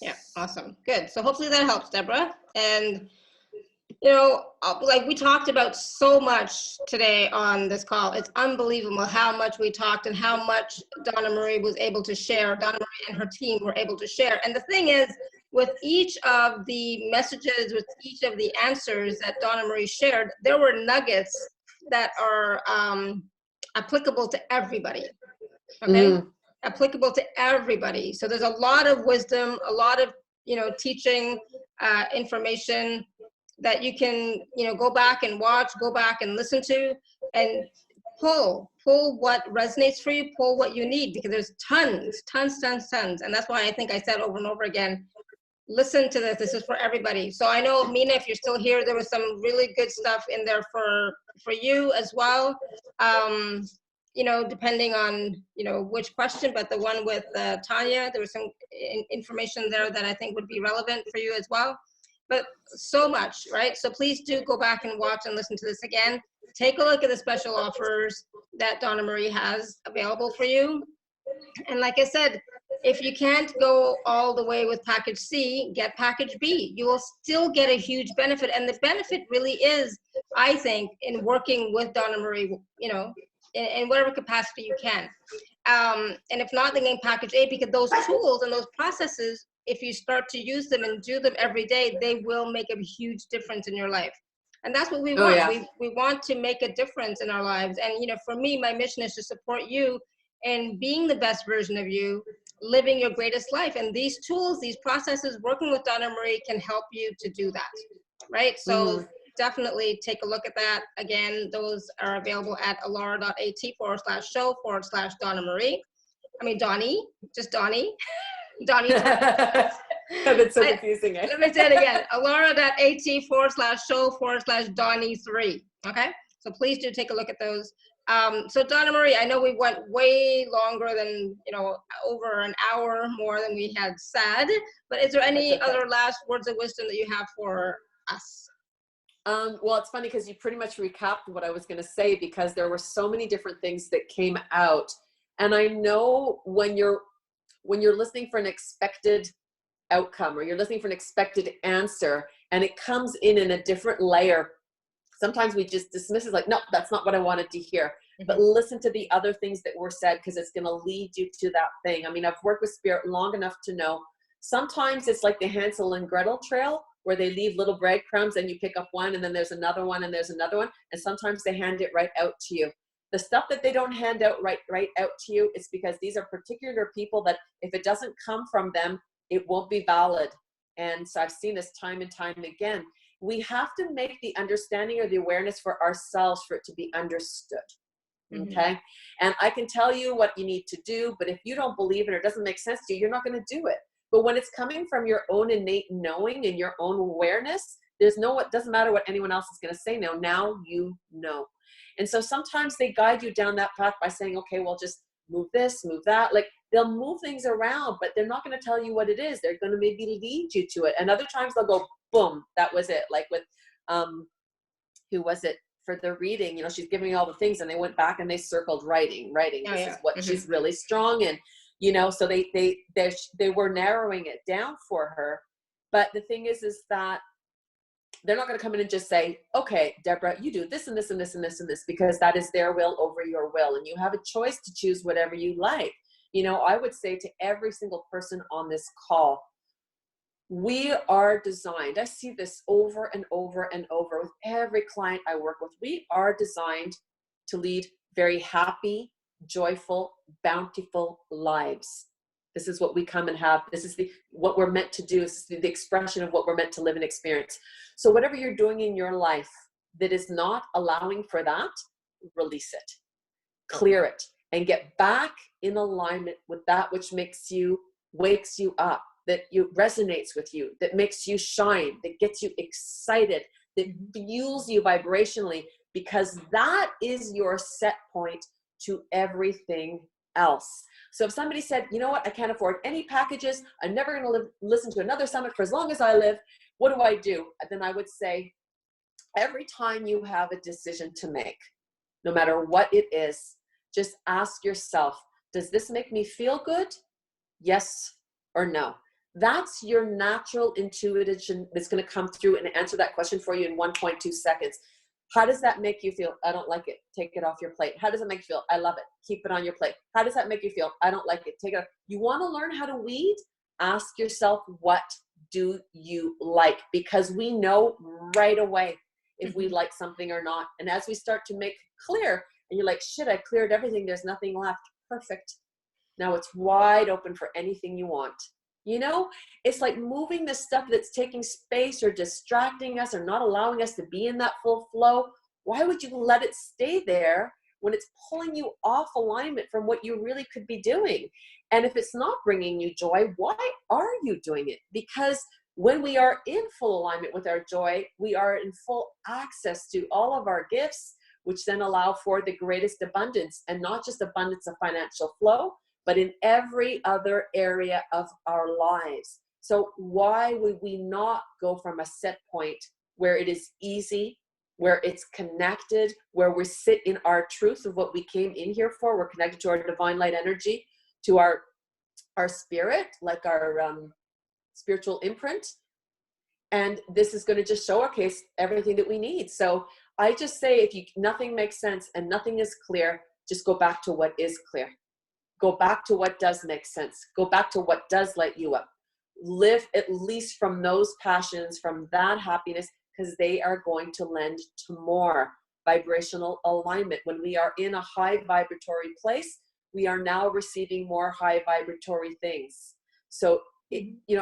Yeah, awesome. Good. So hopefully that helps, Deborah. And, you know, like we talked about so much today on this call. It's unbelievable how much we talked and how much Donna-Marie was able to share. Donna-Marie and her team were able to share. And the thing is, with each of the messages, with each of the answers that Donna-Marie shared, there were nuggets that are applicable to everybody. Okay. Applicable to everybody. So there's a lot of wisdom, a lot of, you know, teaching information that you can, you know, go back and watch, go back and listen to, and pull what resonates for you, pull what you need, because there's tons. And that's why I think I said over and over again, listen to this. This is for everybody. So I know, Mina, if you're still here, there was some really good stuff in there for you as well. You know, depending on, you know, which question, but the one with Tanya, there was some information there that I think would be relevant for you as well. But so much, right? So please do go back and watch and listen to this again. Take a look at the special offers that Donna-Marie has available for you. And like I said, if you can't go all the way with package C, get package B. You will still get a huge benefit. And the benefit really is, I think, in working with Donna-Marie, you know, in whatever capacity you can. And if not, then getting package A, because those tools and those processes, if you start to use them and do them every day, they will make a huge difference in your life. And that's what we want. We want to make a difference in our lives. And, you know, for me, my mission is to support you in being the best version of you, living your greatest life. And these tools, these processes, working with Donna-Marie can help you to do that, right? So definitely take a look at that. Again, those are available at alara.at/show/Donna-Marie. I mean, Donnie, just Donnie. Donnie. That's so confusing. Let me say it again. alara.at/show/Donnie3. Okay. So please do take a look at those. So Donna-Marie, I know we went way longer than, you know, over an hour more than we had said, but is there any other last words of wisdom that you have for us? Well, it's funny because you pretty much recapped what I was going to say, because there were so many different things that came out. And I know when you're listening for an expected outcome, or you're listening for an expected answer, and it comes in a different layer, sometimes we just dismiss it like, no, that's not what I wanted to hear. But listen to the other things that were said, because it's going to lead you to that thing. I mean, I've worked with spirit long enough to know sometimes it's like the Hansel and Gretel trail, where they leave little breadcrumbs and you pick up one and then there's another one and there's another one. And sometimes they hand it right out to you. The stuff that they don't hand out right out to you, it's because these are particular people that if it doesn't come from them, it won't be valid. And so I've seen this time and time again. We have to make the understanding or the awareness for ourselves for it to be understood. Okay. And I can tell you what you need to do, but if you don't believe it or it doesn't make sense to you, you're not going to do it. But when it's coming from your own innate knowing and your own awareness, it doesn't matter what anyone else is going to say now you know. And so sometimes they guide you down that path by saying, okay, well, just move this, move that. Like, they'll move things around, but they're not going to tell you what it is. They're going to maybe lead you to it. And other times they'll go, boom, that was it. Like with, who was it for the reading? You know, she's giving me all the things, and they went back and they circled writing. This is what she's really strong in. you know, so they were narrowing it down for her. But the thing is that they're not going to come in and just say, okay, Deborah, you do this and this and this and this and this, because that is their will over your will. And you have a choice to choose whatever you like. You know, I would say to every single person on this call, we are designed, I see this over and over and over with every client I work with. We are designed to lead very happy, joyful, bountiful lives. This is what we come and have. This is what we're meant to do. This is the expression of what we're meant to live and experience. So whatever you're doing in your life that is not allowing for that, release it, clear it, and get back in alignment with that which wakes you up, that resonates with you, that makes you shine, that gets you excited, that fuels you vibrationally, because that is your set point to everything else. So if somebody said, you know what, I can't afford any packages, I'm never going to listen to another summit for as long as I live, what do I do? And then I would say, every time you have a decision to make, no matter what it is, just ask yourself, does this make me feel good? Yes or no? That's your natural intuition that's going to come through and answer that question for you in 1.2 seconds. How does that make you feel? I don't like it. Take it off your plate. How does it make you feel? I love it. Keep it on your plate. How does that make you feel? I don't like it. Take it off. You want to learn how to weed? Ask yourself, what do you like? Because we know right away if we like something or not. And as we start to make clear, and you're like, shit, I cleared everything. There's nothing left. Perfect. Now it's wide open for anything you want. You know, it's like moving the stuff that's taking space or distracting us or not allowing us to be in that full flow. Why would you let it stay there when it's pulling you off alignment from what you really could be doing? And if it's not bringing you joy, why are you doing it? Because when we are in full alignment with our joy, we are in full access to all of our gifts, which then allow for the greatest abundance, and not just abundance of financial flow, but in every other area of our lives. So why would we not go from a set point where it is easy, where it's connected, where we sit in our truth of what we came in here for? We're connected to our divine light energy, to our spirit, like our spiritual imprint. And this is going to just showcase everything that we need. So I just say, if nothing makes sense and nothing is clear, just go back to what is clear. Go back to what does make sense. Go back to what does light you up. Live at least from those passions, from that happiness, because they are going to lend to more vibrational alignment. When we are in a high vibratory place, we are now receiving more high vibratory things. So,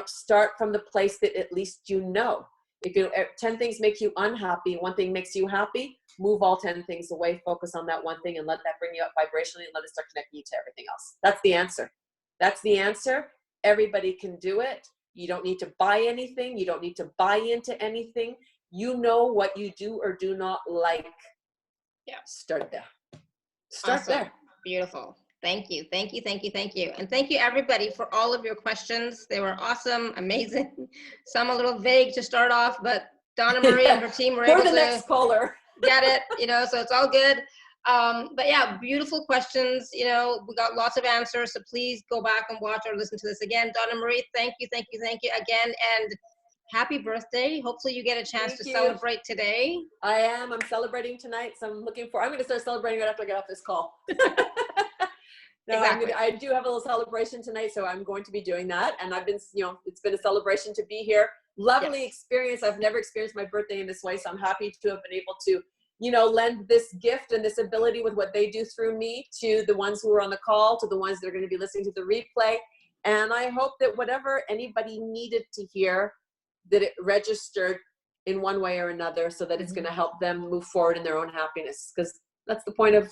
start from the place that at least you know. If 10 things make you unhappy, one thing makes you happy, move all 10 things away, focus on that one thing, and let that bring you up vibrationally, and let it start connecting you to everything else. That's the answer. That's the answer. Everybody can do it. You don't need to buy anything. You don't need to buy into anything. You know what you do or do not like. Yeah. Start there. Start Awesome. there. Beautiful. Thank you. Thank you. Thank you. Thank you. And thank you everybody for all of your questions. They were awesome, amazing. Some a little vague to start off, but Donna-Marie and her team were able to next caller. get it, so it's all good. But yeah, beautiful questions. We got lots of answers. So please go back and watch or listen to this again. Donna-Marie, thank you again. And happy birthday. Hopefully you get a chance to celebrate today. I am. I'm celebrating tonight. So I'm going to start celebrating right after I get off this call. No, exactly. I do have a little celebration tonight, so I'm going to be doing that. And I've been, it's been a celebration to be here. Lovely experience. I've never experienced my birthday in this way, so I'm happy to have been able to, lend this gift and this ability with what they do through me to the ones who are on the call, to the ones that are going to be listening to the replay. And I hope that whatever anybody needed to hear, that it registered in one way or another, so that it's going to help them move forward in their own happiness, because that's the point of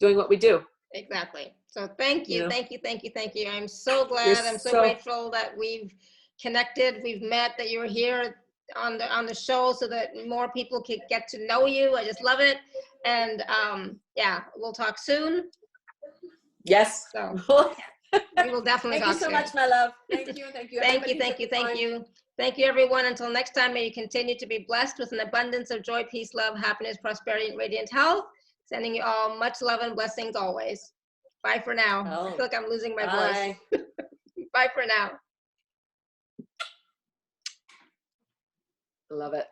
doing what we do. Exactly. So thank you. Thank you. I'm so glad. I'm so grateful that we've connected, we've met, that you're here on the show, so that more people can get to know you. I just love it. And we'll talk soon. Yes. So we will definitely talk soon. Thank you so much, my love. Thank you. Thank you. Thank you, everyone. Until next time, may you continue to be blessed with an abundance of joy, peace, love, happiness, prosperity, and radiant health. Sending you all much love and blessings always. Bye for now. I Oh. feel like I'm losing my Bye. voice. Bye for now. Love it.